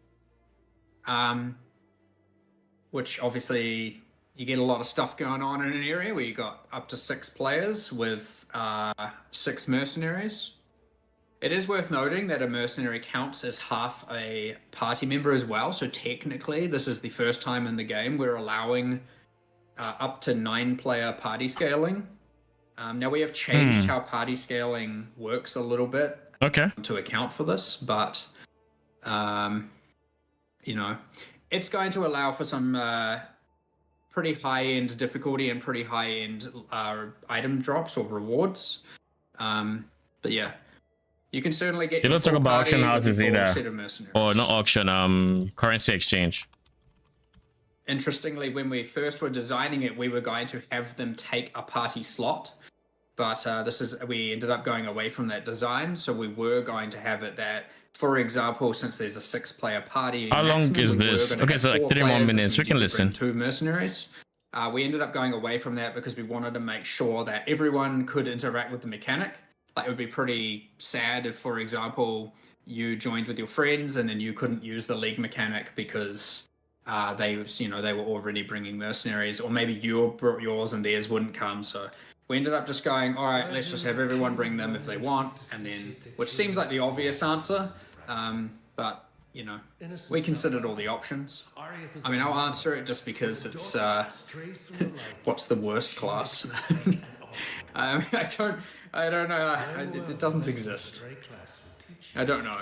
which obviously you get a lot of stuff going on in an area where you got up to 6 players with 6 mercenaries. It is worth noting that a mercenary counts as half a party member as well, so technically this is the first time in the game we're allowing up to 9-player party scaling. Now we have changed how party scaling works a little bit to account for this, but you know, it's going to allow for some pretty high-end difficulty and pretty high-end item drops or rewards. But yeah, you can certainly get. You don't talk about auction houses either, or not auction, currency exchange. Interestingly, when we first were designing it, we were going to have them take a party slot, but we ended up going away from that design. So we were going to have it that for example, since there's a 6-player party, How long maximum, is we were this? gonna Okay, have so like 4 3 more players, which minutes. We means you can could bring listen. 2 mercenaries. We ended up going away from that because we wanted to make sure that everyone could interact with the mechanic. Like, it would be pretty sad if, for example, you joined with your friends and then you couldn't use the league mechanic because they were already bringing mercenaries, or maybe you brought yours and theirs wouldn't come. So we ended up just going, all right, let's just have everyone bring them if they want, and then, which seems like the obvious answer, but we considered all the options. I mean, I'll answer it just because it's what's the worst class? I mean, I don't know. It doesn't exist. I don't know,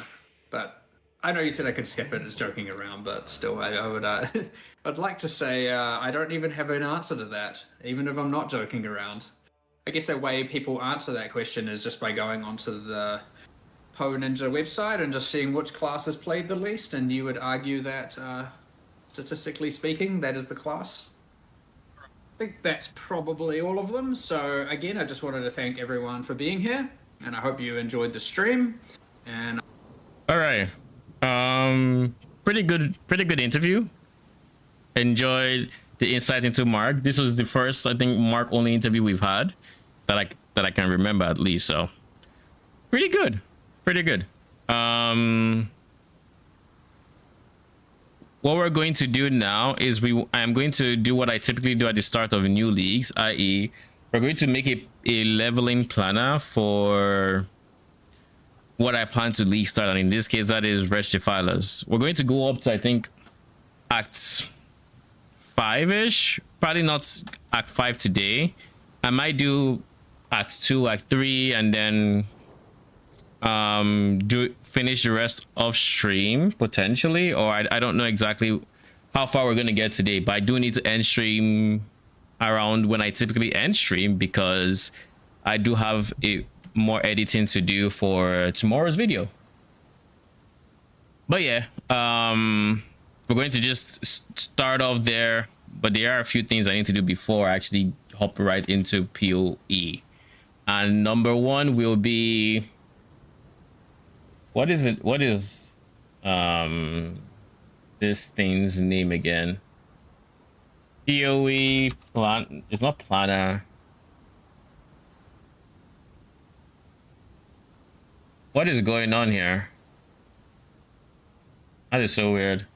but I know you said I could skip it as joking around, but still, I would. I'd like to say I don't even have an answer to that, even if I'm not joking around. I guess a way people answer that question is just by going onto the PoNinja website and just seeing which class is played the least, and you would argue that, statistically speaking, that is the class. I think that's probably all of them. So again, I just wanted to thank everyone for being here, and I hope you enjoyed the stream. And all right, pretty good interview. Enjoyed the insight into Mark. This was the first, I think, Mark only interview we've had that I can remember, at least. So pretty good. What we're going to do now is I'm going to do what I typically do at the start of new leagues, i.e., we're going to make a leveling planner for what I plan to league start, and in this case, that is Wretched Defilers. We're going to go up to, I think, Act 5-ish. Probably not Act 5 today. I might do Act 2, Act 3, and then finish the rest of stream potentially, or I don't know exactly how far we're going to get today, but I do need to end stream around when I typically end stream, because I do have more editing to do for tomorrow's video. But yeah, we're going to just start off there, but there are a few things I need to do before I actually hop right into PoE. And number one will be, what is it? What is this thing's name again? PoE plan. It's not planner. What is going on here? That is so weird.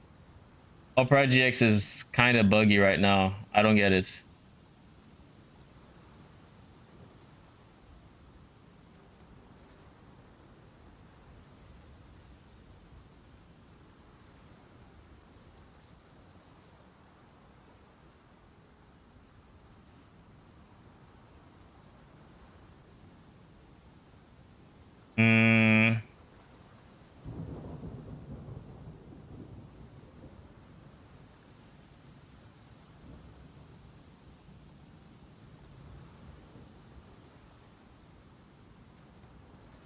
Opera GX is kind of buggy right now. I don't get it.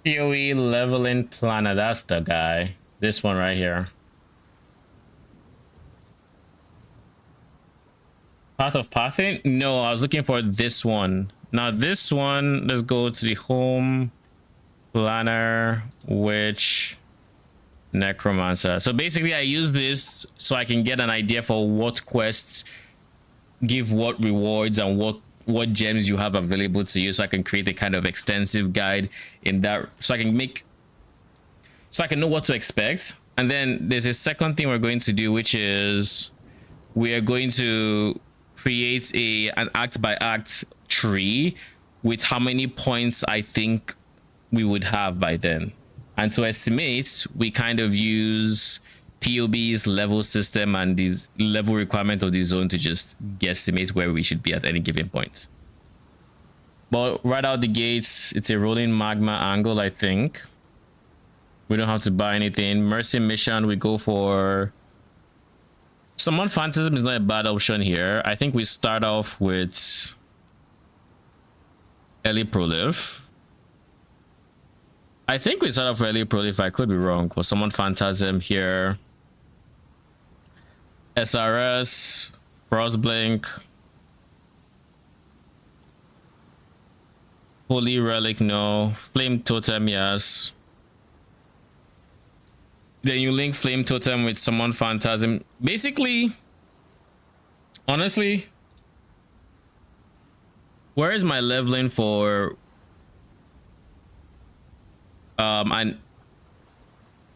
PoE leveling planner, that's the guy. This one right here. Path of Pathing? No, I was looking for this one. Now this one, let's go to the home planner, which necromancer. So basically I use this so I can get an idea for what quests give what rewards and what gems you have available to you, so I can create a kind of extensive guide in that, so I can know what to expect. And then there's a second thing we're going to do, which is we are going to create an act by act tree with how many points I think we would have by then. And to estimate, we kind of use PoB's level system and these level requirement of the zone to just guesstimate where we should be at any given point. But right out the gates, it's a rolling magma angle, I think. We don't have to buy anything. Mercy mission, we go for Summon Phantasm is not a bad option here. I think we start off with Early Prolife. I think we start off with Early Prolife. I could be wrong. But Summon Phantasm here. SRS, Frostblink, Holy Relic, no. Flame Totem, yes. Then you link Flame Totem with Summon Phantasm. Basically, honestly, where is my leveling for and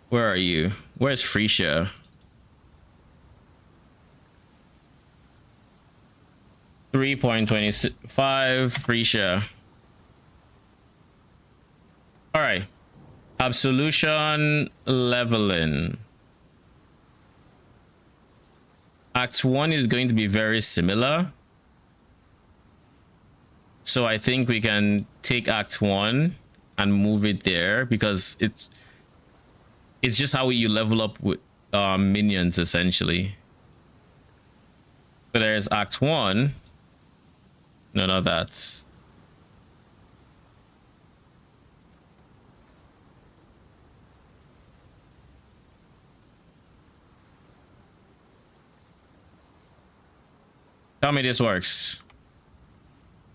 where are you? Where's Freesia? 3.25 Freesia. All right. Absolution leveling. Act 1 is going to be very similar. So I think we can take Act 1 and move it there because it's just how you level up with minions essentially. So there's Act 1. No, that's tell me this works.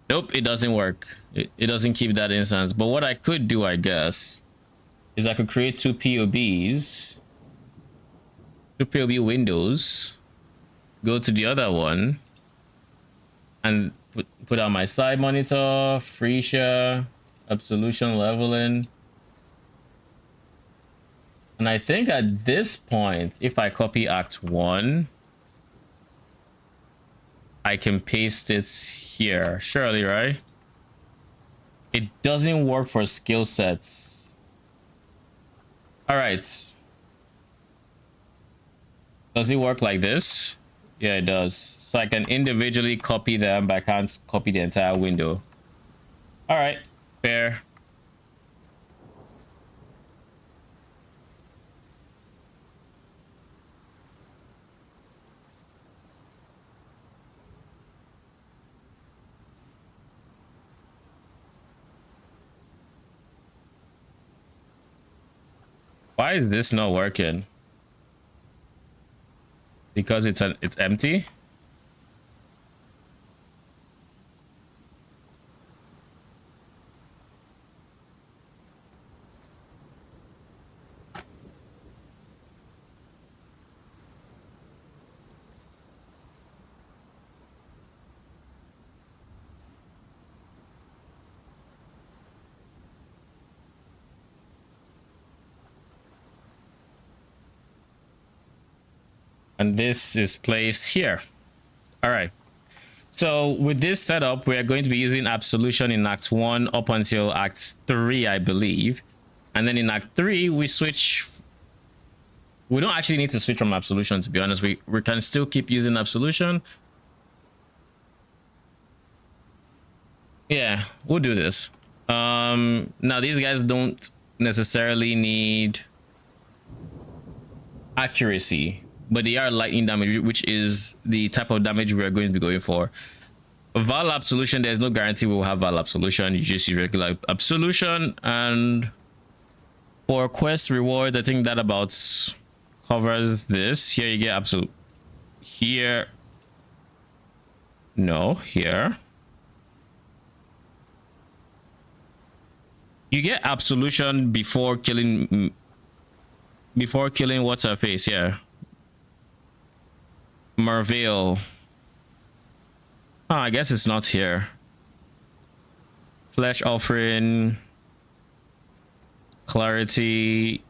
Nope, it doesn't work. It doesn't keep that instance. But what I could do, I guess, is I could create two POBs, two POB windows, go to the other one, and put on my side monitor, Freesia, Absolution leveling. And I think at this point, if I copy Act 1, I can paste it here. Surely, right? It doesn't work for skill sets. All right. Does it work like this? Yeah, it does. So I can individually copy them, but I can't copy the entire window. All right, fair. Why is this not working? Because it's empty. And this is placed here. All right. So with this setup, we are going to be using Absolution in Act 1 up until Act 3, I believe. And then in Act 3, we switch. We don't actually need to switch from Absolution, to be honest. We can still keep using Absolution. Yeah, we'll do this. Now, these guys don't necessarily need accuracy, but they are lightning damage, which is the type of damage we are going to be going for. Val Absolution, there's no guarantee we'll have Val Absolution. You just use regular Absolution. And for quest rewards, I think that about covers this. Here you get Absolute. Here. No, here. You get Absolution before killing what's her face. Yeah, Marvale. Oh, I guess it's not here. Flesh Offering, Clarity.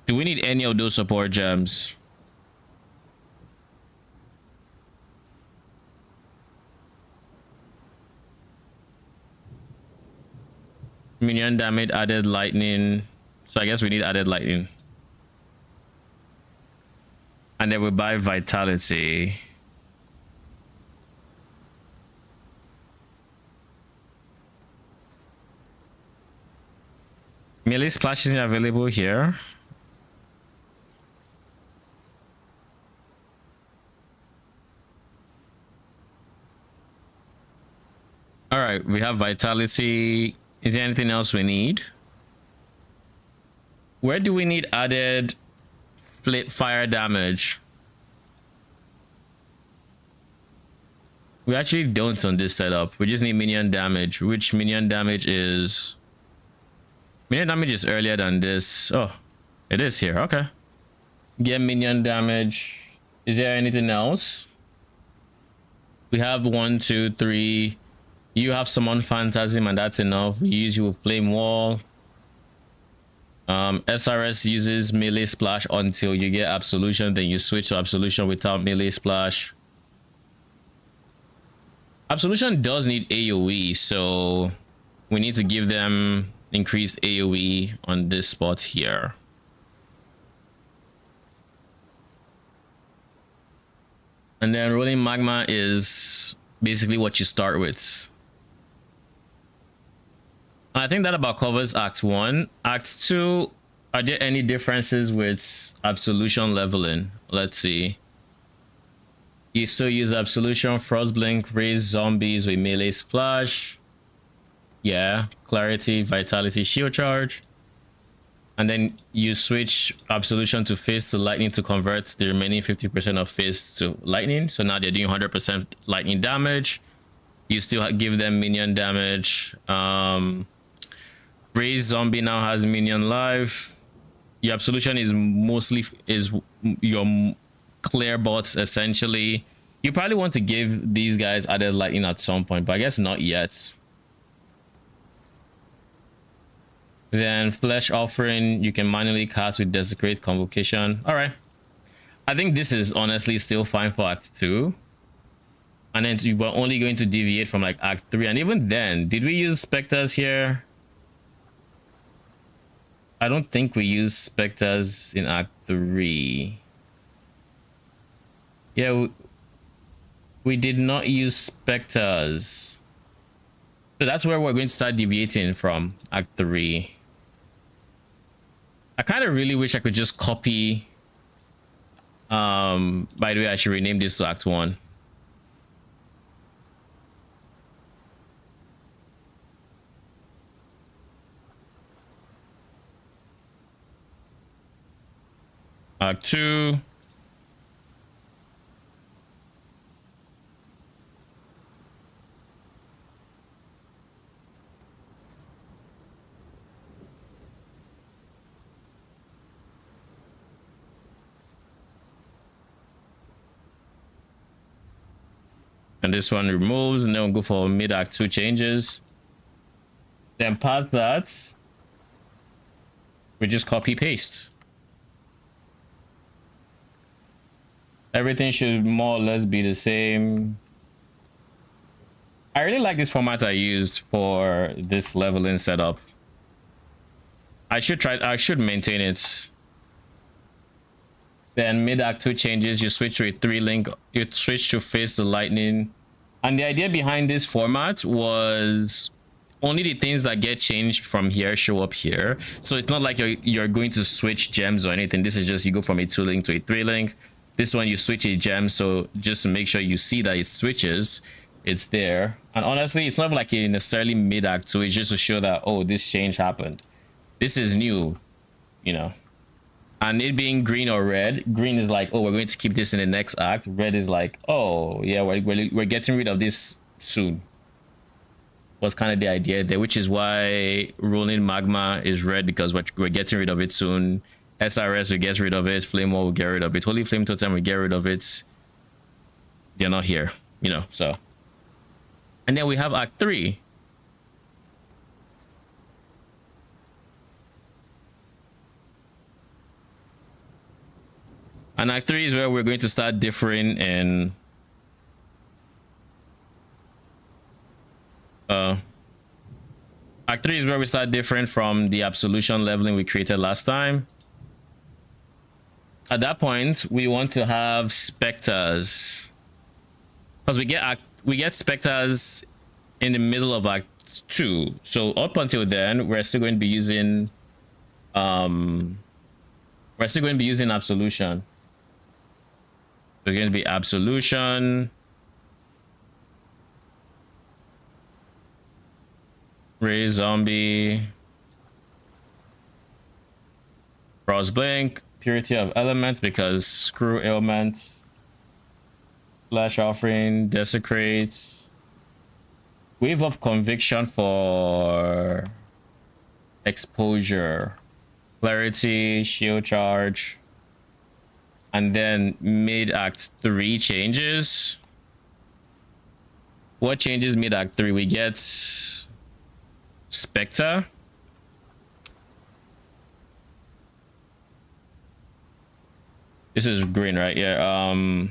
Do we need any of those support gems? Minion damage, added lightning. So I guess we need added lightning. And then we buy vitality. Melee splash isn't available here. All right, we have vitality. Is there anything else we need? Where do we need added fire damage? We actually don't on this setup. We just need minion damage, which minion damage is Minion damage is earlier than this. Oh, it is here. Okay. Get minion damage. Is there anything else? We have 1, 2, 3. You have summon phantasm, and that's enough. We use you with flame wall. SRS uses melee splash until you get absolution, then you switch to absolution without melee splash. Absolution does need AoE, so we need to give them increased AoE on this spot here. And then rolling magma is basically what you start with. I think that about covers Act 1. Act 2, are there any differences with absolution leveling? Let's see. You still use absolution, frostblink, raise zombies with melee splash. Yeah, clarity, vitality, shield charge. And then you switch absolution to fist to lightning to convert the remaining 50% of fist to lightning. So now they're doing 100% lightning damage. You still give them minion damage. Raise zombie now has minion life. Your absolution is mostly your clear bots essentially. You probably want to give these guys added lightning at some point, but I guess not yet. Then flesh offering you can manually cast with desecrate convocation. All right, I think this is honestly still fine for Act 2. And then we were only going to deviate from like Act 3, and even then, did we use spectres here? I don't think we use spectres in Act 3. Yeah, we did not use spectres. So that's where we're going to start deviating from Act 3. I kind of really wish I could just copy. By the way, I should rename this to Act 1. Act 2. And this one removes, and then we'll go for mid Act 2 changes. Then past that, we just copy paste. Everything should more or less be the same. I really like this format I used for this leveling setup. I should maintain it. Then mid Act 2 changes, you switch to a 3-link, you switch to face the lightning. And the idea behind this format was only the things that get changed from here show up here. So it's not like you're going to switch gems or anything. This is just you go from a 2-link to a 3-link. This one you switch a gem, so just to make sure you see that it switches, it's there. And honestly, it's not like a necessarily mid Act 2, it's just to show that, oh, this change happened. This is new, you know. And it being green or red, green is like, oh, we're going to keep this in the next act. Red is like, oh yeah, we're getting rid of this soon. Was kind of the idea there, which is why rolling magma is red, because we're getting rid of it soon. SRS, we get rid of it. Flame wall, we get rid of it. Holy flame totem, we get rid of it. They're not here, you know. So, and then we have Act 3. And Act 3 is where we're going to start differing in Act 3 is where we start different from the absolution leveling we created last time. At that point, we want to have spectres, because we get spectres in the middle of Act 2. So up until then, we're still going to be using absolution. There's going to be absolution, raise zombie, frostblink, purity of elements because screw ailments, flash offering, desecrates, wave of conviction for exposure, clarity, shield charge, and then mid act 3 changes. What changes mid act 3? We get Spectre. This is green, right? Yeah.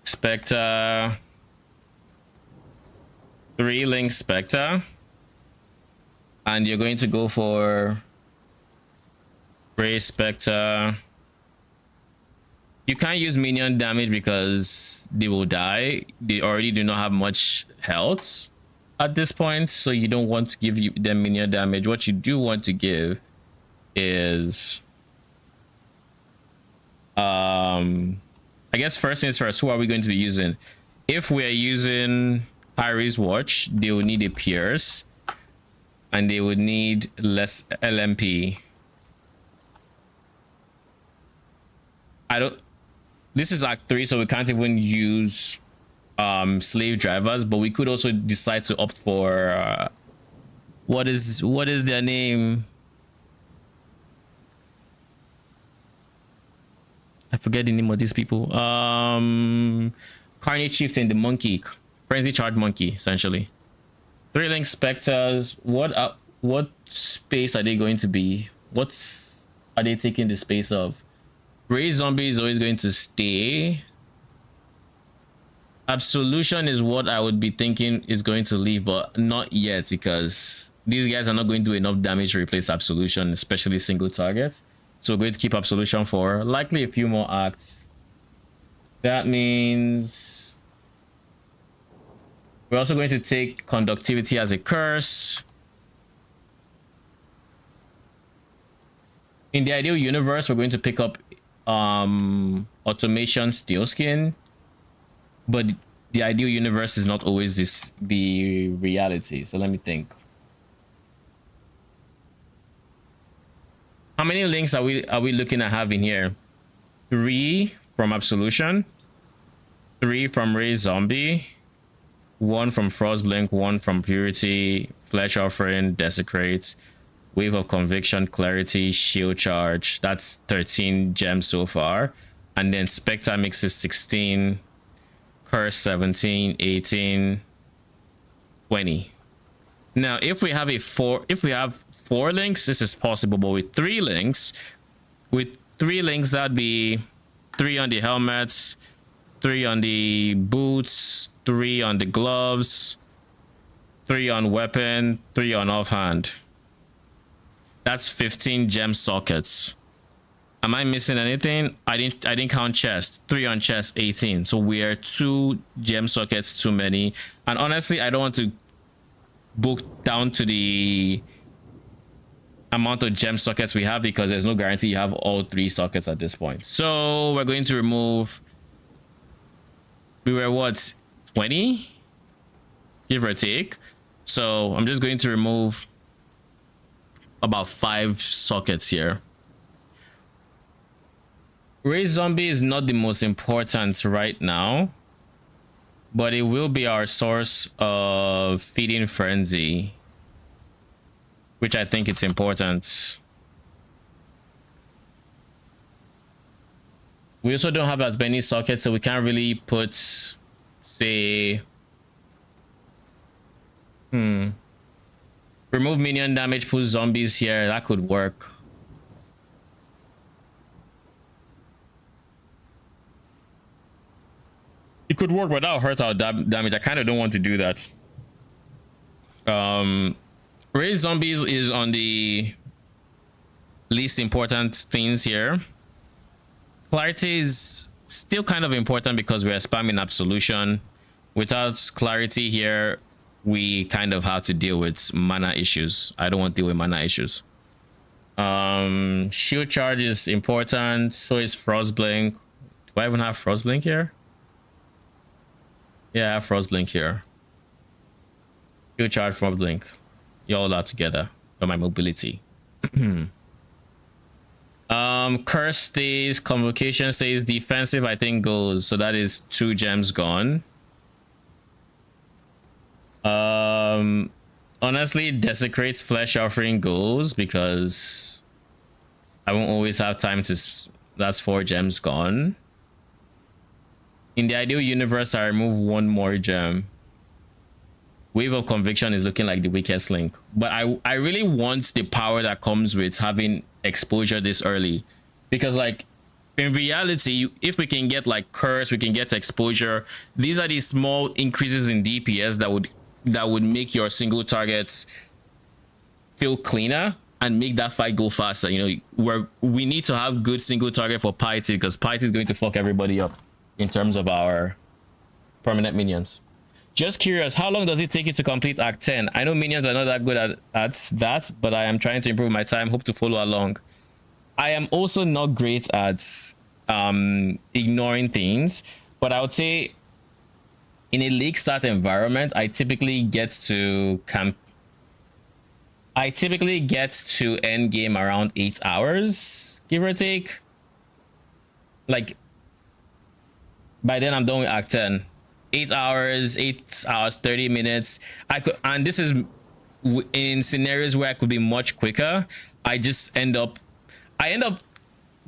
Spectre. 3 link Spectre. And you're going to go for Gray Spectre. You can't use minion damage because they will die. They already do not have much health at this point, so you don't want to give them minion damage. What you do want to give is I guess first things first, who are we going to be using? If we are using Harry's Watch, they will need a Pierce and they would need less LMP. This is Act 3, so we can't even use slave drivers, but we could also decide to opt for what is their name? I forget the name of these people. Carnage Chieftain, the monkey, frenzy charge monkey, essentially. 3 link specters. What space are they going to be? What are they taking the space of? Ray Zombie is always going to stay. Absolution is what I would be thinking is going to leave, but not yet, because these guys are not going to do enough damage to replace Absolution, especially single targets. So we're going to keep Absolution for likely a few more acts. That means we're also going to take Conductivity as a curse. In the ideal universe, we're going to pick up Automation Steel Skin, but the ideal universe is not always the reality. So let me think. How many links are we looking at having here? 3 from Absolution, 3 from Ray Zombie, 1 from Frostblink, 1 from Purity, Flesh Offering, Desecrate, Wave of Conviction, Clarity, Shield Charge. That's 13 gems so far. And then Spectre mixes 16, Curse 17, 18, 20. Now, if we have 4 links, this is possible, but with 3 links, that'd be 3 on the helmets, 3 on the boots, 3 on the gloves, 3 on weapon, 3 on offhand. That's 15 gem sockets. Am I missing anything? I didn't count chest. 3 on chest, 18. So we are 2 gem sockets too many. And honestly, I don't want to book down to the amount of gem sockets we have, because there's no guarantee you have all 3 sockets at this point. So we're going to remove, we were what, 20, give or take. So I'm just going to remove about 5 sockets here. Ray Zombie is not the most important right now, but it will be our source of Feeding Frenzy, which I think it's important. We also don't have as many sockets, so we can't really put, say, remove minion damage, put zombies here. That could work. It could work without hurt our damage. I kind of don't want to do that. Raise zombies is on the least important things here. Clarity is still kind of important because we're spamming Absolution. Without clarity here, we kind of have to deal with mana issues. I don't want to deal with mana issues. Shield charge is important. So is Frostblink. Do I even have Frostblink here? Yeah, I have Frostblink here. Shield charge, Frostblink. You all are together for my mobility. Curse stays, Convocation stays, defensive I think goes. So that is 2 gems gone. Honestly, desecrates flesh offering goals because I won't always have time to. That's 4 gems gone. In the ideal universe, I remove 1 more gem. Wave of Conviction is looking like the weakest link, but I really want the power that comes with having exposure this early, because like in reality, if we can get like curse, we can get exposure. These are these small increases in DPS that would make your single targets feel cleaner and make that fight go faster. You know, we need to have good single target for piety, because piety is going to fuck everybody up in terms of our permanent minions. Just curious, how long does it take you to complete Act 10? I know minions are not that good at that, but I am trying to improve my time. Hope to follow along. I am also not great at ignoring things, but I would say in a Leaguestart environment, I typically get to end game around 8 hours, give or take. Like, by then I'm done with Act 10. 8 hours, 30 minutes. I could, and this is in scenarios where I could be much quicker. I end up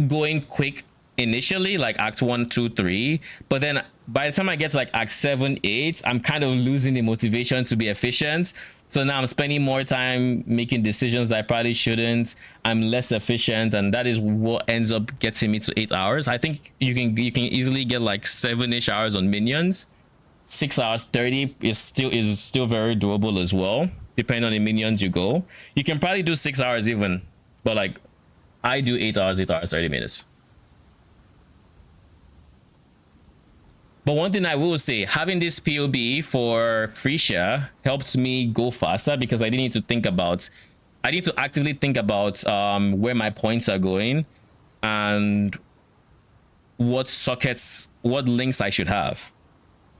going quick initially, like Act 1, 2, 3, but then by the time I get to like Act 7, 8, I'm kind of losing the motivation to be efficient. So now I'm spending more time making decisions that I probably shouldn't. I'm less efficient, and that is what ends up getting me to 8 hours. I think you can easily get like 7-ish hours on minions. 6 hours 30 is still very doable as well, depending on the minions you go. You can probably do 6 hours even, but like I do 8 hours 30 minutes. But one thing I will say, having this POB for Frisia helped me go faster, because I need to actively think about where my points are going and what links I should have.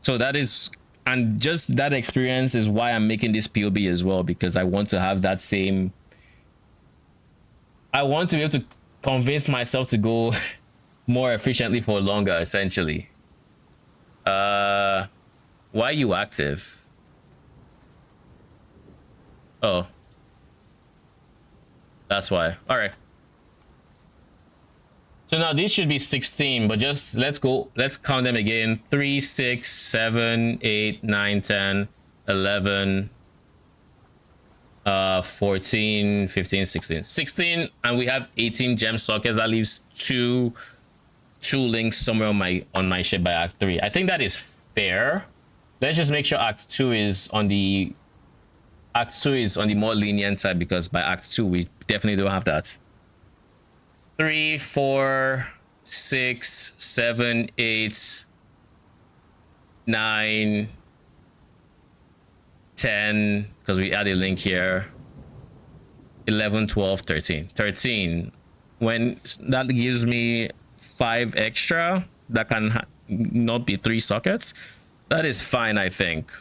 So that is, and just that experience is why I'm making this POB as well, because I want to have that same, I want to be able to convince myself to go more efficiently for longer, essentially. Why are you active? Oh, that's why. All right. So now these should be 16, but just let's count them again. 3, 6, 7, 8, 9, 10, 11, 14, 15, 16. 16, and we have 18 gem sockets. That leaves two links somewhere on my ship by Act 3. I think that is fair. Let's just make sure Act 2 is on the more lenient side, because by Act 2 we definitely don't have that. 3, 4, 6, 7, 8, 9, 10, because we add a link here. 11, 12, 13. 13. When that gives me 5 extra, that can not be 3 sockets. That is fine, I think.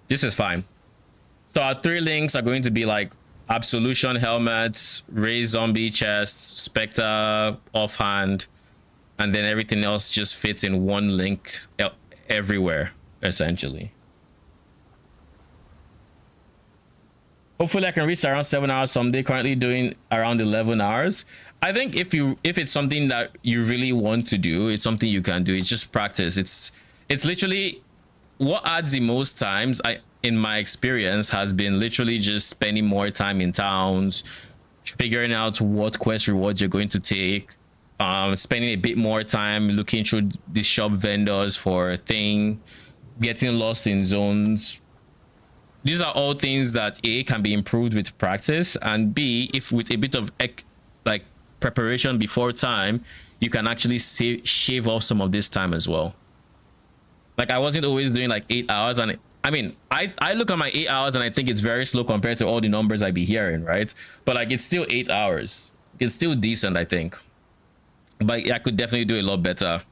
This is fine. So our 3 links are going to be like Absolution helmets, raised zombie chests, Spectre offhand, and then everything else just fits in one link everywhere, essentially. Hopefully I can reach around 7 hours someday. Currently doing around 11 hours. I think if it's something that you really want to do, it's something you can do. It's just practice. It's literally what adds the most times, in my experience, has been literally just spending more time in towns, figuring out what quest rewards you're going to take, spending a bit more time looking through the shop vendors for a thing, getting lost in zones. These are all things that A, can be improved with practice, and B, if with a bit of like preparation before time, you can actually shave off some of this time as well. Like I wasn't always doing like 8 hours, and I mean, I look at my 8 hours and I think it's very slow compared to all the numbers I be hearing, right? But like it's still 8 hours. It's still decent, I think. But I could definitely do a lot better.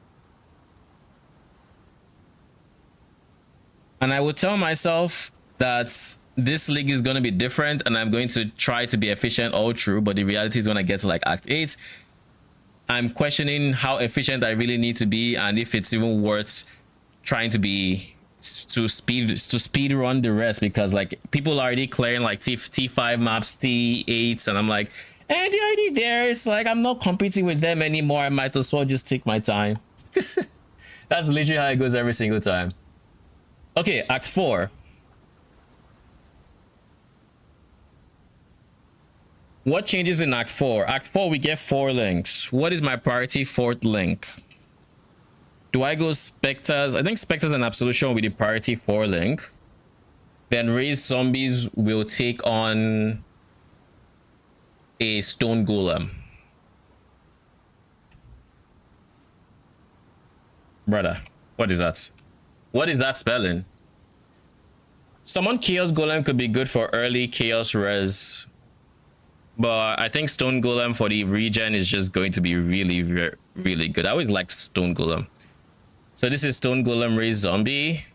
And I would tell myself that this league is going to be different and I'm going to try to be efficient all through, but the reality is when I get to like Act 8, I'm questioning how efficient I really need to be and if it's even worth trying to be to speed run the rest, because like people are already clearing like T5 maps, T8s, and I'm like, and they're already there. It's like I'm not competing with them anymore. I might as well just take my time. That's literally how it goes every single time. Okay, Act 4. What changes in Act 4? Act 4, we get 4 links. What is my priority 4th link? Do I go Spectres? I think Spectres and Absolution will be the priority 4 link. Then Raised Zombies will take on a Stone Golem. Brother, what is that? What is that spelling? Summon Chaos Golem could be good for early Chaos Res. But I think Stone Golem for the regen is just going to be really, really good. I always like Stone Golem. So this is Stone Golem Raised Zombie.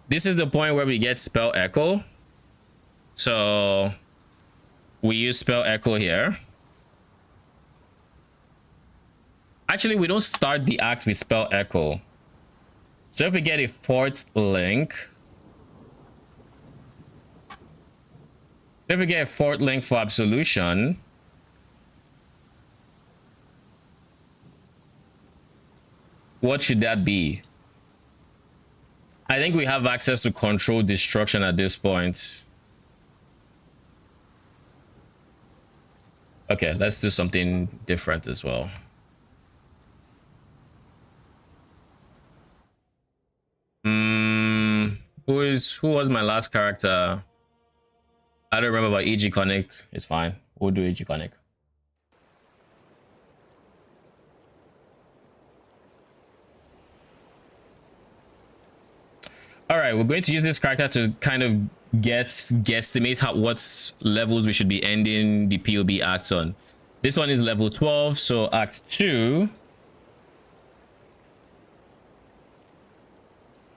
This is the point where we get Spell Echo. So we use Spell Echo here. Actually, we don't start the act with Spell Echo. So if we get a 4th link, if we get a 4th link for Absolution, what should that be? I think we have access to control destruction at this point. Okay, let's do something different as well. Who was my last character? I don't remember, about EG Conic. It's fine. We'll do EG Conic. All right, we're going to use this character to kind of guesstimate what levels we should be ending the PoB acts on. This one is level 12, so Act 2.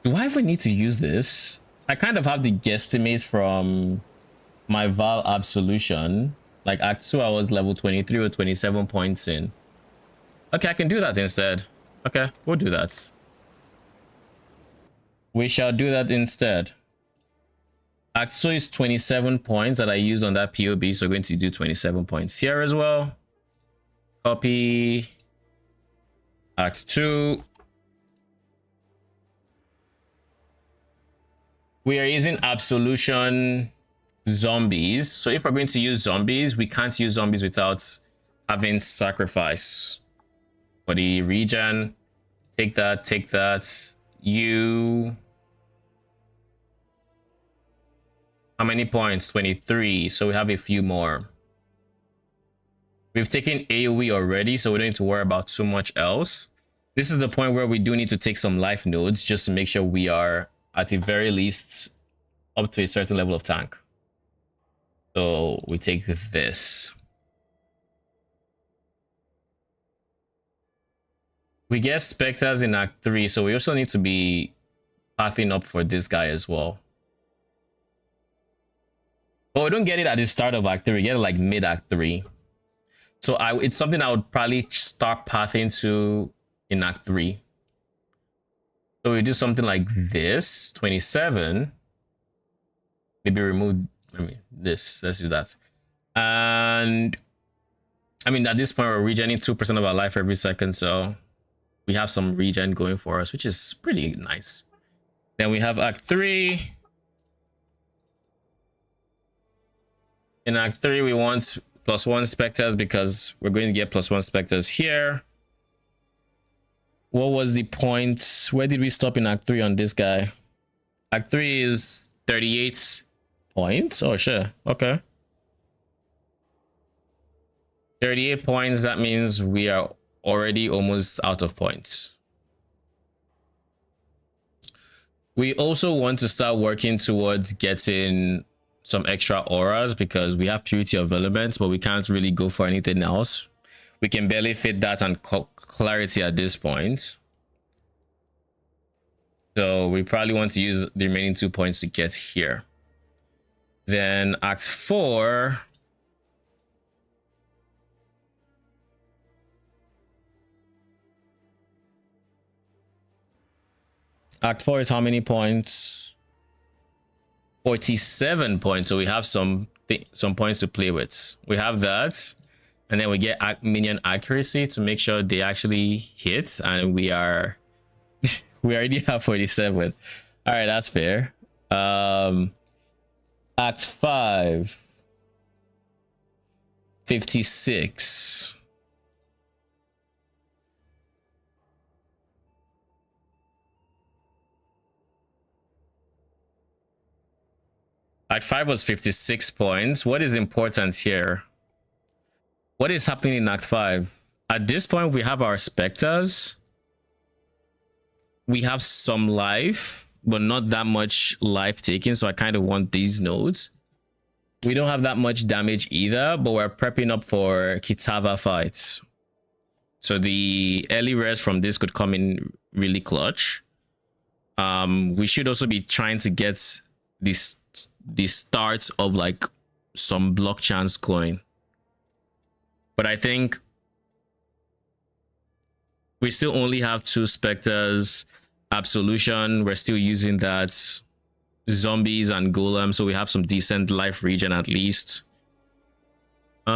Do I ever need to use this? I kind of have the guesstimate from my Val Absolution. Like Act 2, I was level 23 or 27 points in. Okay, I can do that instead. Okay, we'll do that. We shall do that instead. Act 2 is 27 points that I used on that PoB, so we're going to do 27 points here as well. Copy. Act 2. We are using Absolution Zombies. So if we're going to use zombies, we can't use zombies without having Sacrifice. For the regen, take that, take that. You... How many points? 23. So we have a few more. We've taken AoE already, so we don't need to worry about too much else. This is the point where we do need to take some life nodes just to make sure we are at the very least up to a certain level of tank. So we take this. We get Spectres in Act 3, so we also need to be pathing up for this guy as well. But we don't get it at the start of Act 3, we get it like mid-Act 3. So it's something I would probably start pathing to in Act 3. So we do something like this, 27. Maybe remove this. Let's do that. And I mean, at this point, we're regening 2% of our life every second. So we have some regen going for us, which is pretty nice. Then we have Act 3. In Act 3, we want +1 Spectres because we're going to get +1 Spectres here. What was the point? Where did we stop in Act 3 on this guy? Act 3 is 38 points. Oh, sure. Okay. 38 points. That means we are already almost out of points. We also want to start working towards getting some extra auras because we have Purity of Elements, but we can't really go for anything else. We can barely fit that on Clarity at this point. So we probably want to use the remaining 2 points to get here. Then Act 4. Act 4 is how many points? 47 points. So we have some points to play with. We have that, and then we get minion accuracy to make sure they actually hit, and we already have 47. All right, that's fair. Act 5, 56. Act 5 was 56 points. What is important here? What is happening in Act 5? At this point, we have our spectres. We have some life, but not that much life taken. So I kind of want these nodes. We don't have that much damage either, but we're prepping up for Kitava fights. So the early res from this could come in really clutch. We should also be trying to get the start of like some block chance going. But I think we still only have 2 specters. Absolution, we're still using that. Zombies and golem, so we have some decent life regen at least. We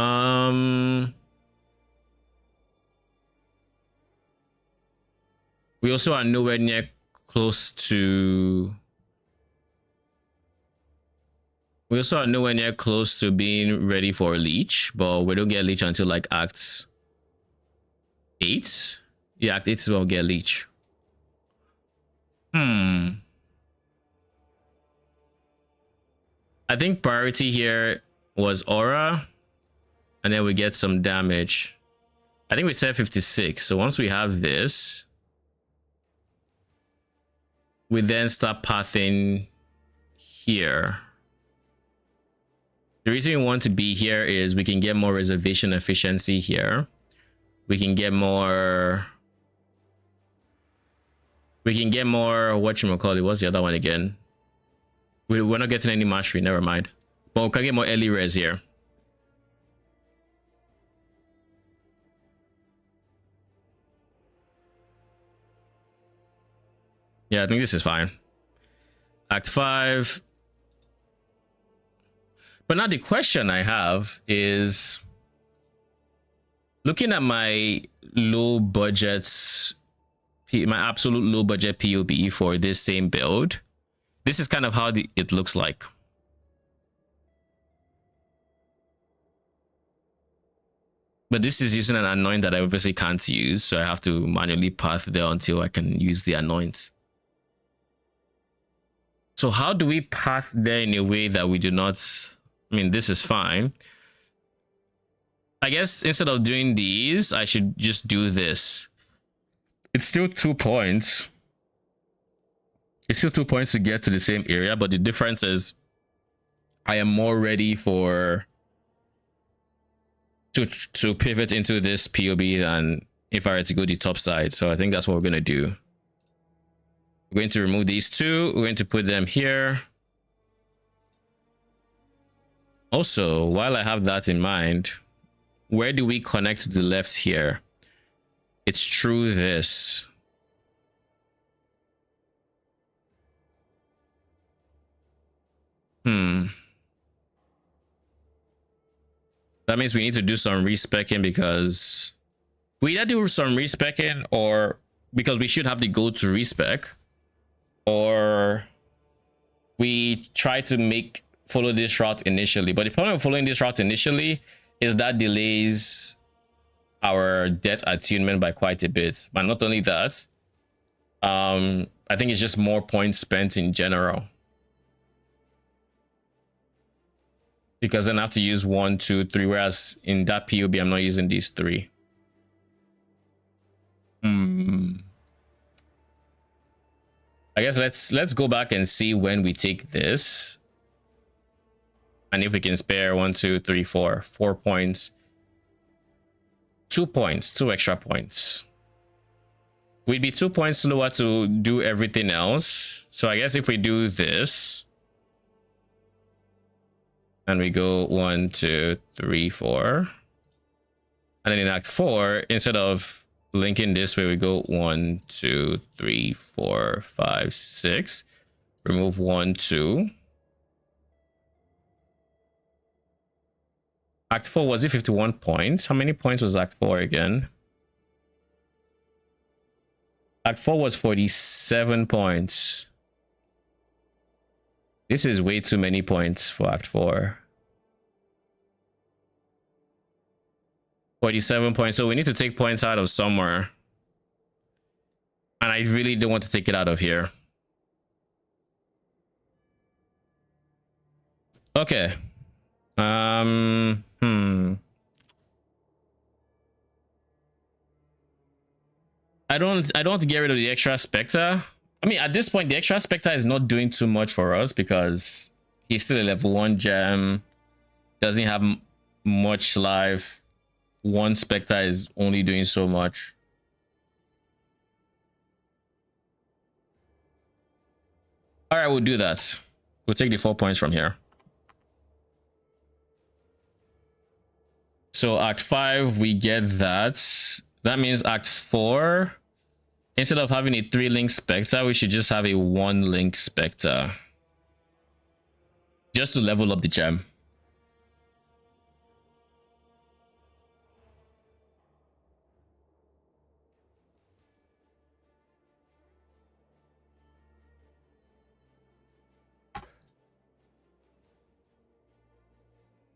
also are nowhere near close to being ready for a leech, but we don't get leech until like Act 8. Yeah, Act 8 is when we get leech. I think priority here was aura, and then we get some damage. I think we said 56. So once we have this, we then start pathing here. The reason we want to be here is we can get more reservation efficiency here. We can get more whatchamacallit, what's the other one again? We're not getting any mastery, never mind. But we can get more early res here. Yeah, I think this is fine. Act 5. But now the question I have is, looking at my low budgets, my absolute low budget PoB for this same build, this is kind of how it looks like. But this is using an anoint that I obviously can't use, so I have to manually path there until I can use the anoint. So how do we path there in a way that we do not... I mean, this is fine. I guess instead of doing these, I should just do this. It's still 2 points. It's still 2 points to get to the same area, but the difference is I am more ready for to pivot into this PoB than if I were to go the top side. So I think that's what we're going to do. We're going to remove these 2. We're going to put them here. Also, while I have that in mind, where do we connect to the left here? It's through this. That means we need to do some respecking, because we either do some respecking, or because we should have the goal to respec, or we try to follow this route initially. But the problem with following this route initially is that delays our death attunement by quite a bit. But not only that, I think it's just more points spent in general, because then I have to use 1, 2, 3, whereas in that PoB I'm not using these 3. I guess let's go back and see when we take this, and if we can spare 1, 2, 3, 4 points. 2 points, 2 extra points. We'd be 2 points slower to do everything else. So I guess if we do this, and we go 1, 2, 3, 4, and then in Act 4, instead of linking this way, we go 1, 2, 3, 4, 5, 6. Remove 1, 2. Act 4, was it 51 points? How many points was Act 4 again? Act 4 was 47 points. This is way too many points for Act 4. 47 points. So we need to take points out of somewhere. And I really don't want to take it out of here. Okay. I don't want to get rid of the extra Spectre. I mean, at this point, the extra Spectre is not doing too much for us because he's still a level 1 gem. Doesn't have much life. One Spectre is only doing so much. All right, we'll do that. We'll take the 4 points from here. So Act 5, we get that. That means Act 4, instead of having a 3-link Spectre, we should just have a 1-link Spectre. Just to level up the gem.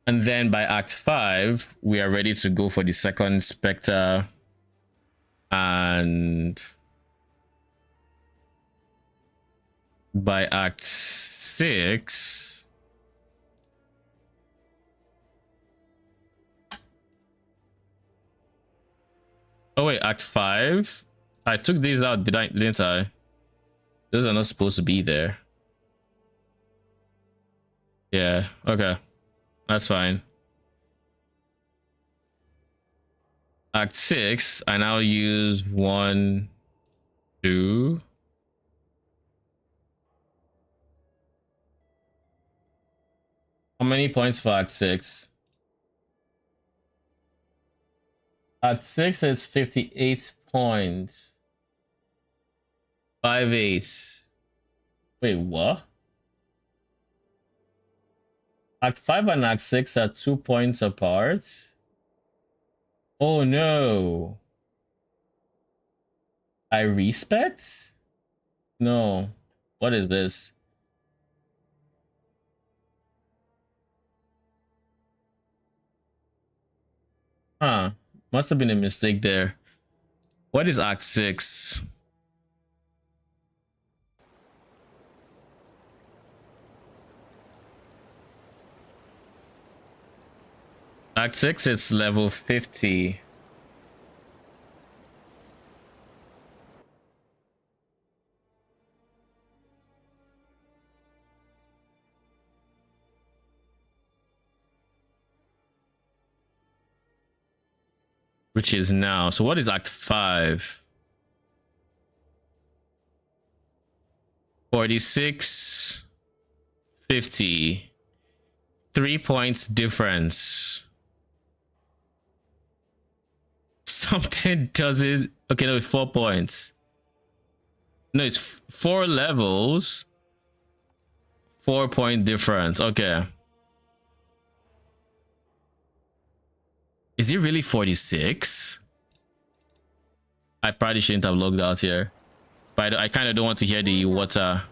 And then by Act 5, we are ready to go for the second Spectre. And by Act 6, oh wait, Act 5? I took these out, didn't I? Those are not supposed to be there. Yeah, okay. That's fine. Act 6, I now use 1, 2. How many points for Act 6? Act 6 is 58 points. 5-8. Wait, what? Act 5 and Act 6 are 2 points apart. Oh no. I respect? No. What is this? Huh. Must have been a mistake there. What is Act 6? Act 6, it's level 50. Which is now. So what is Act 5? 46, 50. 3 points difference. Something doesn't. Okay, no, 4 points. No, it's 4 levels. 4-point difference. Okay. Is it really 46? I probably shouldn't have logged out here. But I kind of don't want to hear the water.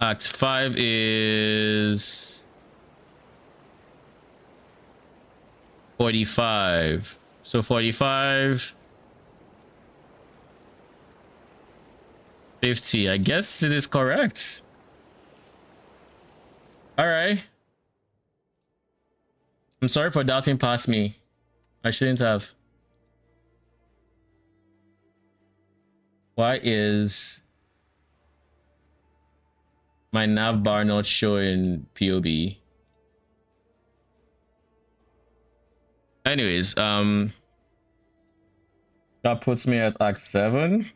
Act 5 is 45. So 45, 50. I guess it is correct. All right. I'm sorry for doubting past me. I shouldn't have. Why is my nav bar not showing POB? Anyways, that puts me at Act 7.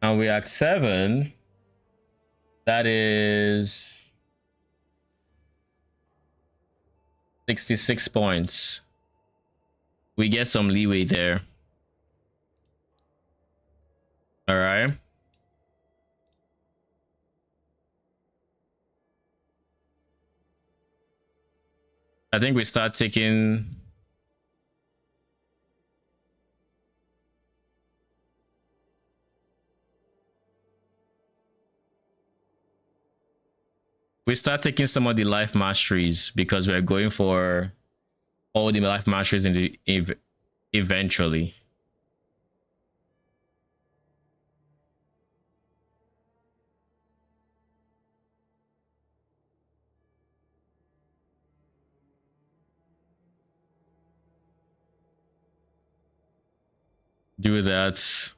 And we Act 7. That is 66 points. We get some leeway there. All right. I think we start taking. We start taking some of the life masteries because we're going for all the life masteries in the eventually. Do that.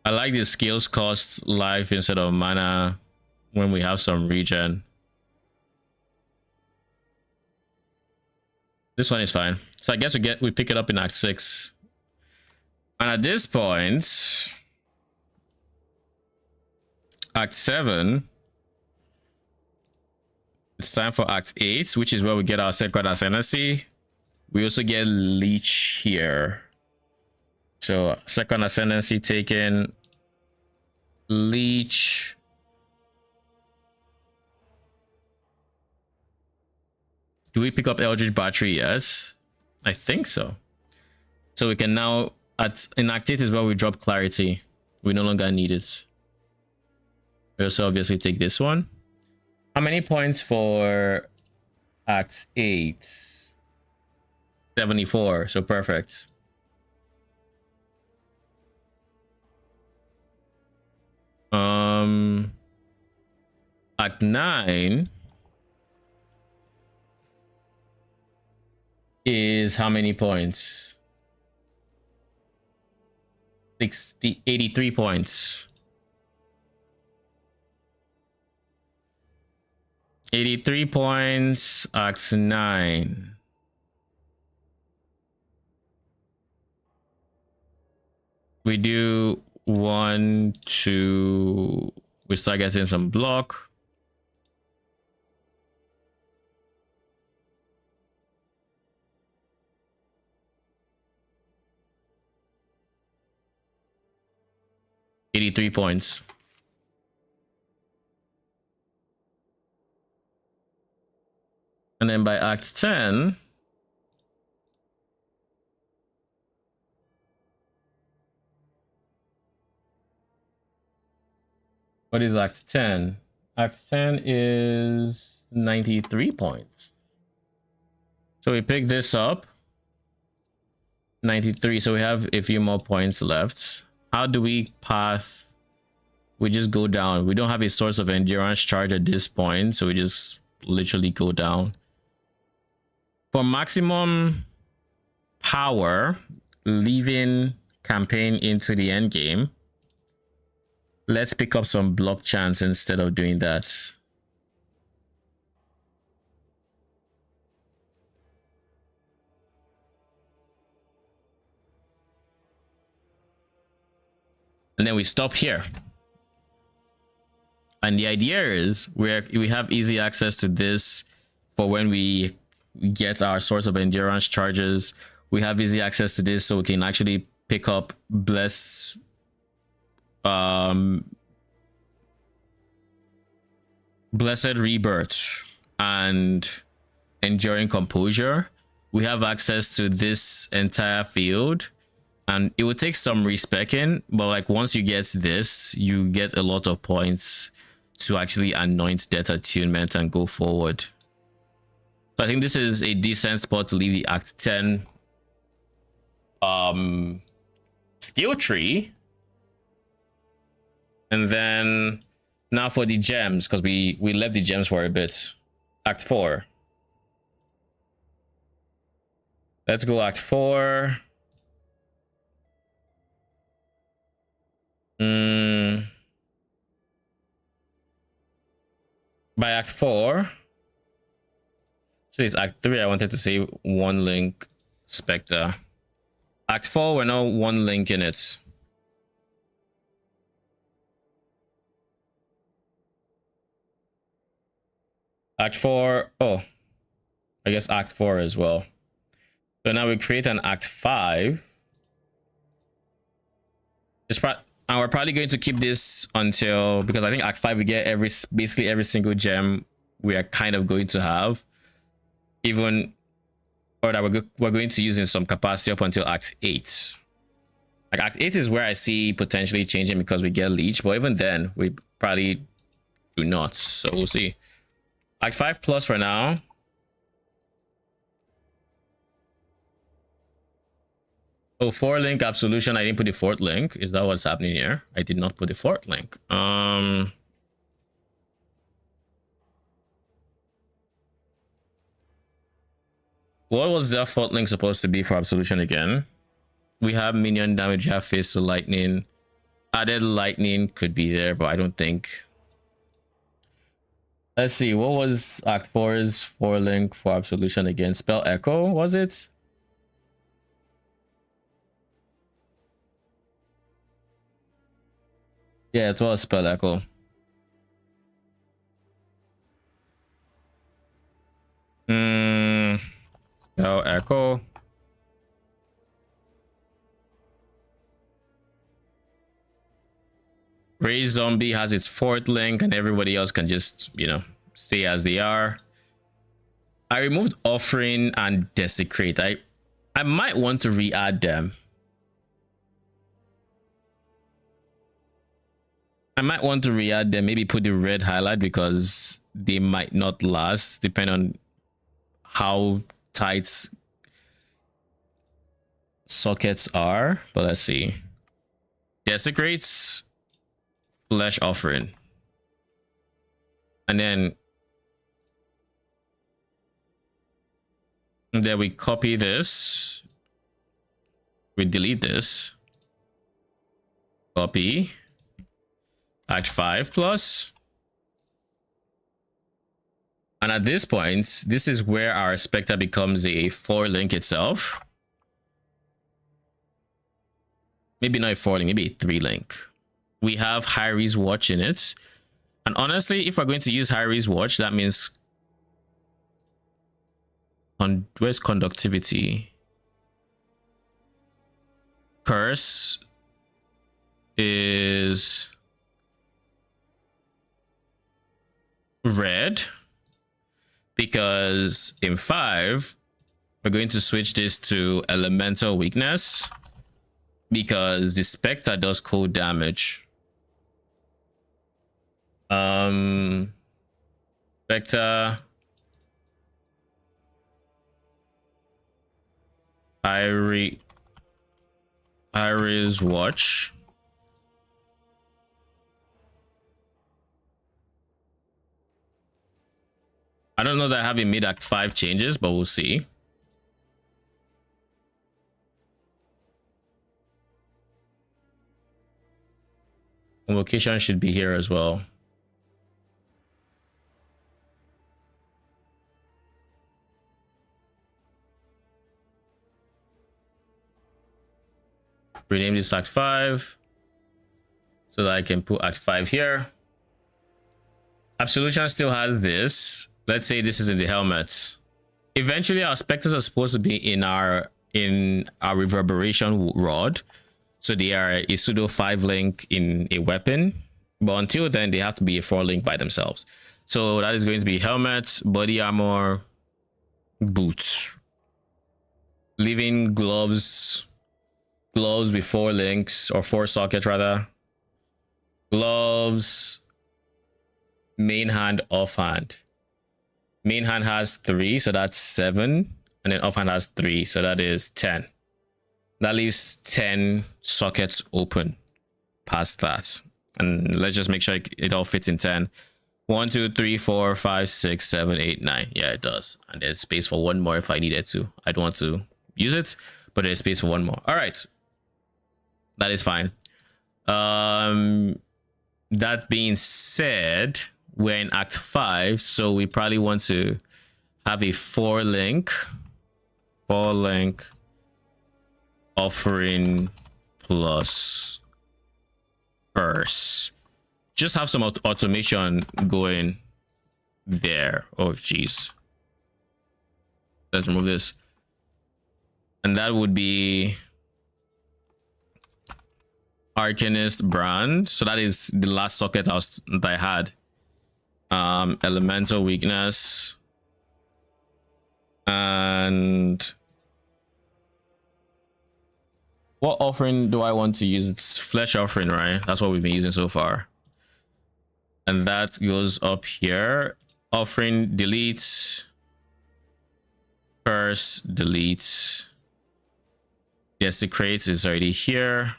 I like the skills cost life instead of mana when we have some regen. This one is fine. So I guess we pick it up in Act 6. And at this point, Act 7, it's time for Act 8, which is where we get our second ascendancy. We also get Leech here. So second ascendancy taken, Leech. Do we pick up Eldritch Battery yet? I think so. So we can now, in Act 8 is where we drop Clarity. We no longer need it. We also obviously take this one. How many points for Act 8? 74, so perfect. Act 9 is how many points? 83 points. 83 points, Act 9. We do 1, 2. We start getting some block. $83 points. And then by Act 10, what is Act 10? Act 10 is 93 points. So we pick this up. 93. So we have a few more points left. How do we path? We just go down. We don't have a source of endurance charge at this point, so we just literally go down. For maximum power, leaving campaign into the end game, let's pick up some block chance instead of doing that. And then we stop here. And the idea is we have easy access to this for when we get our source of endurance charges. We have easy access to this so we can actually pick up blessed blessed rebirth and enduring composure. We have access to this entire field, and it would take some respecing, but like once you get this, you get a lot of points to actually anoint Death Attunement and go forward. So I think this is a decent spot to leave the Act 10 skill tree. And then now for the gems, because we left the gems for a bit. Act 4. Let's go Act 4. By Act 4, so it's Act 3. I wanted to say one link Spectre. Act 4, we're now one link in it. Act 4. Oh, I guess Act 4 as well. So now we create an Act 5. And we're probably going to keep this until, because I think Act 5 we get basically every single gem we are kind of going to have, even, or that we're going to use in some capacity up until Act 8. Like Act 8 is where I see potentially changing because we get Leech, but even then we probably do not. So we'll see. Act 5 plus for now. Oh, 4 link absolution. I didn't put the 4th link. Is that what's happening here? I did not put the 4th link. What was that 4th link supposed to be for absolution again? We have minion damage, we have face to lightning. Added lightning could be there, but I don't think. Let's see, what was Act 4's 4 link for absolution again? Spell echo, was it? Yeah, it was spell echo. Spell echo. Raise zombie has its 4th link and everybody else can just, you know, stay as they are. I removed offering and desecrate. I might want to re-add them. I might want to re-add them, maybe put the red highlight because they might not last depending on how tight sockets are. But let's see. Desecrates, flesh offering. And then we copy this. We delete this. Copy. Act 5 plus. And at this point, this is where our Spectre becomes a 4 link itself. Maybe not a 4 link, maybe a 3 link. We have Hyri's Watch in it. And honestly, if we're going to use Hyri's Watch, that means where's conductivity? Curse is red, because in 5 we're going to switch this to elemental weakness because the Spectre does cold damage. Spectre, Hyri's Watch. I don't know that having mid Act 5 changes, but we'll see. Location should be here as well. Rename this Act 5 so that I can put Act 5 here. Absolution still has this. Let's say this is in the helmet. Eventually our specters are supposed to be in our reverberation rod, so they are a pseudo 5 link in a weapon, but until then they have to be a 4 link by themselves. So that is going to be helmet, body armor, boots, leaving gloves with 4 links, or 4 sockets rather. Gloves, main hand, offhand. Main hand has 3, so that's 7, and then offhand has 3, so that is 10. That leaves 10 sockets open past that, and let's just make sure it all fits in 10. 1 2 3 4 5 6 7 8 9. Yeah, it does, and there's space for 1 more if I needed to. I don't want to use it, but there's space for 1 more. All right, that is fine. That being said, we're in Act 5, so we probably want to have a 4 link offering plus curse. Just have some automation going. there. Oh, jeez. Let's remove this. And that would be Arcanist brand. So that is the last socket that I had. Elemental weakness. And what offering do I want to use? It's flesh offering, right? That's what we've been using so far. And that goes up here. Offering, delete. Curse, delete. Desecrate is already here.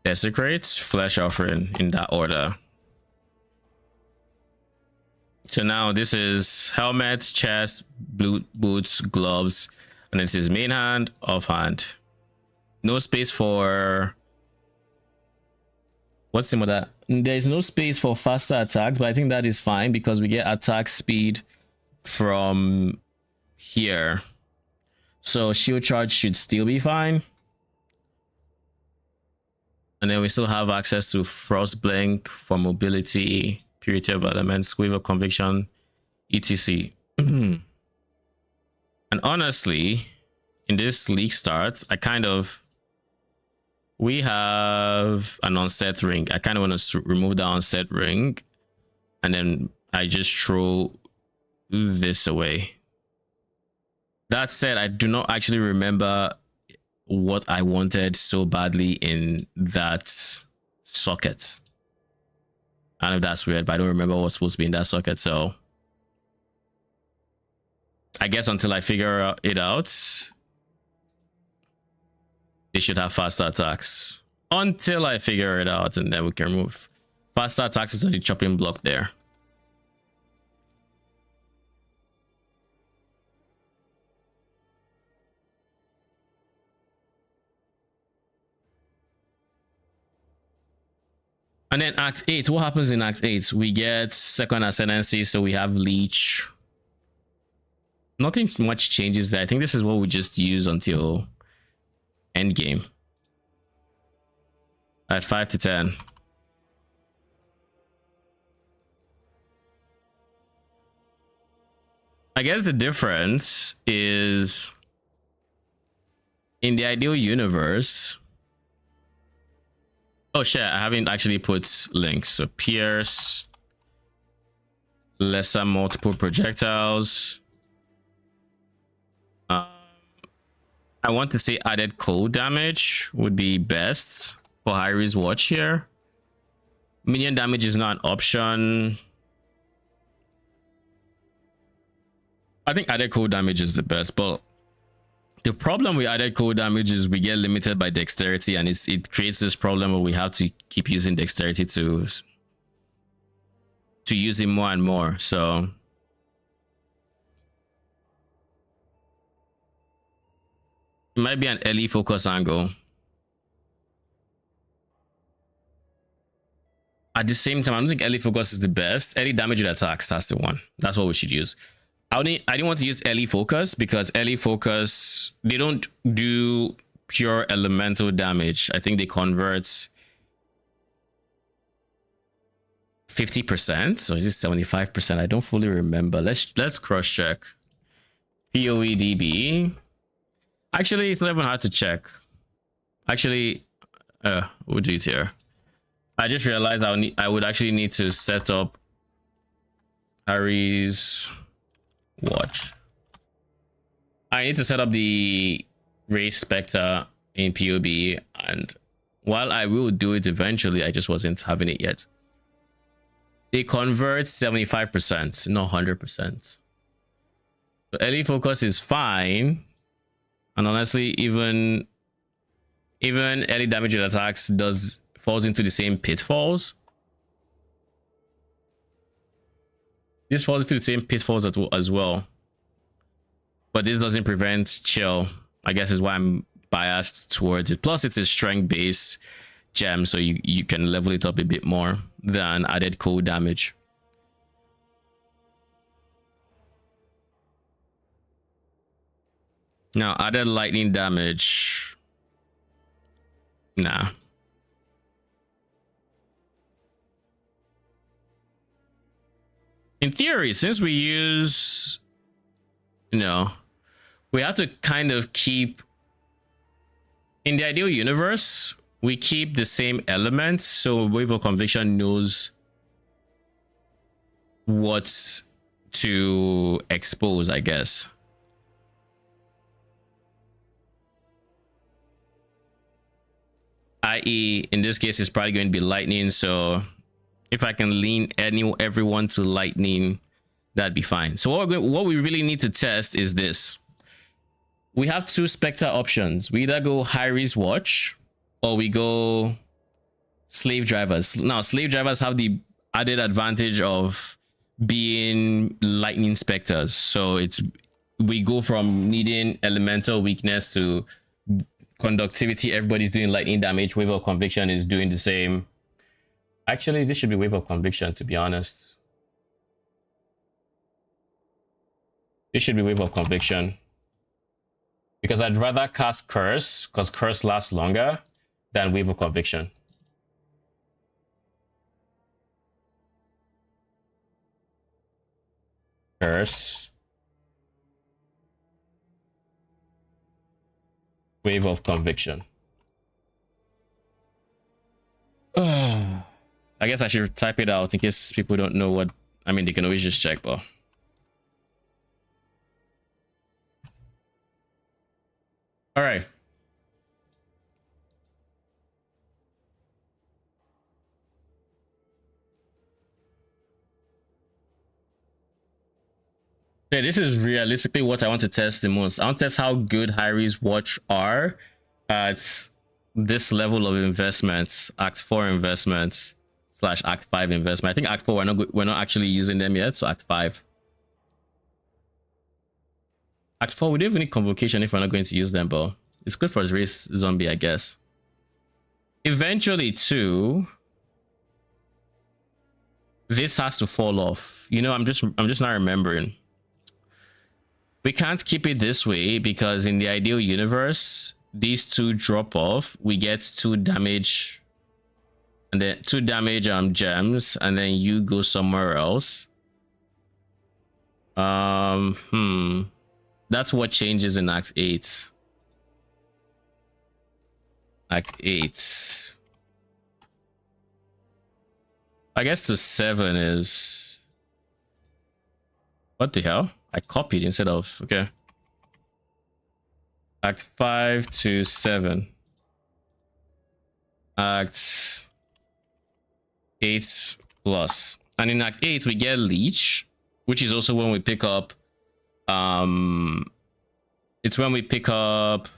Desecrate, flesh offering in that order. So now this is helmet, chest, boots, gloves, and this is main hand, offhand. No space for... What's the name of that? There's no space for faster attacks, but I think that is fine because we get attack speed from here. So shield charge should still be fine. And then we still have access to Frost Blink for mobility, Purity of Elements, Wave of Conviction, etc. And honestly, in this Leaguestart, we have an onset ring. I kind of want to remove the onset ring. And then I just throw this away. That said, I do not actually remember what I wanted so badly in that socket. I don't know if that's weird, but I don't remember what's supposed to be in that socket. So I guess until I figure it out, they should have faster attacks. Until I figure it out, and then we can remove. Faster attacks is on the chopping block there. And then Act 8, what happens in Act 8? We get second ascendancy, so we have Leech. Nothing much changes there. I think this is what we just use until endgame. At 5 to 10. I guess the difference is in the ideal universe. Oh shit, I haven't actually put links. So pierce, lesser multiple projectiles. I want to say added cold damage would be best for Harry's watch here. Minion damage is not an option. I think added cold damage is the best, but the problem with added cold damage is we get limited by dexterity, and it creates this problem where we have to keep using dexterity to use it more and more. So it might be an early focus angle. At the same time, I don't think early focus is the best. Early damage with attacks, that's the one. That's what we should use. I didn't want to use early focus because early focus, they don't do pure elemental damage. I think they convert 50%. So is it 75%? I don't fully remember. Let's cross check. POEDB. Actually, it's not even hard to check. Actually, we'll do it here. I just realized I would actually need to set up Harry's watch. I need to set up the race Spectre in POB, and while I will do it eventually, I just wasn't having it yet. They convert 75%, not 100%. So early focus is fine, and honestly, even early damage and attacks falls into the same pitfalls. This falls into the same pitfalls as well. But this doesn't prevent chill. I guess is why I'm biased towards it. Plus, it's a strength-based gem, so you can level it up a bit more than added cold damage. Now, added lightning damage. Nah. In theory, since we use, you know, we have to kind of keep, in the ideal universe, we keep the same elements, so Wave of Conviction knows what to expose, I guess. I.e., in this case, it's probably going to be lightning, so if I can lean everyone to lightning, that'd be fine. So what we really need to test is this. We have two Spectre options. We either go Hyrie's Watch or we go Slave Drivers. Now, Slave Drivers have the added advantage of being lightning specters. So we go from needing elemental weakness to conductivity. Everybody's doing lightning damage. Wave of Conviction is doing the same. Actually, this should be Wave of Conviction, to be honest. This should be Wave of Conviction. Because I'd rather cast Curse, because Curse lasts longer, than Wave of Conviction. Curse. Wave of Conviction. I guess I should type it out in case people don't know what... I mean, they can always just check, but... All right. Yeah, this is realistically what I want to test the most. I want to test how good Hyrie's Watch are at this level of investments, Act 4 investments / Act 5 investment. I think Act 4 we're not actually using them yet, so Act 5. Act 4, we don't even need Convocation if we're not going to use them, but it's good for his race zombie, I guess. Eventually, too, this has to fall off. You know, I'm just not remembering. We can't keep it this way because in the ideal universe, these two drop off. We get 2 damage, and then 2 damage gems, and then you go somewhere else. That's what changes in Act 8. Act 8. I guess the 7 is... What the hell? I copied instead of... Okay. Act 5 to 7. Act 8 plus. And in Act 8, we get Leech, which is also when we pick up... It's when we pick up...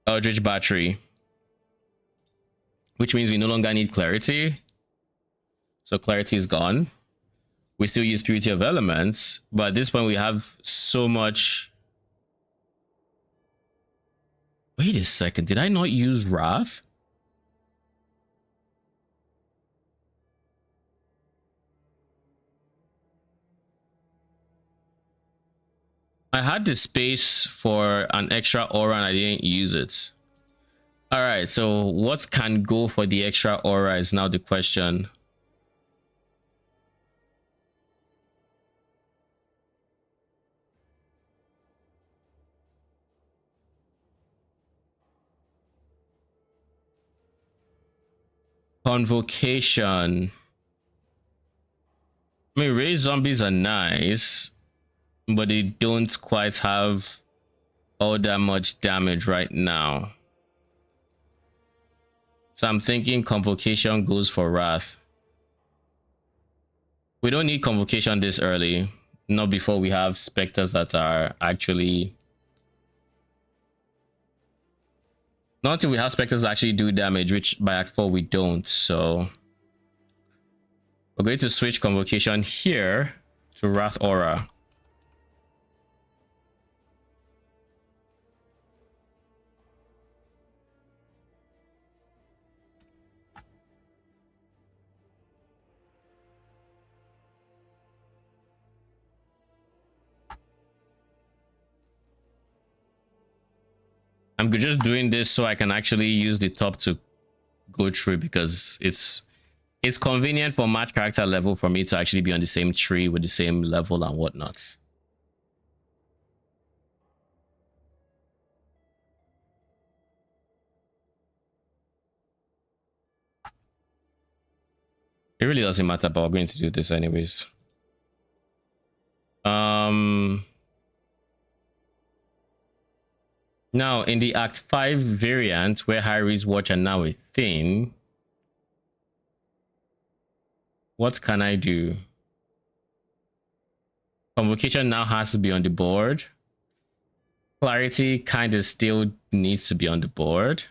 Eldritch Battery. Which means we no longer need Clarity. So Clarity is gone. We still use Purity of Elements, but at this point we have so much... Wait a second, did I not use Wrath? I had the space for an extra aura and I didn't use it. Alright, so what can go for the extra aura is now the question. Convocation. I mean, raised zombies are nice, but they don't quite have all that much damage right now. So I'm thinking Convocation goes for Wrath. We don't need Convocation this early. Not before we have Spectres that are actually... Not until we have Spectres that actually do damage, which by Act 4 we don't, so... We're going to switch Convocation here to Wrath Aura. I'm just doing this so I can actually use the top to go through, because it's convenient for match character level for me to actually be on the same tree with the same level and whatnot. It really doesn't matter, but we're going to do this anyways. Now in the Act 5 variant where Harry's watch are now a thing, what can I do? Convocation now has to be on the board. Clarity kind of still needs to be on the board.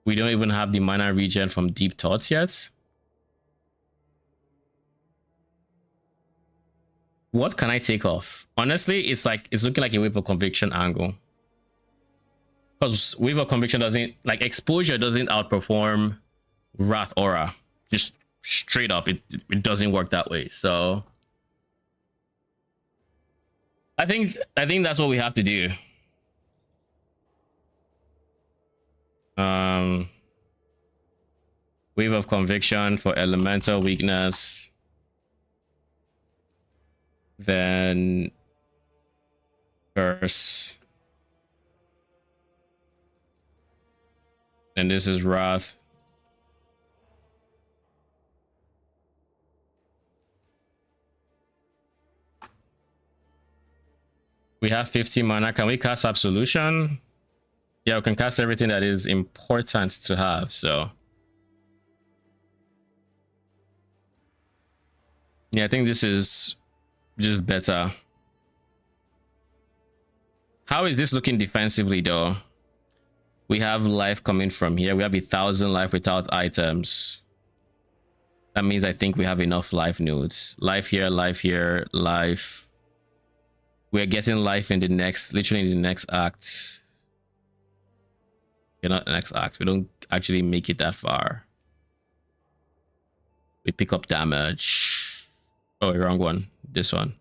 We don't even have the mana regen from Deep Thoughts yet. What can I take off? Honestly, it's looking like a Wave of Conviction angle. Because Wave of Conviction doesn't, like, Exposure doesn't outperform Wrath Aura. Just straight up, it doesn't work that way. So I think that's what we have to do. Wave of Conviction for elemental weakness. Then Curse. And this is Wrath. We have 50 mana. Can we cast Absolution? Yeah, we can cast everything that is important to have, so. Yeah, I think this is just better. How is this looking defensively though? We have life coming from here. We have 1,000 life without items. That means I think we have enough life nodes. Life here, life. We're getting life in the next, literally in the next act. Okay, not the next act. We don't actually make it that far. We pick up damage. Oh, wrong one. This one.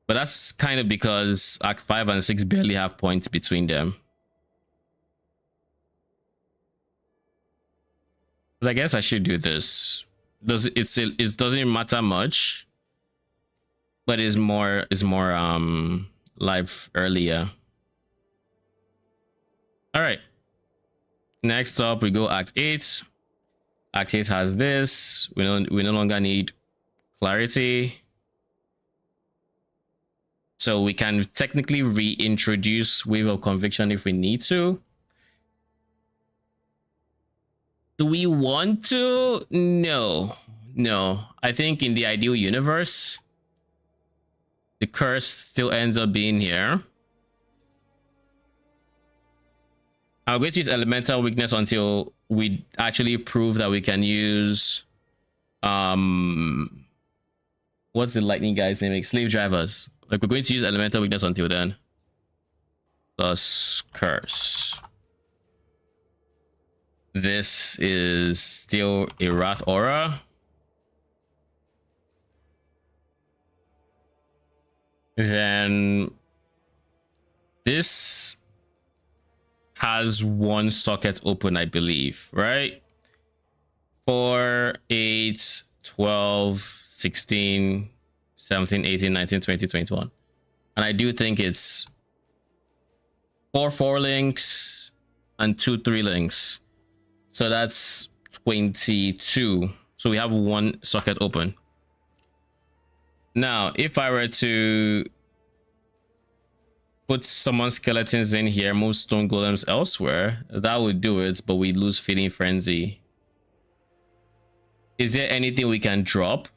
But that's kind of because Act 5 and 6 barely have points between them. But I guess I should do this. It doesn't matter much, but it's more live earlier. All right. Next up, we go Act 8. Act 8 has this. We no longer need clarity. So we can technically reintroduce Wave of Conviction if we need to. Do we want to? No. I think in the ideal universe, the curse still ends up being here. I'm going to use elemental weakness until we actually prove that we can use what's the lightning guy's name? Like slave drivers. Like, we're going to use elemental weakness until then. Plus curse. This is still a Wrath Aura. Then this has one socket open, I believe, right? 4, 8, 12, 16, 17, 18, 19, 20, 21. And I do think it's 4 links and 2 3 links. So that's 22. So we have one socket open. Now, if I were to put someone's skeletons in here, move stone golems elsewhere, that would do it, but we lose Feeding Frenzy. Is there anything we can drop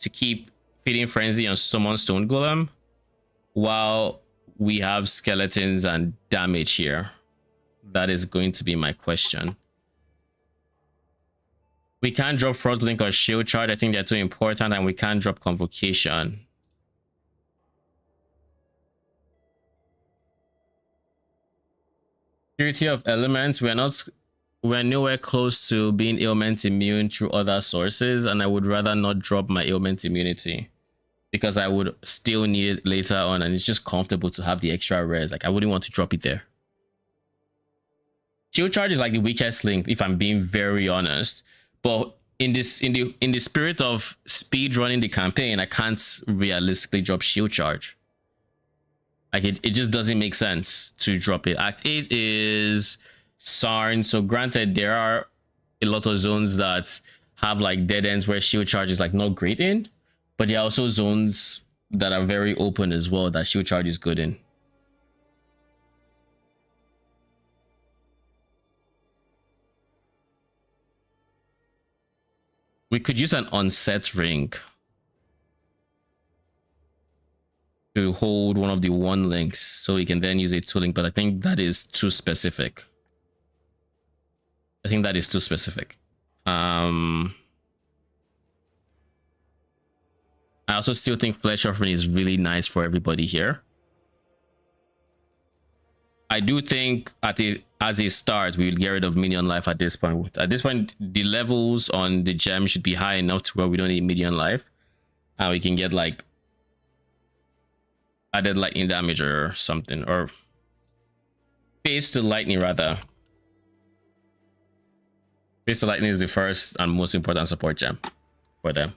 to keep Feeding Frenzy on someone's stone golem while we have skeletons and damage here? That is going to be my question. We can't drop Frostlink or Shield Charge. I think they're too important, and we can't drop Convocation. Purity of Elements. We're nowhere close to being ailment immune through other sources, and I would rather not drop my ailment immunity because I would still need it later on, and it's just comfortable to have the extra rares. Like, I wouldn't want to drop it there. Shield charge is like the weakest link, if I'm being very honest. But in the spirit of speed running the campaign, I can't realistically drop shield charge. Like it just doesn't make sense to drop it. Act 8 is Sarn. So granted, there are a lot of zones that have like dead ends where shield charge is like not great in, but there are also zones that are very open as well that shield charge is good in. We could use an unset ring to hold one of the 1 links, so we can then use a 2 link, but I think that is too specific. I also still think flesh offering is really nice for everybody here. I do think as a start, we will get rid of minion life at this point. At this point, the levels on the gem should be high enough to where we don't need minion life. And we can get like added lightning damage or something, or phase to lightning rather. Phase to lightning is the first and most important support gem for them.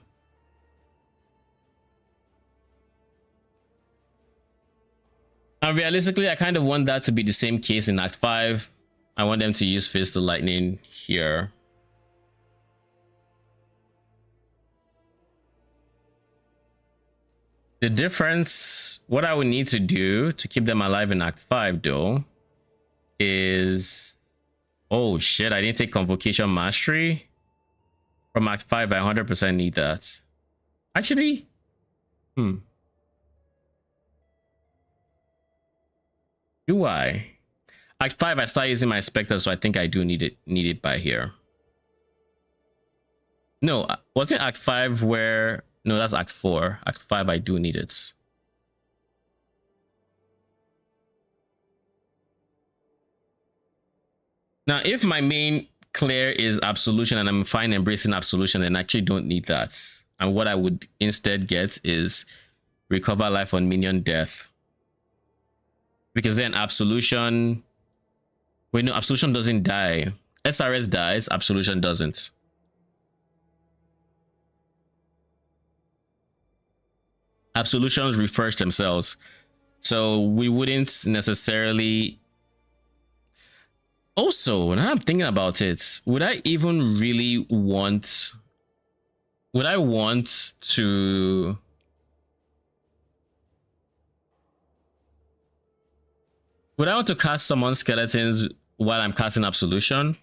And realistically, I kind of want that to be the same case in Act 5. I want them to use Fist to Lightning here. The difference, what I would need to do to keep them alive in Act 5 though, is... Oh shit, I didn't take Convocation Mastery. From Act 5, I 100% need that. Actually, do I? Act 5, I start using my Spectre, so I think I do need it by here. No, wasn't Act 5 where... No, that's Act 4. Act 5, I do need it. Now, if my main clear is Absolution and I'm fine embracing Absolution, then I actually don't need that. And what I would instead get is Recover Life on Minion Death. Because then Absolution... Wait, no, Absolution doesn't die. SRS dies, Absolution doesn't. Absolutions refresh themselves. So we wouldn't necessarily... Also, now I'm thinking about it, would I even really want... Would I want to... Would I want to cast Summon Skeletons while I'm casting Absolution?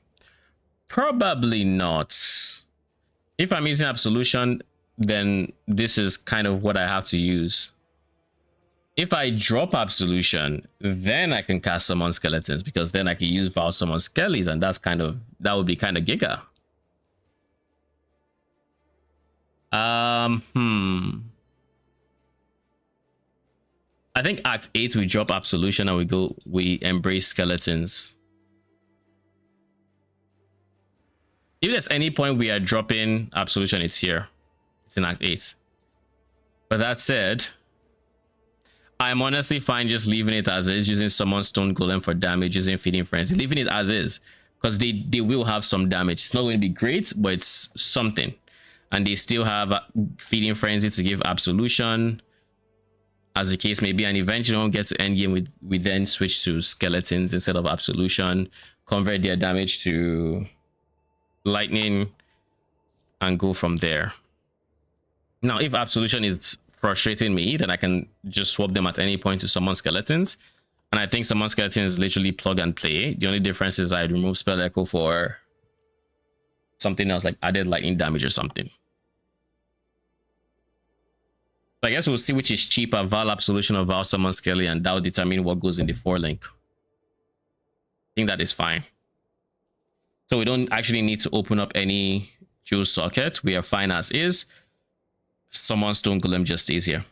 Probably not. If I'm using Absolution, then this is kind of what I have to use. If I drop Absolution, then I can cast Summon Skeletons, because then I can use Vow Summon Skellies, and that's kind of, that would be kind of giga. I think Act 8 we drop Absolution and we embrace Skeletons. If there's any point we are dropping Absolution, it's here. It's in Act 8. But that said, I'm honestly fine just leaving it as is, using Summon Stone Golem for damage, using Feeding Frenzy, leaving it as is, because they will have some damage. It's not going to be great, but it's something. And they still have Feeding Frenzy to give Absolution, as the case may be, and eventually when we get to endgame, we then switch to Skeletons instead of Absolution, convert their damage to Lightning, and go from there. Now, if Absolution is frustrating me, then I can just swap them at any point to Summon Skeletons. And I think Summon Skeletons is literally plug and play. The only difference is I'd remove Spell Echo for something else, like added lightning damage or something. So I guess we'll see which is cheaper, Val Absolution or Val Summon Skelly, and that will determine what goes in the 4-link. I think that is fine. So we don't actually need to open up any Jewel socket. We are fine as is. Summon Stone Golem just stays here.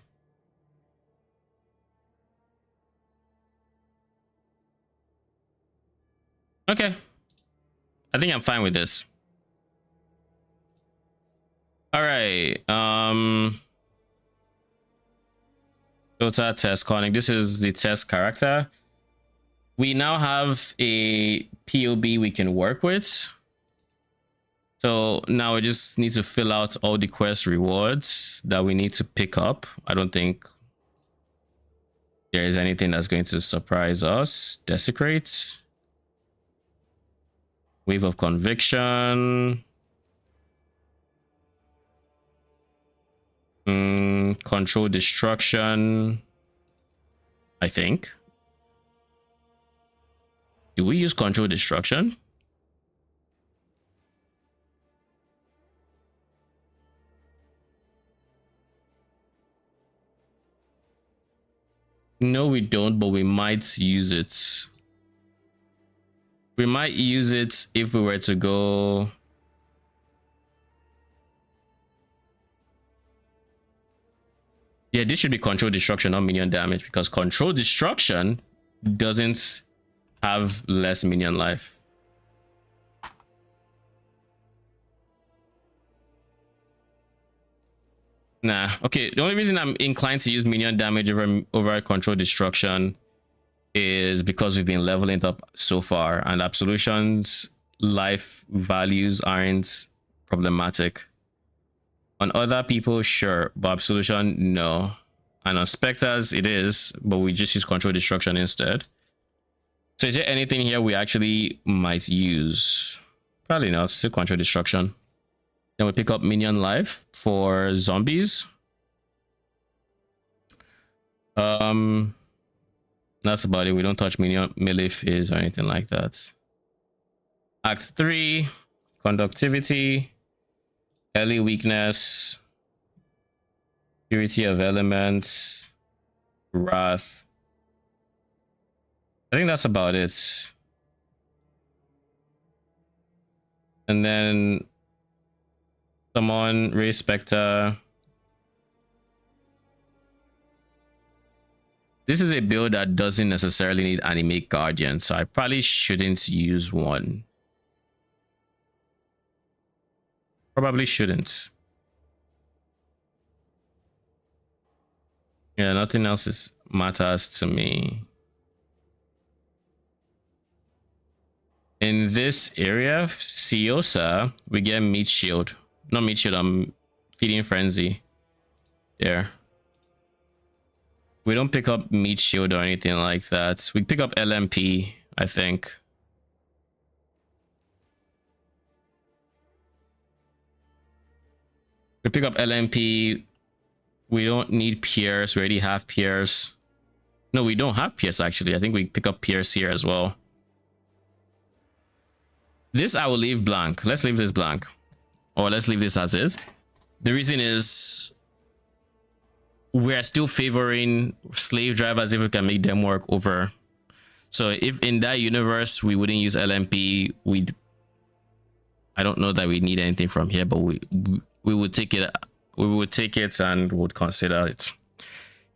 Okay. I think I'm fine with this. All right. Dota test calling. This is the test character. we now have a POB we can work with. So now we just need to fill out all the quest rewards that we need to pick up. I don't think there is anything that's going to surprise us. Desecrate. Wave of Conviction. Control Destruction. I think. Do we use Control Destruction? No, we don't, but we might use it. We might use it if we were to go. Yeah, this should be Control Destruction, not Minion damage, because Control Destruction doesn't have less minion life. Nah, okay. The only reason I'm inclined to use minion damage over Control Destruction is because we've been leveling it up so far, and Absolution's life values aren't problematic. On other people, sure, but Absolution, no. And on Spectres, it is, but we just use Control Destruction instead. So is there anything here we actually might use? Probably not. Still Control Destruction. Then we pick up Minion Life for zombies. That's about it. We don't touch Minion melee phase or anything like that. Act 3, Conductivity, Early Weakness, Purity of Elements, Wrath. I think that's about it. And then summon Raise Spectre. This is a build that doesn't necessarily need Animate Guardian, so I probably shouldn't use one. Probably shouldn't. Yeah, nothing else matters to me. In this area, Siosa, we get Meat Shield. Not Meat Shield, Feeding Frenzy. There. We don't pick up Meat Shield or anything like that. We pick up LMP, I think. We pick up LMP. We don't need Pierce. We already have Pierce. No, we don't have Pierce, actually. I think we pick up Pierce here as well. This I will leave blank. Let's leave this blank. Or let's leave this as is. The reason is we're still favoring slave drivers if we can make them work over. So if in that universe we wouldn't use LMP, I don't know that we need anything from here, but we would take it. We would take it and would consider it.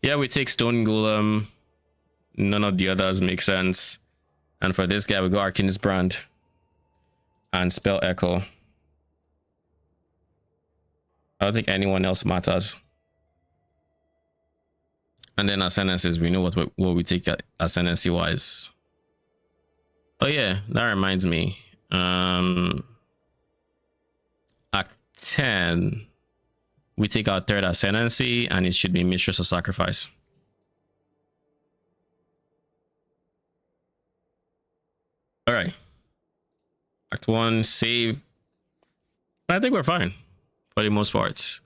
Yeah, we take Stone Golem. None of the others make sense. And for this guy, we go Arcanist Brand and Spell Echo. I don't think anyone else matters. And then Ascendancies, we know what we take Ascendancy wise. Oh yeah, that reminds me. Act 10, we take our third Ascendancy, and it should be Mistress of Sacrifice. All right. Act 1, save. I think we're fine for the most part.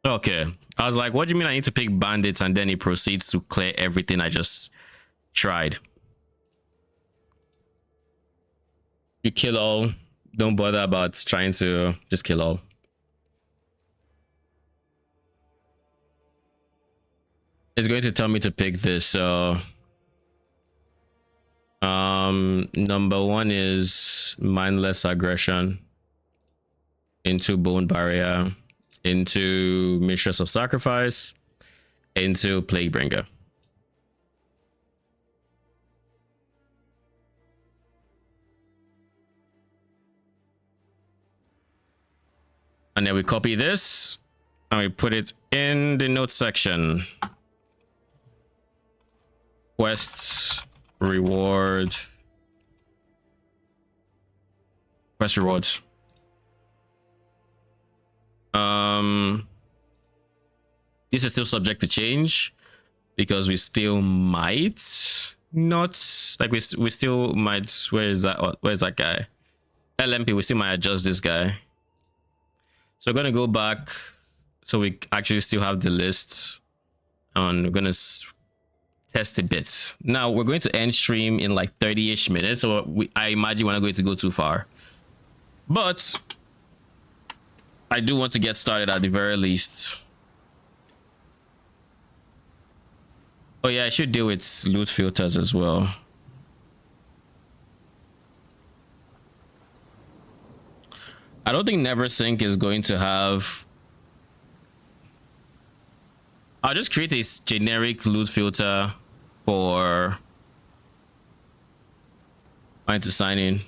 Okay, I was like, what do you mean I need to pick bandits? And then he proceeds to clear everything I just tried. You kill all. Don't bother about trying to just kill all. It's going to tell me to pick this, so Number one is mindless aggression, into bone barrier, into mistress of sacrifice, into plaguebringer. And then we copy this and we put it in the notes section. Quests, reward, quest rewards. This is still subject to change because we still might not, like we still might, where's that guy? LMP, we still might adjust this guy. So we're gonna go back so we actually still have the list, and we're gonna test a bit. Now we're going to end stream in like 30-ish minutes, so I imagine we're not going to go too far, but I do want to get started at the very least. Oh yeah, I should deal with loot filters as well. I don't think NeverSync is going to have... I'll just create a generic loot filter for trying to sign in.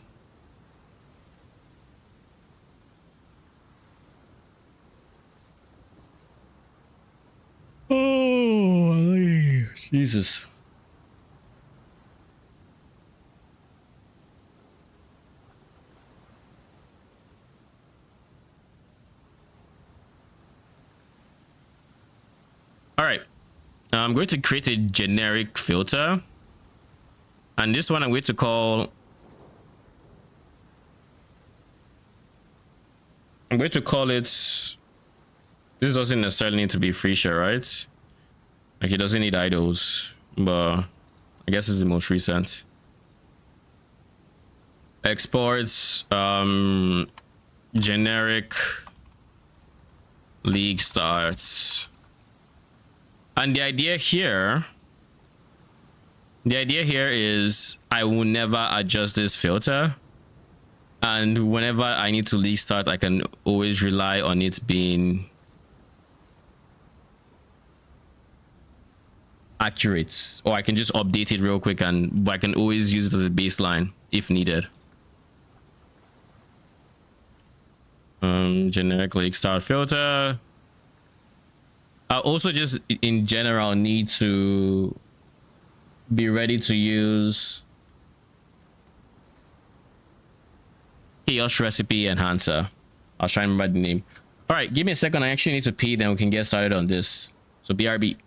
Oh, Jesus. All right. I'm going to create a generic filter. And this one I'm going to call... I'm going to call it... This doesn't necessarily need to be free share, right? Like, it doesn't need idols, but I guess it's the most recent. Exports, generic Leaguestart. And the idea here is I will never adjust this filter. And whenever I need to Leaguestart, I can always rely on it being accurate, or I can just update it real quick, and I can always use it as a baseline if needed. Generic Leaguestart filter. I also just in general need to be ready to use Chaos Recipe Enhancer. I'll try and remember the name. All right, give me a second. I actually need to pee, then we can get started on this. So BRB.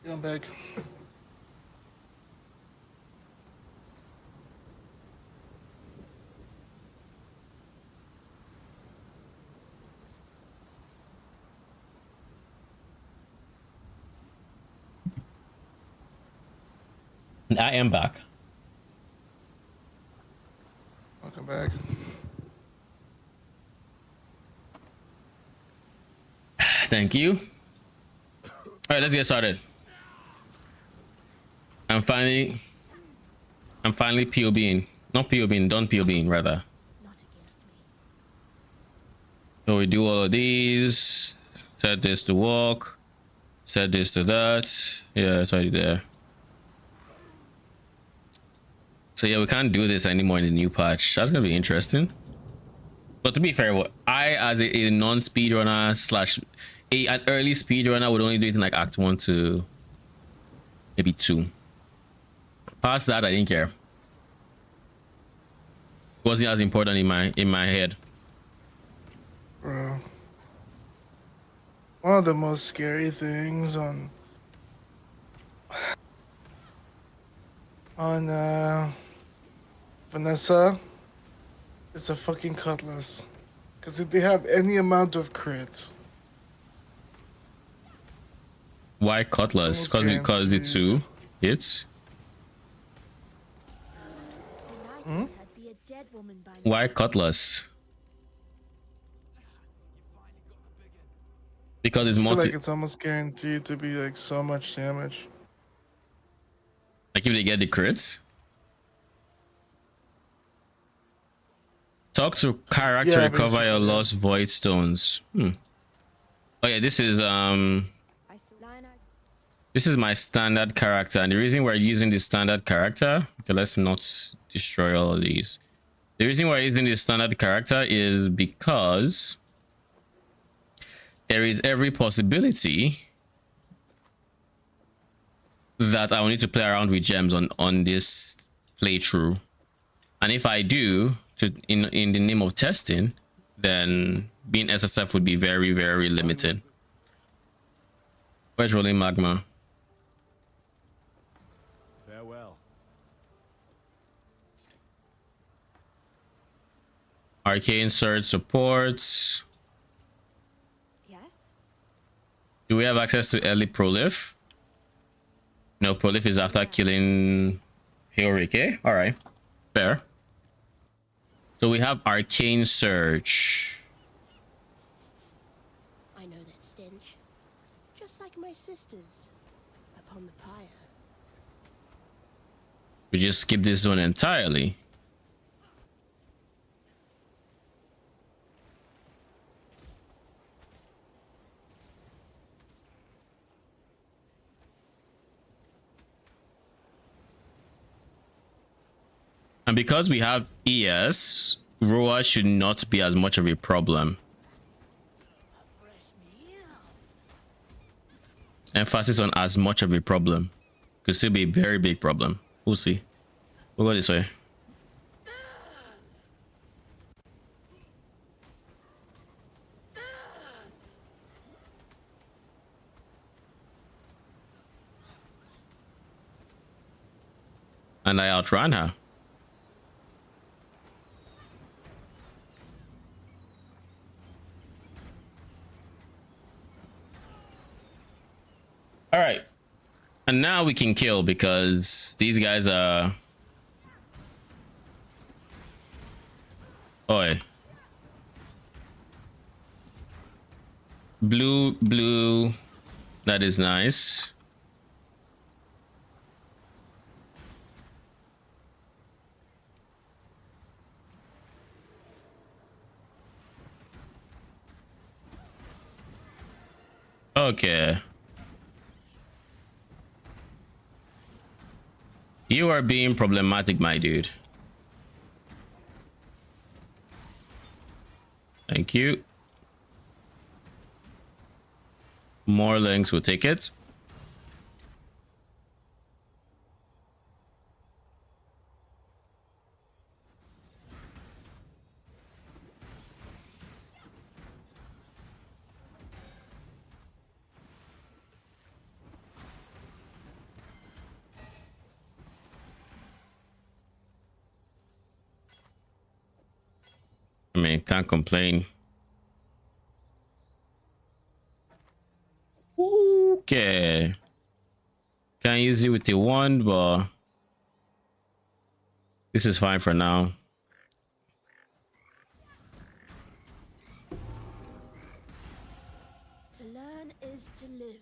Yeah, I'm back. I am back. Welcome back. Thank you. All right, let's get started. I'm finally POBing. Not POBing, done POBing rather. Not against me. So we do all of these. Set this to walk. Set this to that. Yeah, it's already there. So yeah, we can't do this anymore in the new patch. That's gonna be interesting. But to be fair, I as a non-speedrunner slash an early speedrunner would only do it in like Act 1 to maybe 2. Past that, I didn't care. It wasn't as important in my head. Bro. One of the most scary things on Vanessa is a fucking cutlass. Because if they have any amount of crits, Why Cutlass? Because the 2 hits. And I thought I'd be a dead woman by now. Why Cutlass? Because it's I feel multi. like it's almost guaranteed to be like so much damage. Like if they get the crits. Talk to character, Yeah, recover your basically, yeah. lost void stones. Oh yeah, this is I saw Lion Eyes. this is my standard character, and the reason we're using this standard character, okay, let's not destroy all of these. The reason we're using this standard character is because there is every possibility that I will need to play around with gems on this playthrough, and if I do, in the name of testing, then being SSF would be very, very limited. Where's rolling magma? Farewell. Arcane Surge supports. Yes? Do we have access to early Prolif? No, Prolif is after killing Heorike. All right, fair. So we have Arcane Surge. I know that stench. Just like my sisters. Upon the pyre. We just skip this one entirely. And because we have ES, Roa should not be as much of a problem. Emphasis on as much of a problem. Could still be a very big problem. We'll see. We'll go this way. And I outran her. All right, and now we can kill because these guys are. Oi. Blue. That is nice. Okay. You are being problematic, my dude. Thank you. More links will take it. mean, can't complain. Okay. Can't use it with the wand, but this is fine for now. To learn is to live.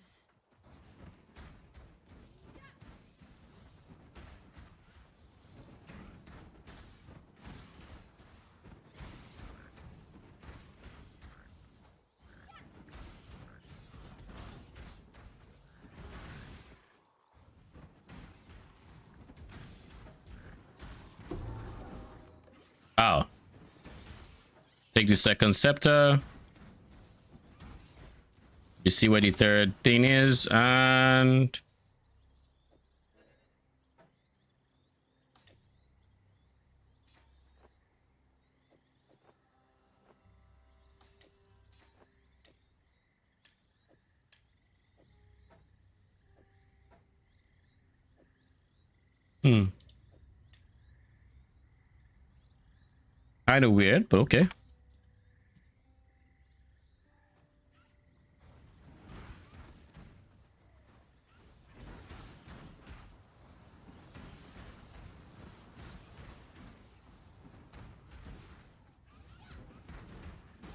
Oh. Take the second scepter. You see where the third thing is, and kind of weird, but okay.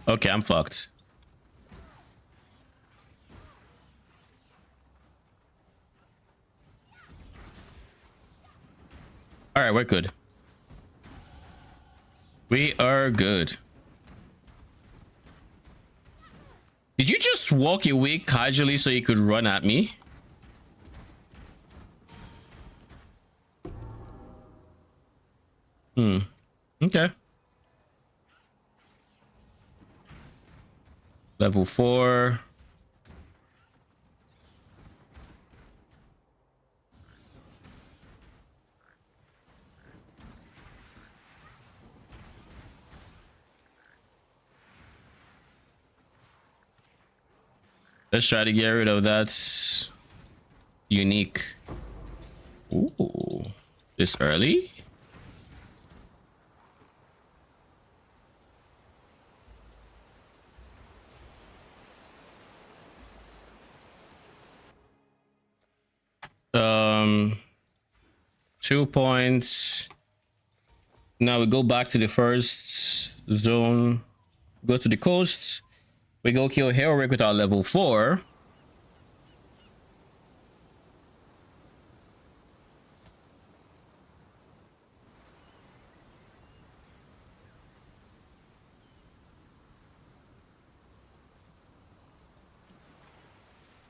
Okay, I'm fucked. All right, we're good. We are good. Did you just walk away casually so you could run at me? Okay. Level 4. Let's try to get rid of that unique. Ooh, this early? Um, 2 points. Now we go back to the first zone. Go to the coast. We go kill Heroic with our level 4.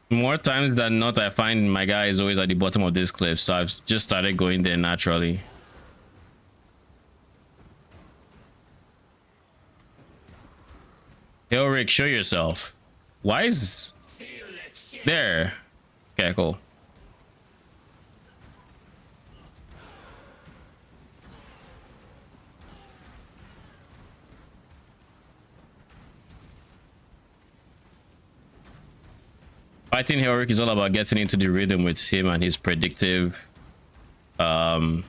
More times than not, I find my guy is always at the bottom of this cliff, so I've just started going there naturally. Heroic, show yourself. Why is there? Okay, cool. Fighting Heroic is all about getting into the rhythm with him and his predictive there.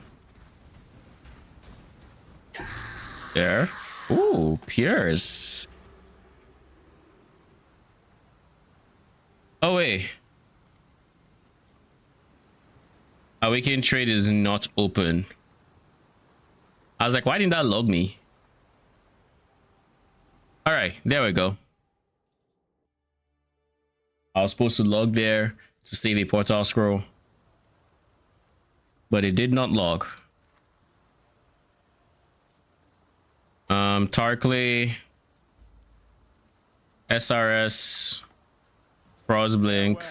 Ooh, Pierce. Oh wait, our weekend trade is not open. I was like, why didn't that log me? All right, there we go. I was supposed to log there to save a portal scroll, but it did not log. Tarkley, SRS, Frostblink,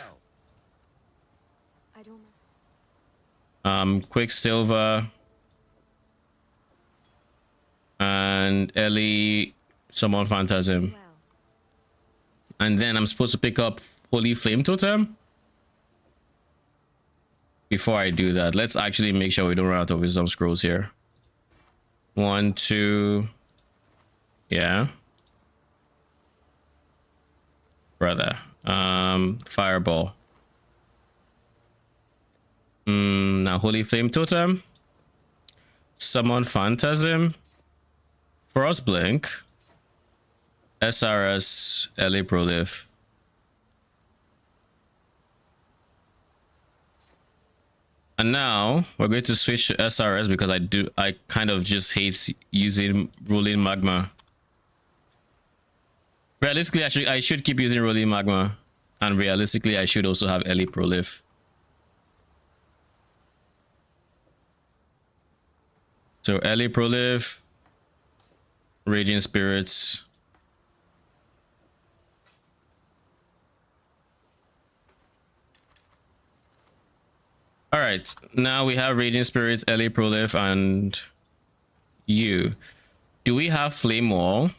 Quicksilver, and Ellie, Summon Phantasm. And then I'm supposed to pick up Holy Flame Totem. Before I do that, let's actually make sure we don't run out of wisdom scrolls here. 1, 2. Yeah. Brother. Fireball. Now Holy Flame Totem. Summon Phantasm. Frostblink. SRS, LA Proliff. And now we're going to switch to SRS because I kind of just hate using rolling magma. Realistically, I should keep using rolling magma, and realistically I should also have LA Proliff. So LA Proliff, Raging Spirits. All right, now we have Raging Spirits, LA Proliff, and you. Do we have Flame Wall?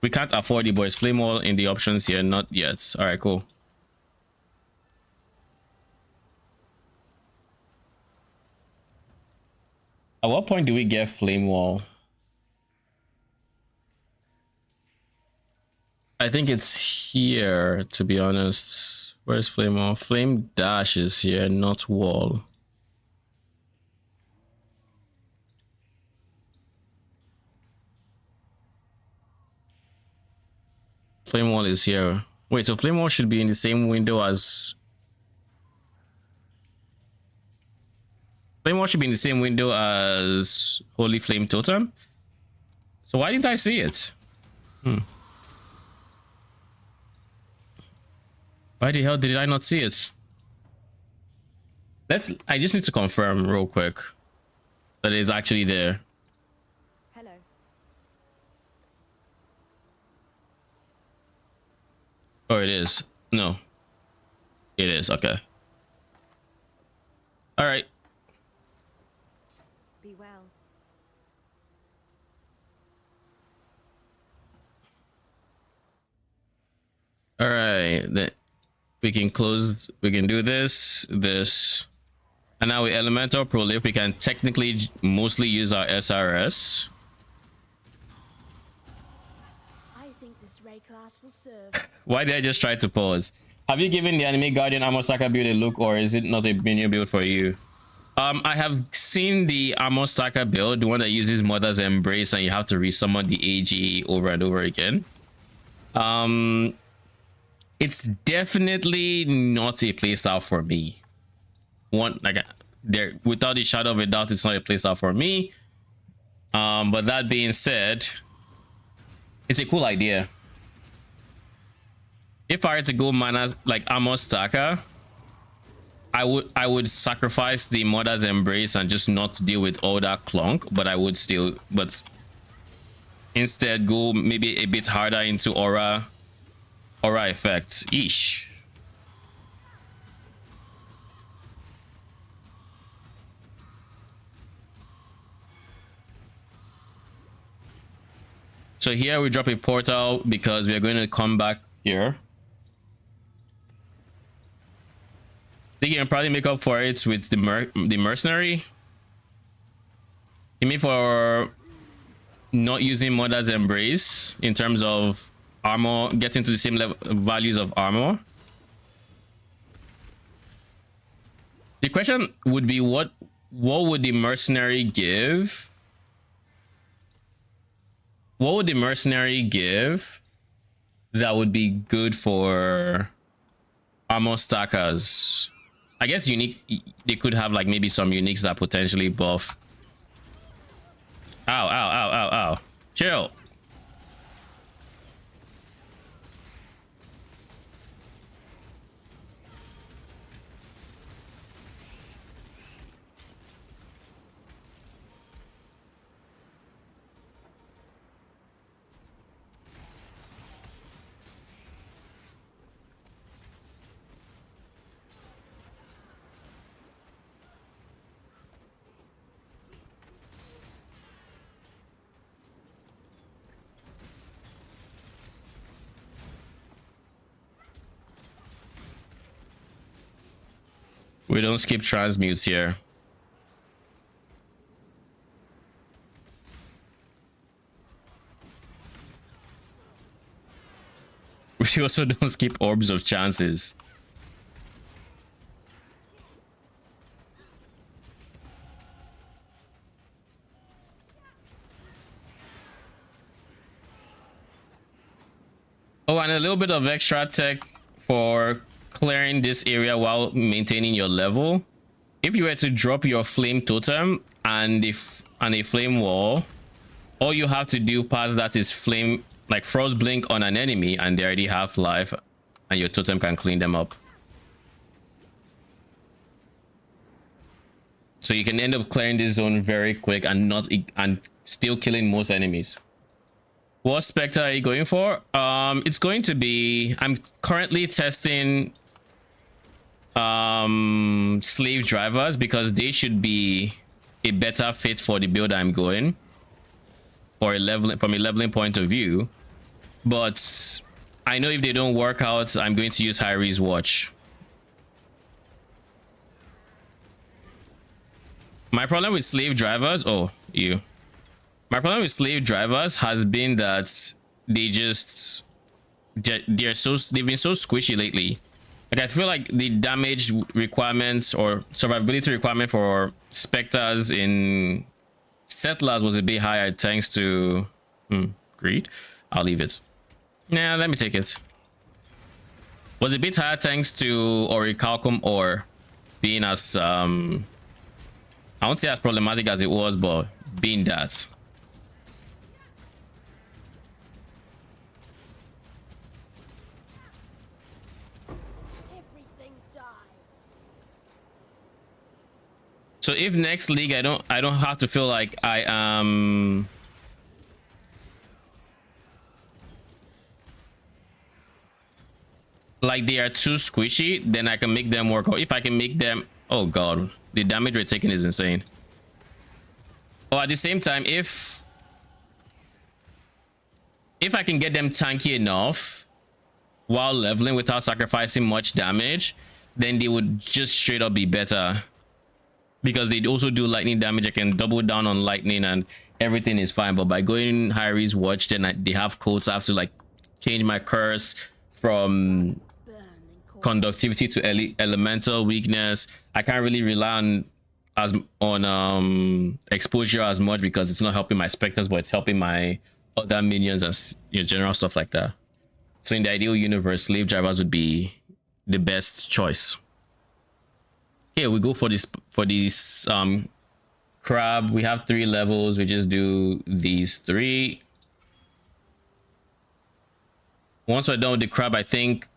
We can't afford the boys. Flame Wall in the options here, not yet. All right, cool. At what point do we get Flame Wall? I think it's here, to be honest. Where's Flame Wall? Flame Dash is here, not Wall. Flame Wall is here. Wait, so Flame Wall should be in the same window as... Flame Wall should be in the same window as Holy Flame Totem? So why didn't I see it? Why the hell did I not see it? I just need to confirm real quick that it's actually there. Hello. Oh, it is. No. It is. Okay. All right. Be well. All right. Then we can close. We can do this. And now with Elemental Proliff, we can technically mostly use our SRS. I think this ray class will serve. Why did I just try to pause? Have you given the Anime Guardian Amosaka build a look, or is it not a minion build for you? I have seen the Amosaka build, the one that uses Mother's Embrace, and you have to resummon the AG over and over again. It's definitely not a playstyle for me. Without a shadow of a doubt, it's not a playstyle for me. But that being said, it's a cool idea. If I were to go mana like Amosaka, I would sacrifice the Mother's Embrace and just not deal with all that clunk, but instead go maybe a bit harder into aura effects. Eesh. So here we drop a portal because we are going to come back here. I think you can probably make up for it with the mercenary. You mean for not using Mother's Embrace in terms of armor, getting to the same level values of armor? The question would be what would the mercenary give? What would the mercenary give that would be good for armor stackers? I guess unique, they could have like maybe some uniques that potentially buff. Ow, ow, ow, ow, ow. Chill. We don't skip transmutes here. We also don't skip orbs of chances. Oh, and a little bit of extra tech for clearing this area while maintaining your level. If you were to drop your flame totem and a flame wall, all you have to do past that is flame, like frost blink on an enemy, and they already have life, and your totem can clean them up. So you can end up clearing this zone very quick and still killing most enemies. What Spectre are you going for? It's going to be, I'm currently testing slave drivers because they should be a better fit for the build I'm going, or from a leveling point of view. But I know if they don't work out, I'm going to use Hyri's Watch. My problem with slave drivers, my problem with slave drivers has been that they've been so squishy lately. Like, I feel like the damage requirements or survivability requirement for specters in settlers was a bit higher thanks to greed. I'll leave it. Nah, let me take it. Was a bit higher thanks to orichalcum or being as I won't say as problematic as it was, but being that. Everything dies. So if next league I don't have to feel like I am like they are too squishy, then I can make them work. Or if I can make them, oh god, the damage rate taken is insane. Or at the same time, if I can get them tanky enough while leveling without sacrificing much damage, then they would just straight up be better, because they also do lightning damage. I can double down on lightning and everything is fine. But by going Hyri's Watch, then they have codes. I have to like change my curse from conductivity to elemental weakness. I can't really rely on exposure as much because it's not helping my specters, but it's helping my other minions and general stuff like that. So in the ideal universe, slave drivers would be the best choice. Here we go for this crab. We have 3 levels. We just do these 3. Once we're done with the crab, I think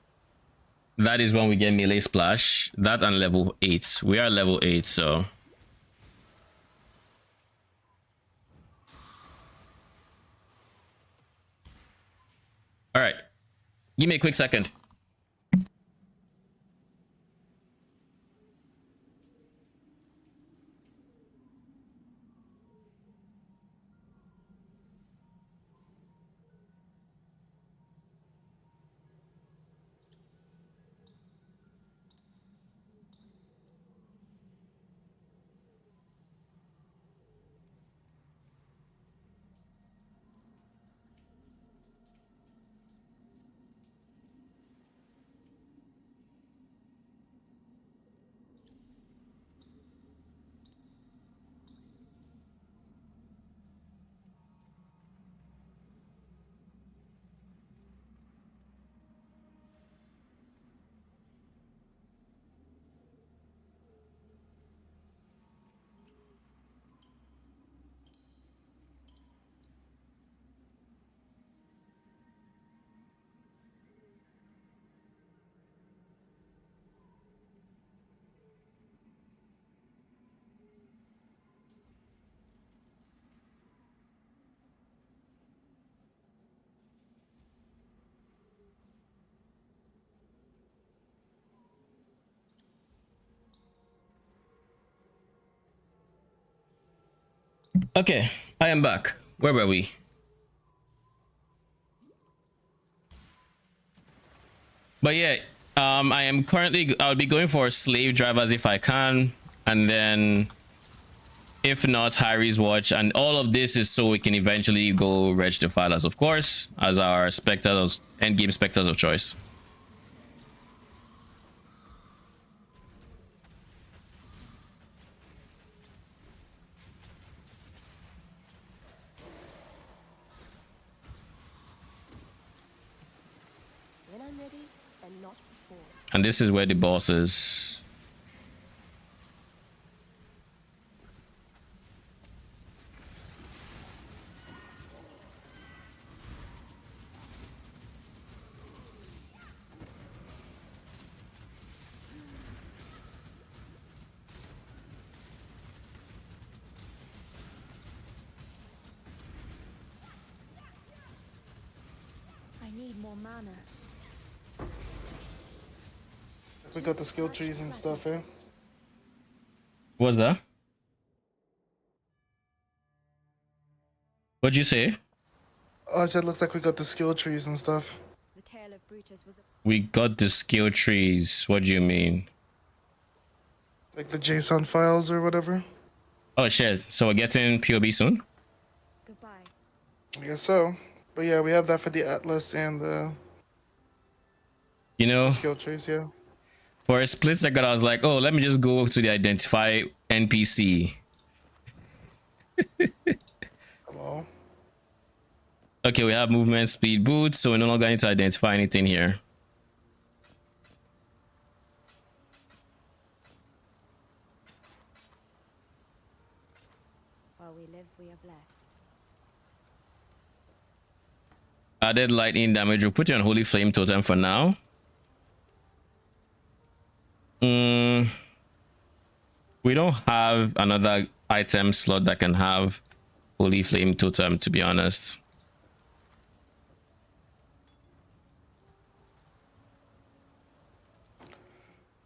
that is when we get melee splash. That and level 8. We are level 8, so all right. Give me a quick second. Okay, I am back. Where were we? But yeah, I am currently, I'll be going for slave drivers if I can, and then if not, Hyri's Watch. And all of this is so we can eventually go reg defilers, of course, as our specters, endgame specters of choice. not before. And this is where the boss is. I need more mana. We got the skill trees and stuff, eh? What's that? What'd you say? Oh, I said looks like we got the skill trees and stuff. The tale of Brutus was a We got the skill trees. What do you mean? Like the JSON files or whatever. Oh shit. So we're getting PoB soon? goodbye. I guess so. But yeah, we have that for the Atlas and the You know, skill trees, yeah. for a split second I was like, oh, let me just go to the identify NPC. Hello. Okay, we have movement speed boots, so we're no longer need to identify anything here. While we live, we are blessed. Added lightning damage. We'll put you on holy flame totem for now. We don't have another item slot that can have holy flame totem, to be honest.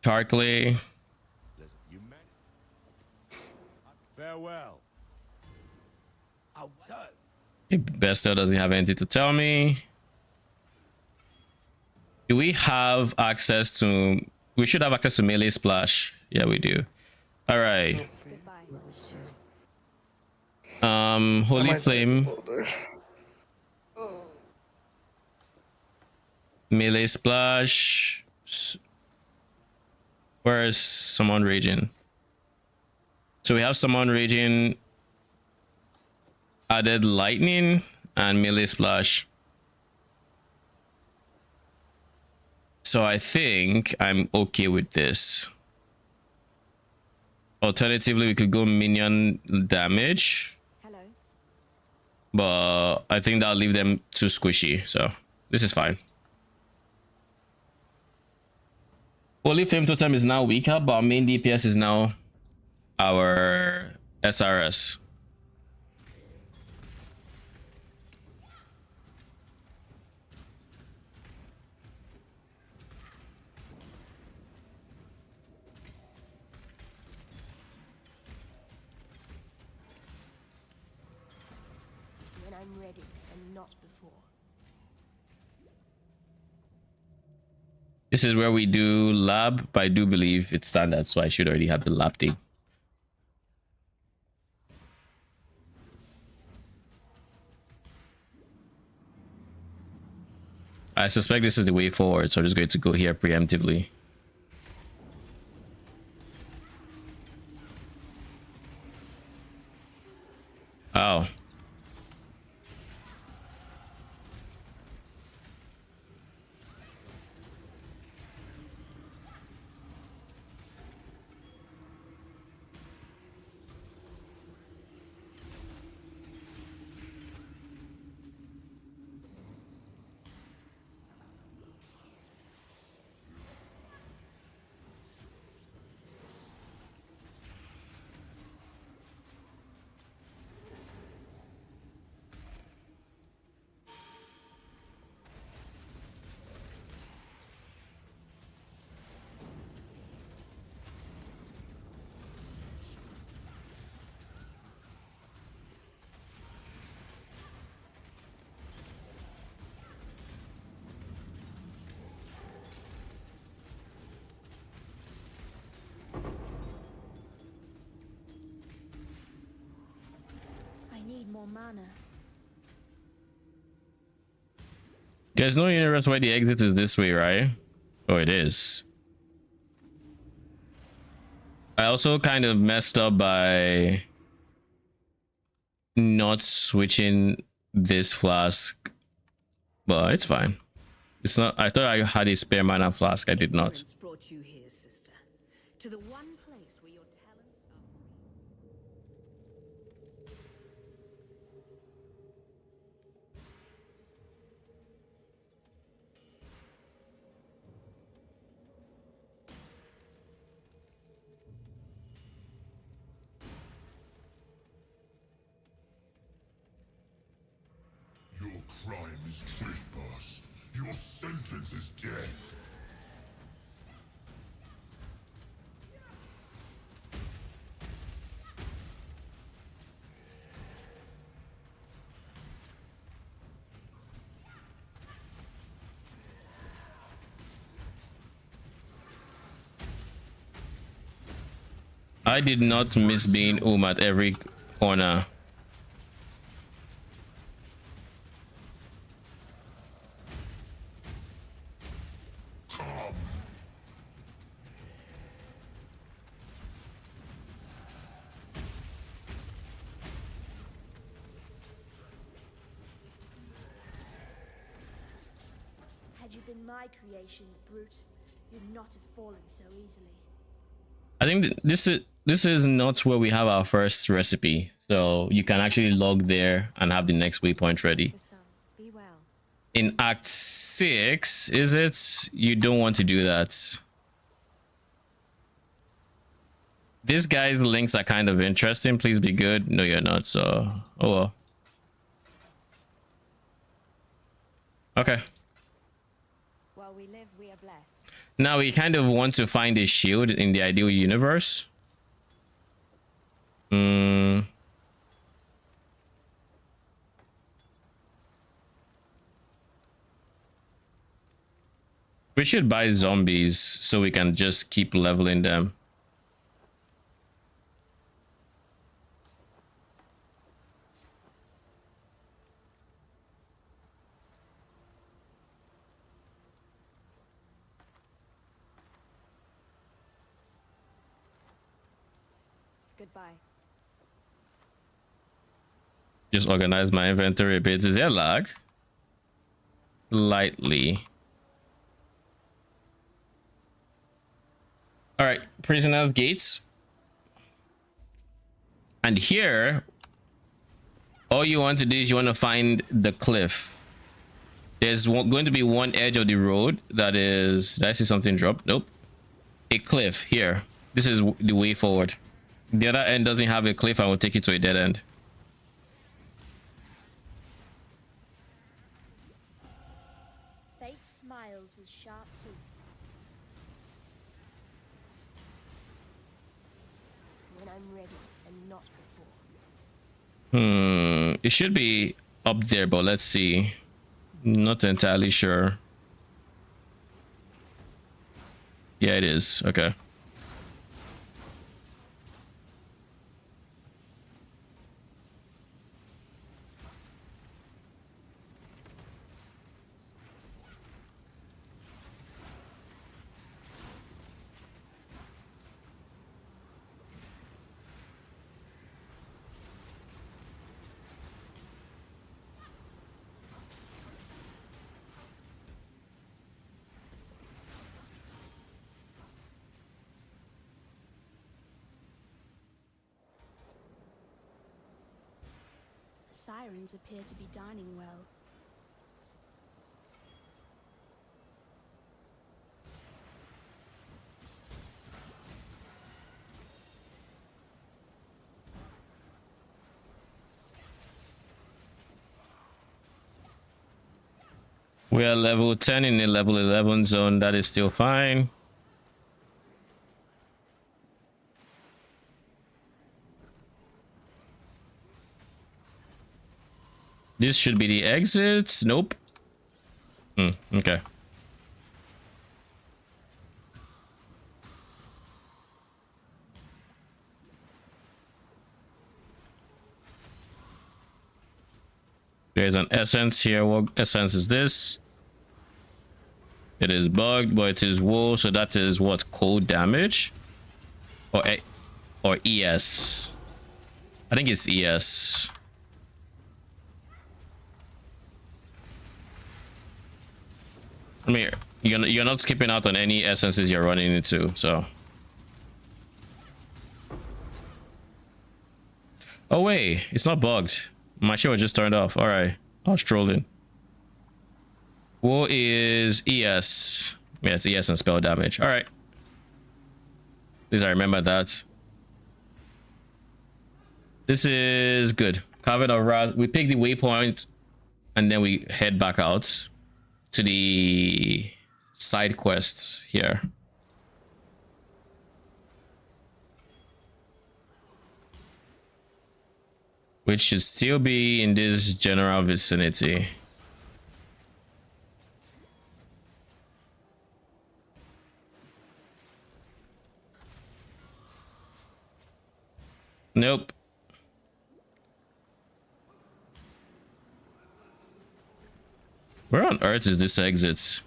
Tarkley. Farewell. Oh, so. Bester doesn't have anything to tell me. Do we have access to... We should have access to melee splash. Yeah, we do. All right. Goodbye. Holy flame. Melee splash. Where is someone raging? So we have someone raging, added lightning and melee splash. So I think I'm okay with this. Alternatively, we could go minion damage, Hello. but I think that'll leave them too squishy. So this is fine. Holy Flame Totem is now weaker, but our main DPS is now our SRS. When I'm ready and not before. This is where we do lab, but I do believe it's standard, so I should already have the lab thing. I suspect this is the way forward, so I'm just going to go here preemptively. Oh. I need more mana. There's no universe where the exit is this way, right? Oh, it is. I also kind of messed up by not switching this flask, but it's fine. It's not. I thought I had a spare mana flask. I did not. Parents brought you here, sister, to the one place where your talents Your crime is trespass. Your sentence is death. I did not miss being at every corner. Had you been my creation, brute, you'd not have fallen so easily. I think this is not where we have our first recipe, so you can actually log there and have the next waypoint ready. Be well. In Act 6, is it? You don't want to do that. This guy's links are kind of interesting. Please be good. No, you're not. So, oh well. Okay. While we live, we are blessed. Now we kind of want to find a shield in the ideal universe. We should buy zombies so we can just keep leveling them. Goodbye. Just organize my inventory a bit. Is there lag? Slightly. All right, prisoners gates. And here, all you want to do is you want to find the cliff. There's going to be one edge of the road that is... Did I see something drop? Nope. A cliff here. This is the way forward. The other end doesn't have a cliff and will take you to a dead end. Fate smiles with sharp teeth. When I'm ready and not before. It should be up there, but let's see. Not entirely sure. Yeah, it is. Okay. Sirens appear to be dining well. We are level 10 in the level 11 zone. That is still fine. This should be the exit. Nope. Okay. There's an essence here. What essence is this? It is bugged, but it is wool, so that is what, cold damage? Or ES. I think it's ES. I mean, you're not skipping out on any essences you're running into, so. Oh wait, it's not bugged. My shit was just turned off. All right, I was trolling. What is ES? Yeah, it's ES and spell damage. All right. At least I remember that. This is good. Carve it around. We pick the waypoint, and then we head back out to the side quests here. Which should still be in this general vicinity. Nope. Where on earth is this exit?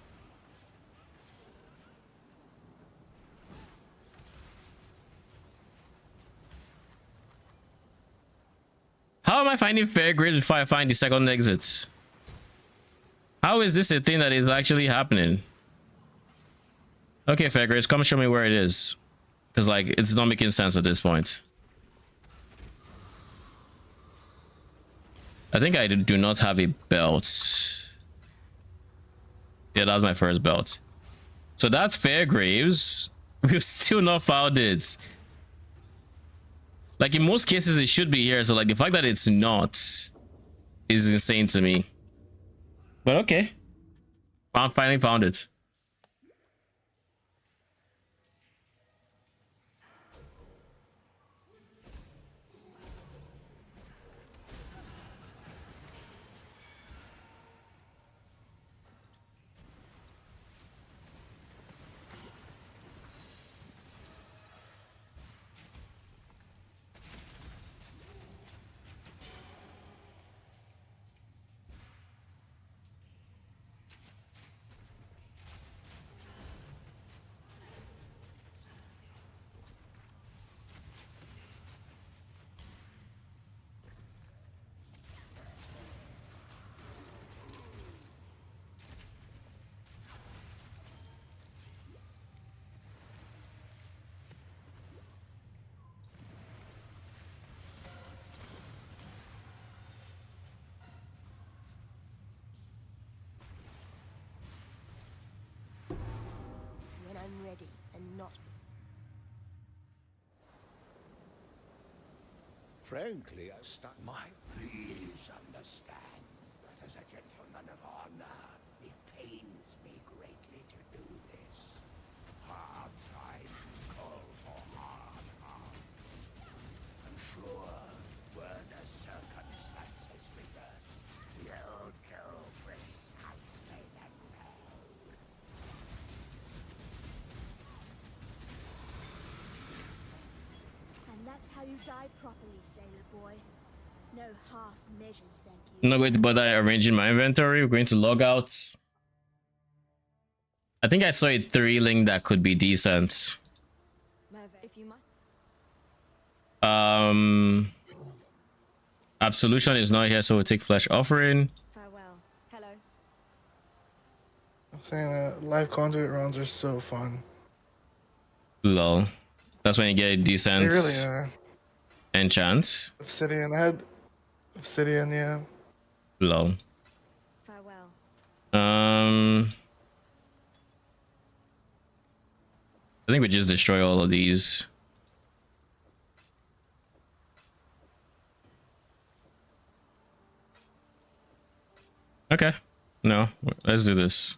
How am I finding fair grade before I find the second exit? How is this a thing that is actually happening? Okay, fair grades, come show me where it is. Because, like, it's not making sense at this point. I think I do not have a belt. Yeah, that was my first belt. So that's Fairgraves. We've still not found it. Like, in most cases, it should be here. So, like, the fact that it's not is insane to me. But okay. I finally found it. When I'm ready and not. Frankly, I stuck my... Please understand that as a gentleman of honor, it pains me greatly to do this. Hard times call for hard hearts. I'm sure, were the circumstances reversed, you'd do precisely as well. And that's how you die properly, sailor boy. No half measures, thank you. I'm not going to bother arranging my inventory. We're going to log out. I think I saw a 3 link that could be decent. If you must. Absolution is not here, so we'll take flesh offering. Farewell. Hello. I'm saying that live conduit runs are so fun. Lol. That's when you get a decent They really are. enchant. Obsidian. I had Obsidian, yeah. Lol. Farewell. I think we just destroy all of these. Okay. No, let's do this.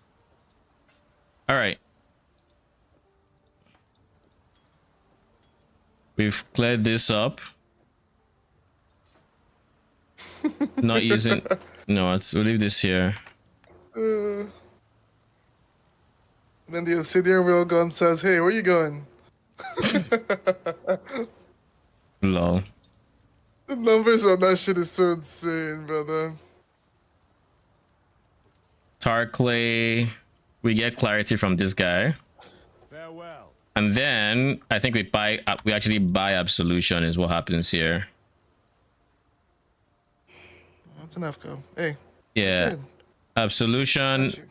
All right. We've cleared this up. Not using... No, we'll leave this here. Then the Obsidian Railgun says, hey, where you going? Lol. The numbers on that shit is so insane, brother. Tar clay. We get clarity from this guy. Farewell. And then I think we actually buy absolution is what happens here. That's enough, go. Hey. Yeah. Good. Absolution. Got you.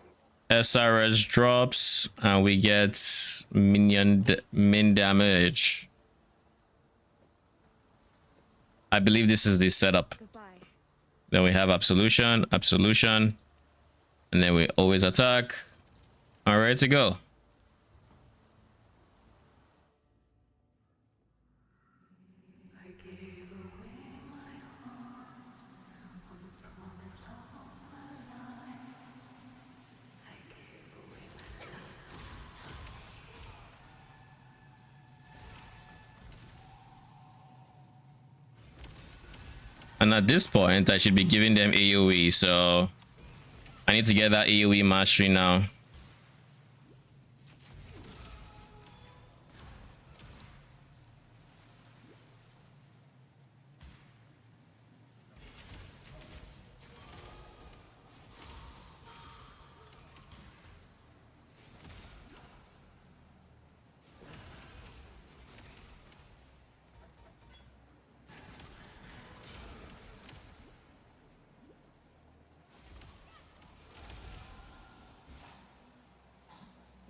SRS drops, and we get min damage. I believe this is the setup. Goodbye. Then we have absolution, and then we always attack. All right, to go. And at this point, I should be giving them AoE, so I need to get that AoE mastery now.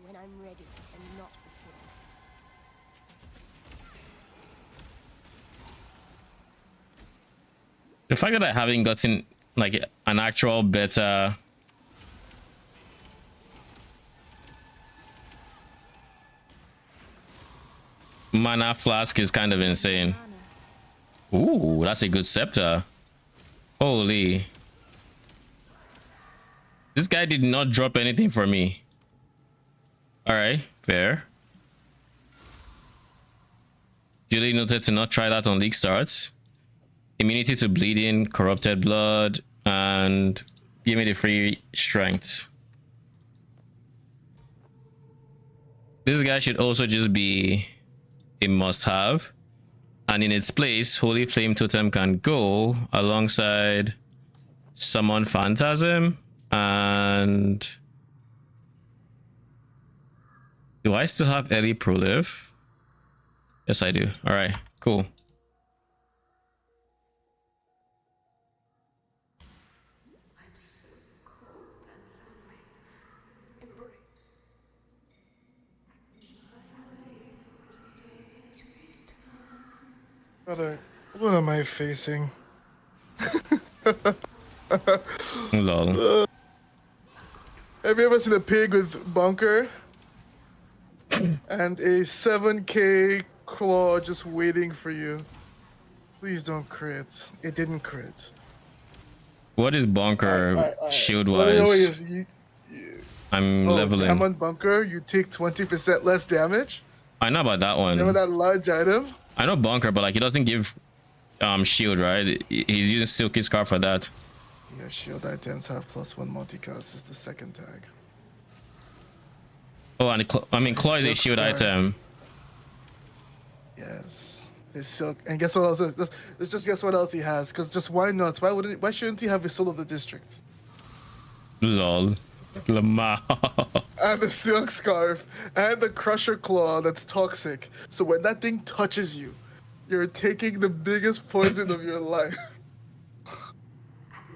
When I'm ready and not before. The fact that I haven't gotten like an actual better mana flask is kind of insane. Ooh, that's a good scepter. Holy. This guy did not drop anything for me. All right, fair. Duly noted to not try that on Leaguestart. Immunity to bleeding, corrupted blood, and give me the free strength. This guy should also just be a must-have. And in its place, Holy Flame Totem can go alongside Summon Phantasm and... Do I still have Ellie Proliv? Yes, I do. All right, cool. Brother, what am I facing? Lol. Have you ever seen a pig with bunker? And a 7k claw just waiting for you. Please don't crit. It didn't crit. What is bunker shield Let me know what wise? I'm leveling. Diamond bunker, you take 20% less damage. I know about that one. Remember that large item? I know bunker, but like he doesn't give shield, right? He's using Silky Scarf for that. Yeah, shield items have +1 multicast is the second tag. Oh, and I mean Claw is a shield item. Yes. It's silk. And guess what else? Let's just guess what else he has. Because just why not? Why shouldn't he have the soul of the district? Lol. Lamar. And the silk scarf. And the crusher claw that's toxic. So when that thing touches you, you're taking the biggest poison of your life.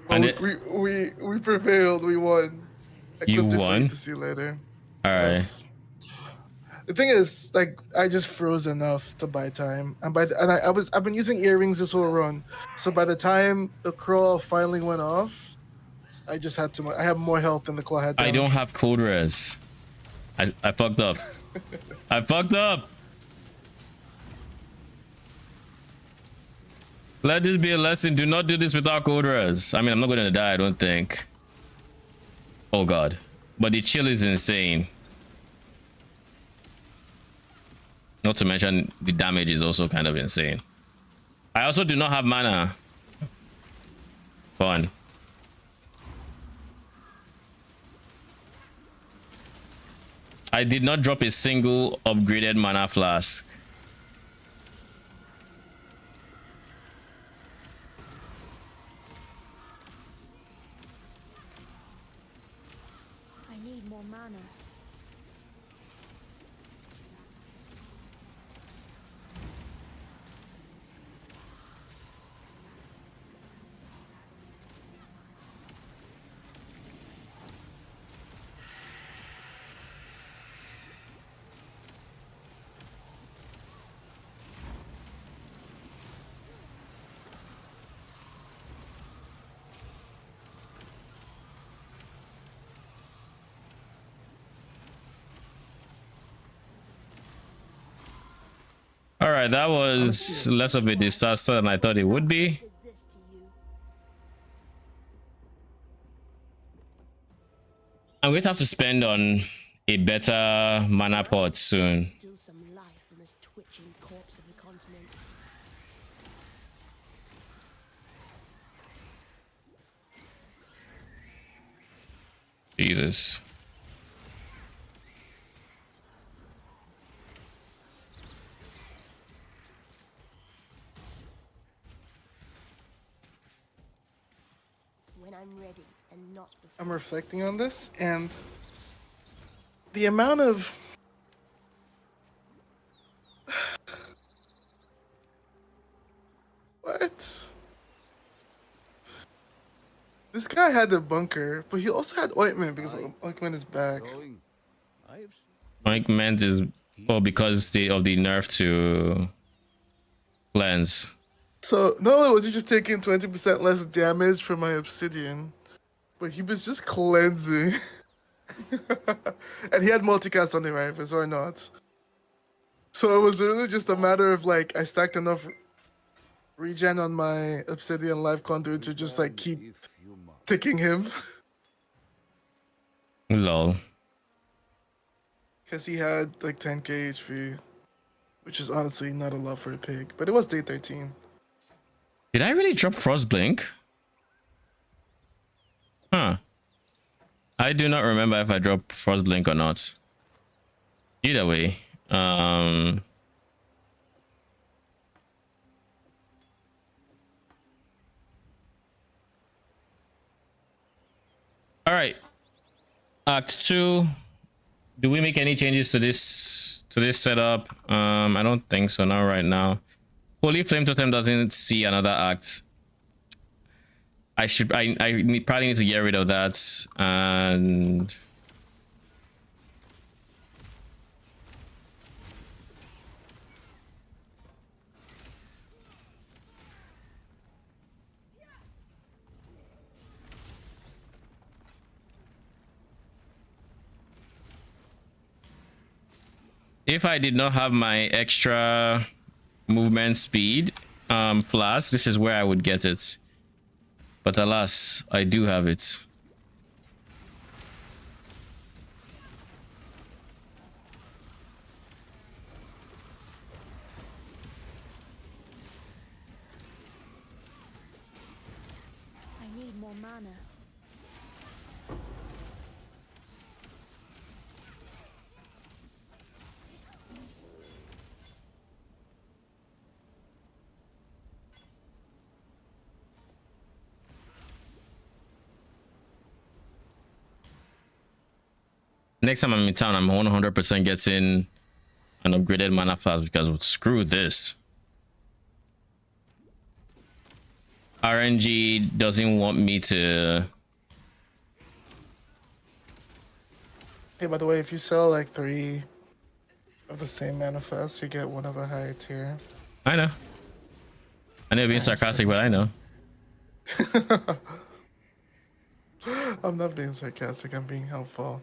And we prevailed. We won. I You clipped it for won? to see later. All right. Yes. The thing is, like, I just froze enough to buy time, and I've been using earrings this whole run, so by the time the claw finally went off, I just had too much. I have more health than the claw had. I don't have cold res. I fucked up. I fucked up. Let this be a lesson. Do not do this without cold res. I mean, I'm not going to die, I don't think. Oh god. But the chill is insane. Not to mention the damage is also kind of insane. I also do not have mana. Fun. I did not drop a single upgraded mana flask. I need more mana. All right, that was less of a disaster than I thought it would be. Did this to you. I'm going to have to spend on a better mana pot soon. Still some life in this twitching corpse of the continent. Jesus. When I'm ready and not before. I'm reflecting on this, and the amount of what? This guy had the bunker, but he also had ointment because ointment is back. Ointment is because of the nerf to cleanse. So not only was he just taking 20% less damage from my obsidian, but he was just cleansing. And he had multicast on the rifle, so why not? So it was really just a matter of like I stacked enough regen on my obsidian life conduit to just like keep ticking him. Lol. Because he had like 10k HP, which is honestly not a lot for a pig, but it was day 13. Did I really drop Frostblink? Huh. I do not remember if I dropped Frostblink or not. Either way, all right. Act 2. Do we make any changes to this setup? I don't think so. Not right now. Holy Flame Totem doesn't see another act. I probably need to get rid of that. And if I did not have my extra movement speed flask, this is where I would get it. But alas, I do have it. I need more mana. Next time I'm in town, I'm 100% getting an upgraded mana flask because screw this. RNG doesn't want me to. Hey, by the way, if you sell like 3 of the same manifest, you get one of a higher tier. I know. I know being sarcastic, but I know. I'm not being sarcastic, I'm being helpful.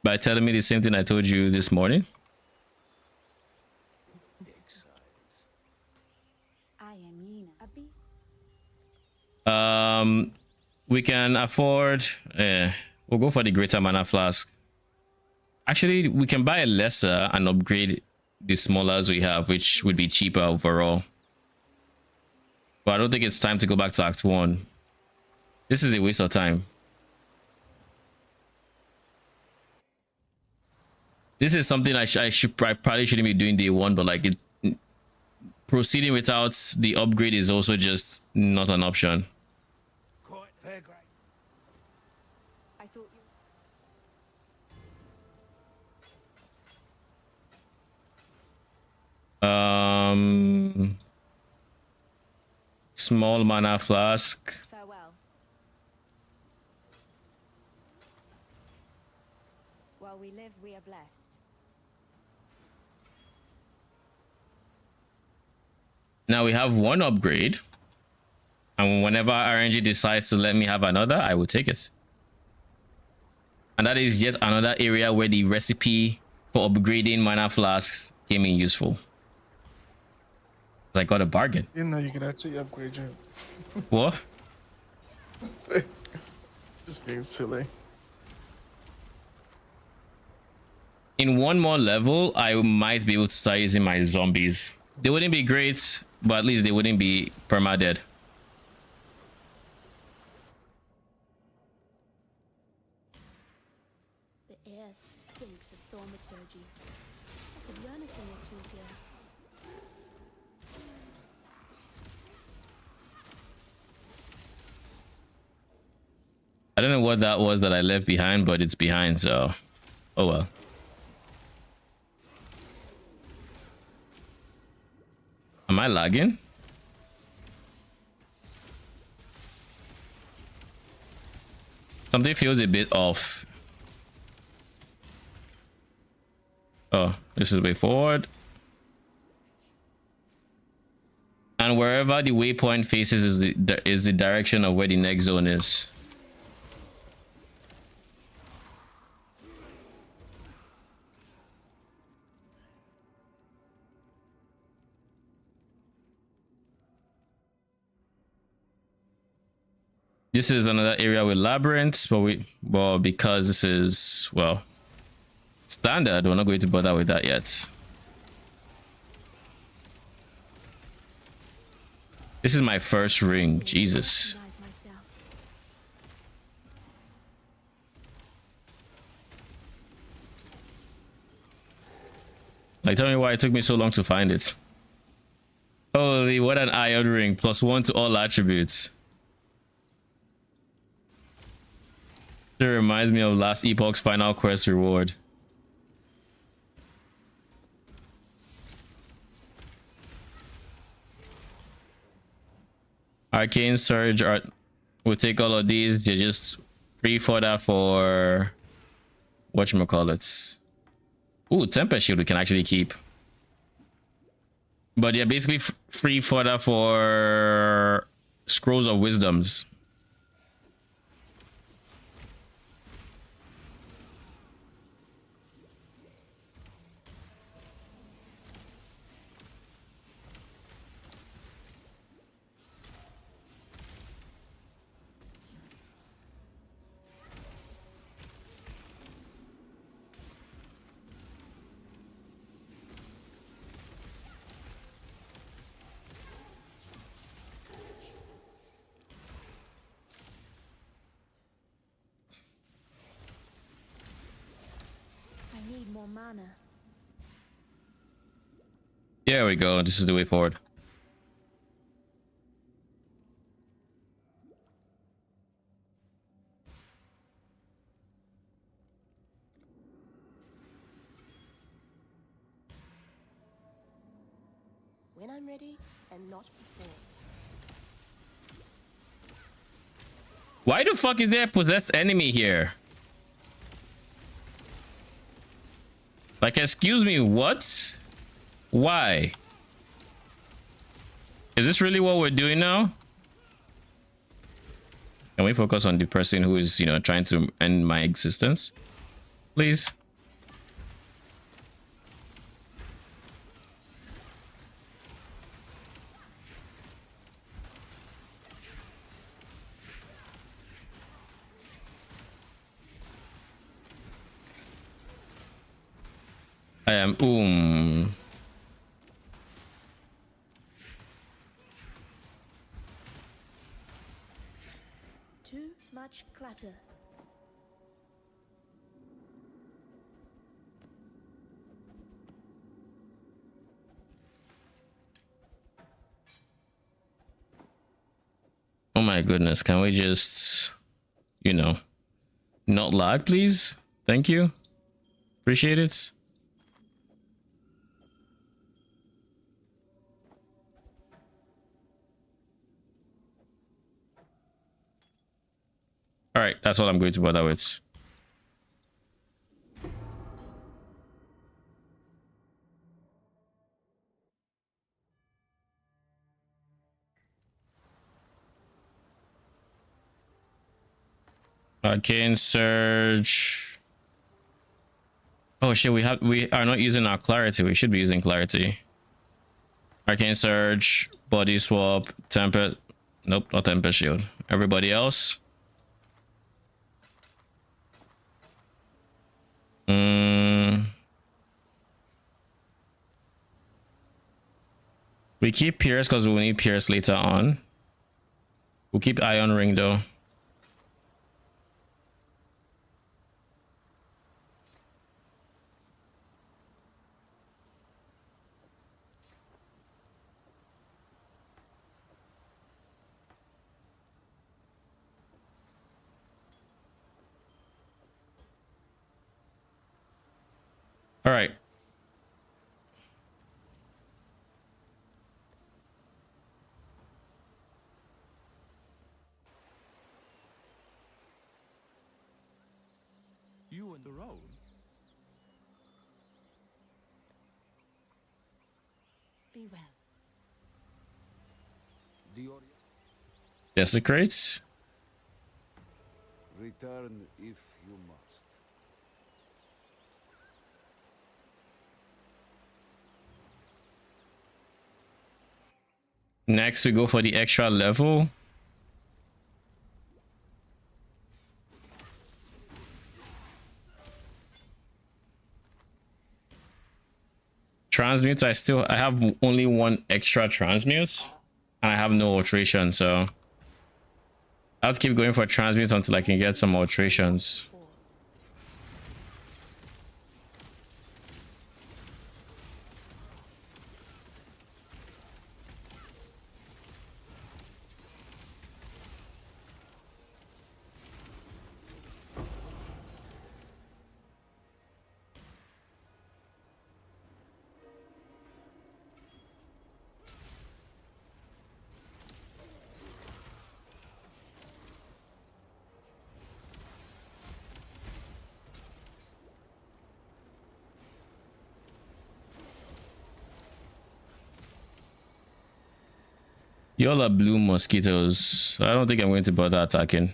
By telling me the same thing I told you this morning. I am Yina. We can afford. We'll go for the greater mana flask. Actually, we can buy a lesser and upgrade the smallers we have, which would be cheaper overall. But I don't think it's time to go back to Act 1. This is a waste of time. This is something I probably shouldn't be doing day 1, but like proceeding without the upgrade is also just not an option. I thought you. Small mana flask. Farewell. While we live, we are blessed. Now we have one upgrade, and whenever RNG decides to let me have another, I will take it. And that is yet another area where the recipe for upgrading mana flasks came in useful. I got a bargain. You know you could actually upgrade your. What? Just being silly. In one more level, I might be able to start using my zombies. They wouldn't be great, but at least they wouldn't be perma-dead. The air stinks of thaumaturgy. I could learn a thing or two here. I don't know what that was that I left behind, but it's behind, so oh well. Am I lagging? Something feels a bit off. Oh, this is the way forward. And wherever the waypoint faces is the direction of where the next zone is. This is another area with labyrinths, but because this is, well, standard, we're not going to bother with that yet. This is my first ring, Jesus. Recognize myself. Like, tell me why it took me so long to find it. Holy, what an iron ring, +1 to all attributes. It reminds me of last Epoch's final quest reward. Arcane Surge will take all of these. They're just free fodder for whatchamacallit. Ooh, Tempest Shield we can actually keep. But yeah, basically free fodder for Scrolls of Wisdoms. I need more mana. There we go. This is the way forward. When I'm ready, and not before. Why the fuck is there a possessed enemy here? Like, excuse me, what? Why? Is this really what we're doing now? Can we focus on the person who is, you know, trying to end my existence? Please. I am Too much clutter. Oh my goodness, can we just, you know, not lag, please? Thank you. Appreciate it. All right, that's all I'm going to bother with. Arcane Surge. Oh shit, we are not using our clarity. We should be using clarity. Arcane Surge, Body Swap, Temper. Nope, not Temper Shield. Everybody else. We keep Pierce because we'll need Pierce later on. We'll keep Iron Ring though. All right. You on the road? Be well. Desecrates. Return if you must. Next, we go for the extra level. Transmute, I have only one extra transmute, and I have no alteration, so I'll have to keep going for transmute until I can get some alterations. Y'all are blue mosquitoes. I don't think I'm going to bother attacking.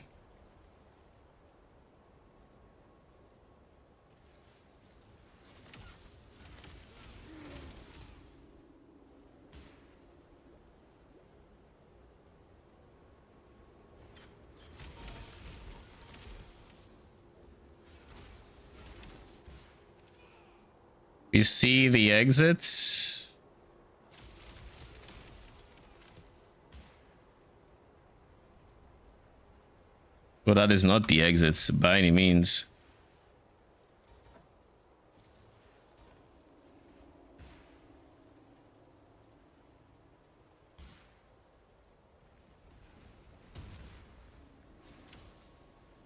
We see the exits. Well, that is not the exits by any means.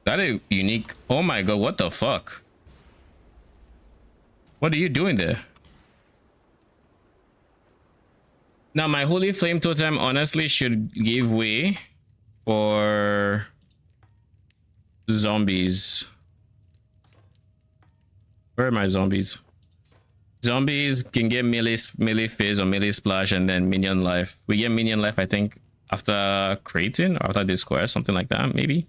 That is unique. Oh my god, what the fuck? What are you doing there? Now, my Holy Flame Totem honestly should give way for zombies. Where are my zombies? Zombies can get melee phase or melee splash and then minion life. We get minion life, I think, after creating or after this square, something like that, maybe.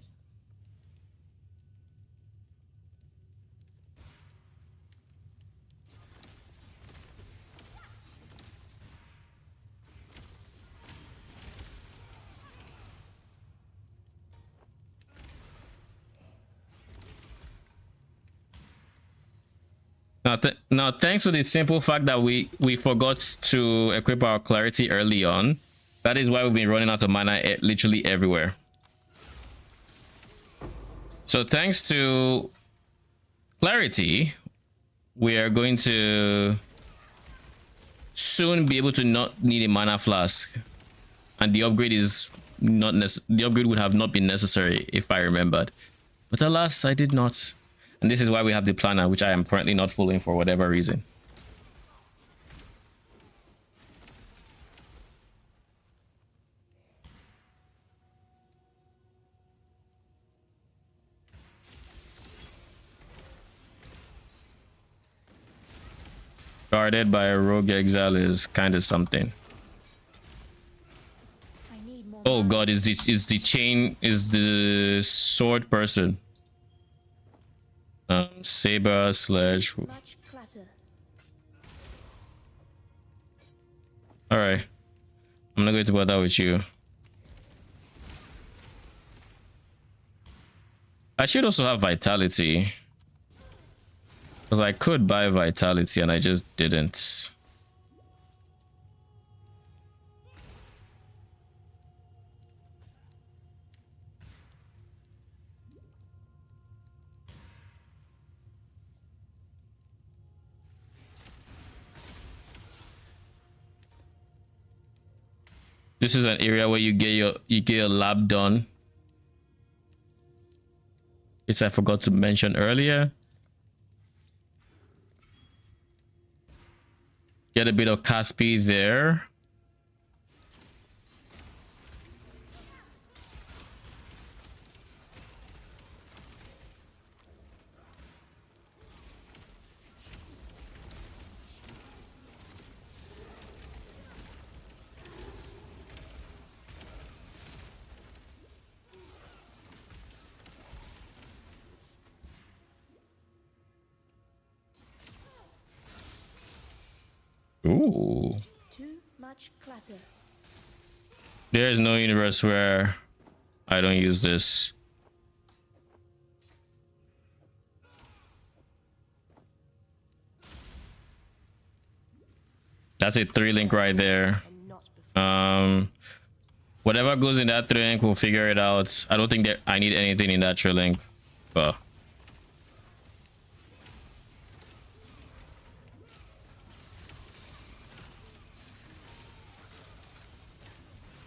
Now, thanks to the simple fact that we forgot to equip our clarity early on, that is why we've been running out of mana literally everywhere. So thanks to clarity, we are going to soon be able to not need a mana flask, and the upgrade is not the upgrade would have not been necessary if I remembered, but alas, I did not. And this is why we have the planner, which I am currently not following for whatever reason. Guarded by a rogue exile is kind of something. Oh god, is the sword person. Saber slash. Much clutter. All right. I'm not going to bother with you. I should also have vitality. Because I could buy vitality and I just didn't. This is an area where you get your lab done. Which I forgot to mention earlier. Get a bit of Caspi there. Ooh. Too much clutter. There is no universe where I don't use this. That's a 3-link right there. And not before. Whatever goes in that 3-link, we'll figure it out. I don't think that I need anything in that 3-link, but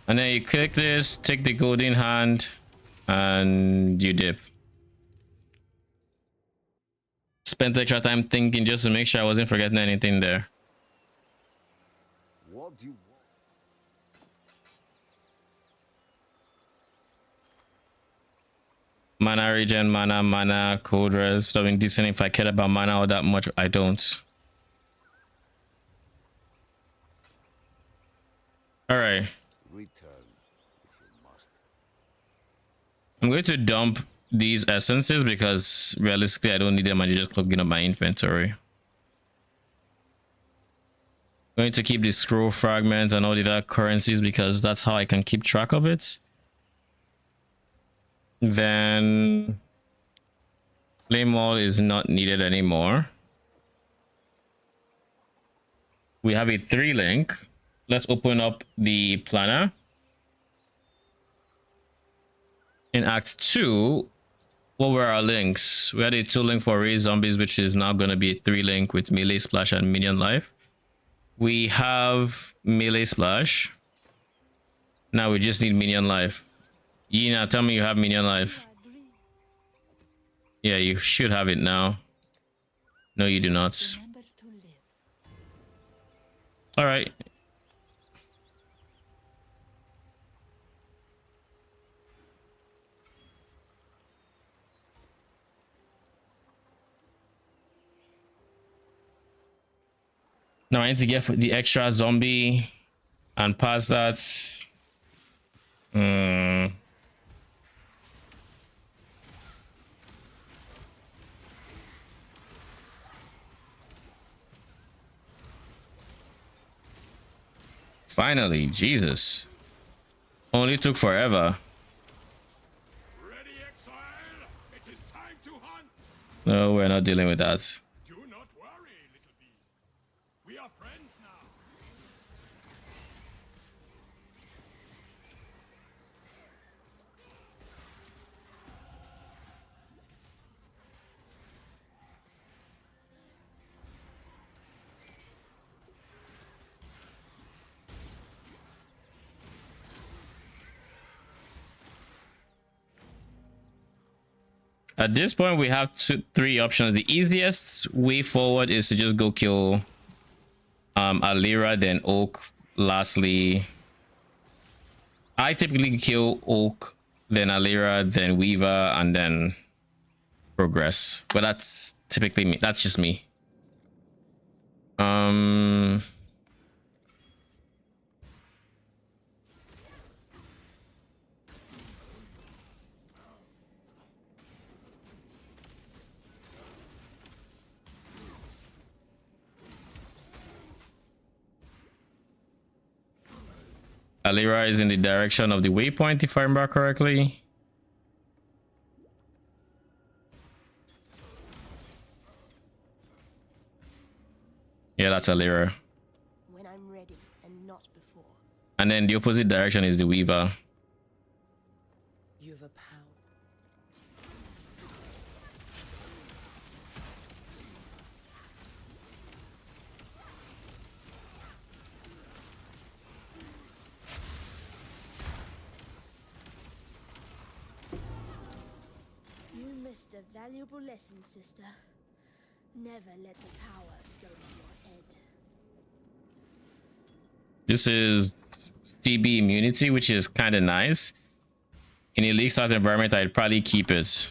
and then you click this, take the golden hand, and you dip. Spent extra time thinking just to make sure I wasn't forgetting anything there. What do you want? Mana regen, mana, code rest. I mean, decent if I cared about mana all that much. I don't. All right. Return if you must. I'm going to dump these essences because realistically I don't need them. I'm just clogging up my inventory. I'm going to keep the scroll fragment and all the other currencies because that's how I can keep track of it. Then flame wall is not needed anymore. We have a 3-link. Let's open up the planner. In Act 2, what were our links? We had a 2-link for raise zombies, which is now going to be a 3-link with melee splash and minion life. We have melee splash. Now we just need minion life. Yina, tell me you have minion life. Yeah, you should have it now. No, you do not. Remember to live. All right. Now I need to get the extra zombie and pass that. Finally, Jesus. Only took forever. Ready, Exile? It is time to hunt. No, we're not dealing with that. Do not worry, little beast. We are friends now. At this point, we have 3 options. The easiest way forward is to just go kill Alira, then Oak. Lastly, I typically kill Oak, then Alira, then Weaver, and then progress. But that's typically me. That's just me. Alira is in the direction of the waypoint, if I remember correctly. Yeah, that's Alira. When I'm ready and not before. And then the opposite direction is the Weaver. You have a power. You missed a valuable lesson, sister. Never let the power go to your head. This is CB immunity, which is kind of nice. In a Leaguestart environment, I'd probably keep it.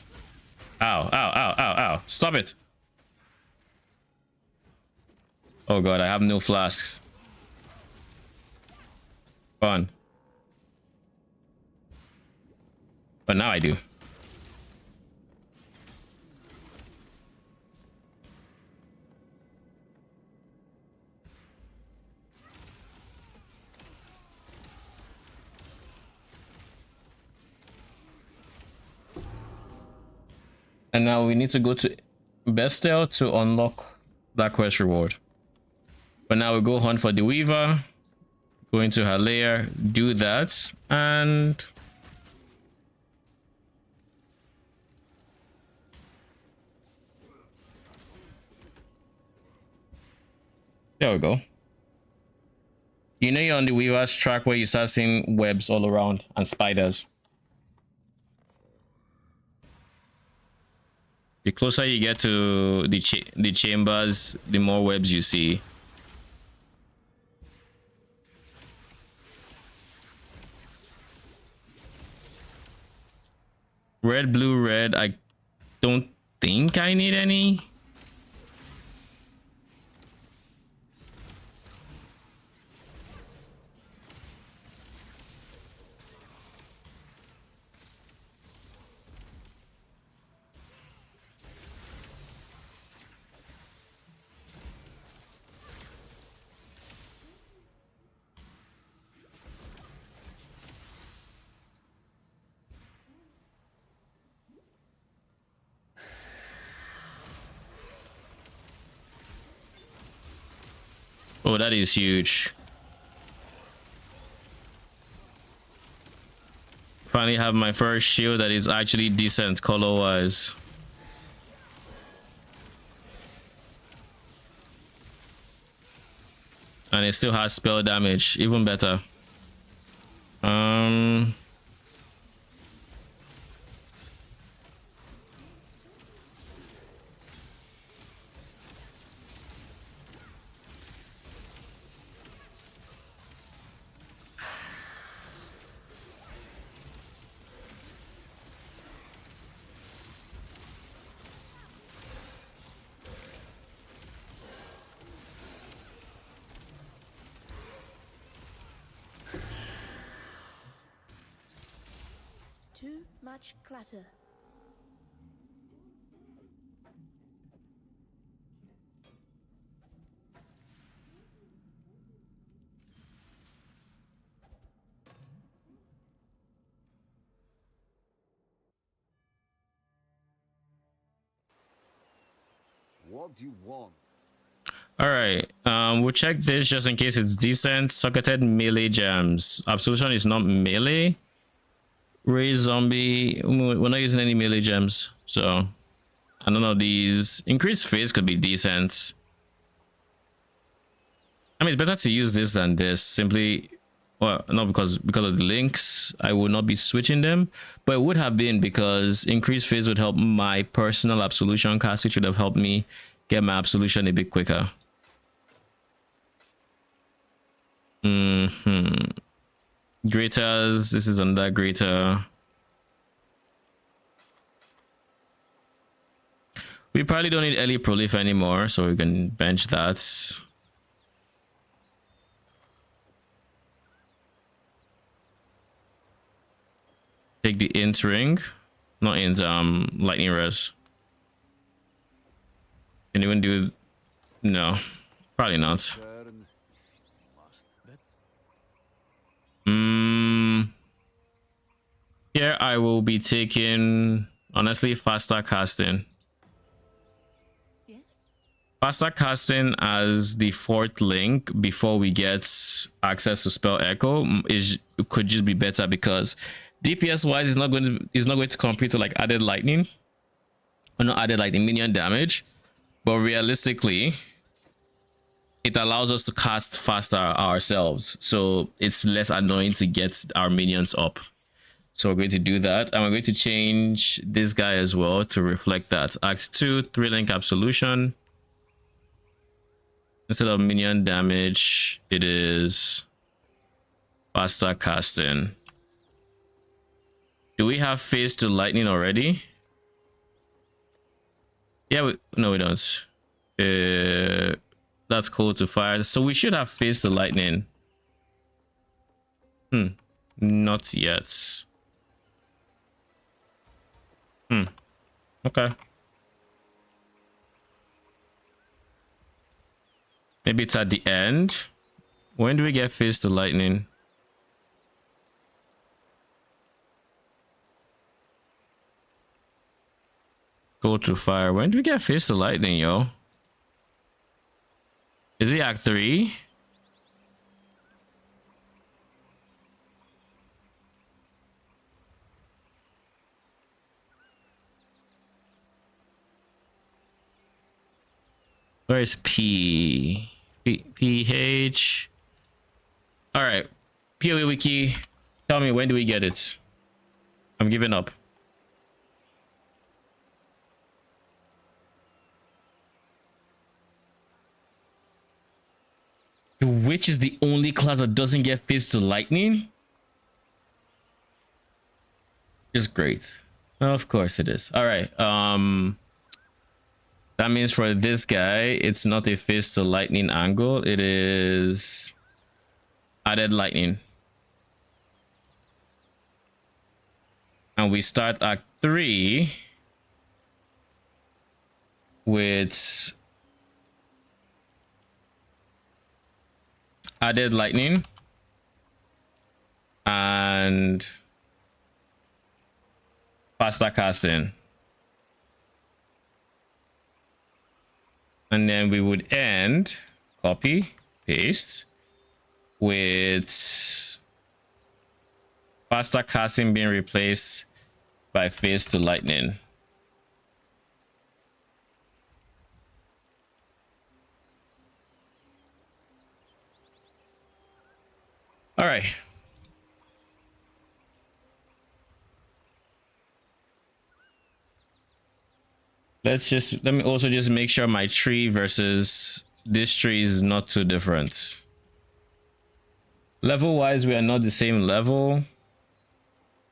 Ow, ow, ow, ow, ow. Stop it. Oh god, I have no flasks. Fun. But now I do. And now we need to go to Bestel to unlock that quest reward. But now we go hunt for the Weaver, go into her lair, do that, and there we go. You know you're on the Weaver's track where you start seeing webs all around and spiders. The closer you get to the chambers, the more webs you see. Red, blue, red. I don't think I need any. Oh, that is huge. Finally have my first shield that is actually decent color wise. And it still has spell damage, even better. Too much clutter. What do you want? All right, we'll check this just in case it's decent. Socketed melee gems. Absolution is not melee. Raise zombie. We're not using any melee gems, so I don't know. These increased phase could be decent. I mean, it's better to use this than this. Simply, well, not because of the links, I would not be switching them, but it would have been because increased phase would help my personal absolution cast, which would have helped me get my absolution a bit quicker. Graters. This is another greater. We probably don't need early prolif anymore, so we can bench that. Take the int ring, not int lightning res. Can even do probably not. Here I will be taking, honestly, faster casting. Yes? Faster casting as the fourth link before we get access to spell echo could just be better, because DPS wise is not going to compete to like added lightning, or not added lightning, minion damage, but realistically it allows us to cast faster ourselves, so it's less annoying to get our minions up. So we're going to do that, and we're going to change this guy as well to reflect that. Act 2, 3-link absolution. Instead of minion damage, it is faster casting. Do we have phase to lightning already? Yeah, no, we don't. That's cool to fire. So we should have phase to lightning. Not yet. Okay. Maybe it's at the end. When do we get phase to lightning? Go to fire. When do we get phase to lightning, yo? Is it Act 3? Where is PH? All right, PoE wiki. Tell me, when do we get it? I'm giving up. The witch is the only class that doesn't get phase to lightning. Just great. Of course it is. All right. That means for this guy, it's not a phase to lightning angle. It is added lightning. And we start Act 3 with added lightning and faster casting. And then we would end, copy, paste, with faster casting being replaced by phase to lightning. All right. Let me also just make sure my tree versus this tree is not too different. Level wise, we are not the same level.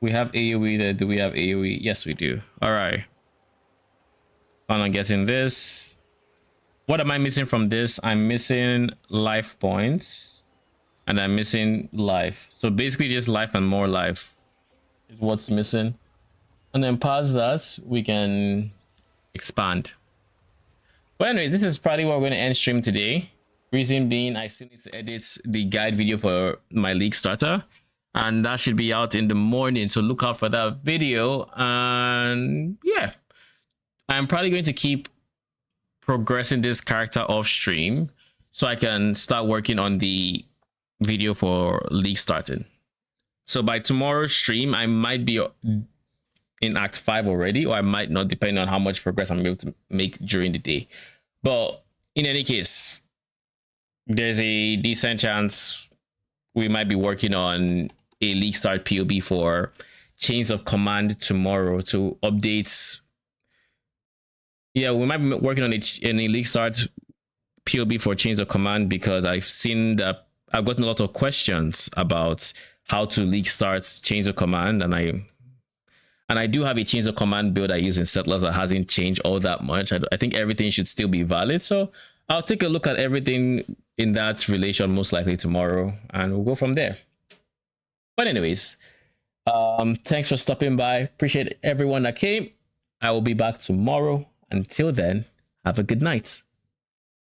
We have AoE there. Do we have AoE? Yes, we do. All right. I'm getting this. What am I missing from this? I'm missing life points and I'm missing life. So basically just life and more life is what's missing. And then past that, we can expand. But anyway, this is probably where we're going to end stream today. Reason being, I still need to edit the guide video for my league starter, and that should be out in the morning, so look out for that video. And yeah, I'm probably going to keep progressing this character off stream so I can start working on the video for league starting. So by tomorrow's stream, I might be in Act 5 already, or I might not, depending on how much progress I'm able to make during the day. But in any case, there's a decent chance we might be working on a Leaguestart PoB for Chains of Command tomorrow to update. Yeah, we might be working on a Leaguestart PoB for Chains of Command, because I've seen that I've gotten a lot of questions about how to Leaguestart Chains of Command, and I do have a Chains of Command build I use in Settlers that hasn't changed all that much. I think everything should still be valid. So I'll take a look at everything in that relation most likely tomorrow, and we'll go from there. But anyways, thanks for stopping by. Appreciate everyone that came. I will be back tomorrow. Until then, have a good night.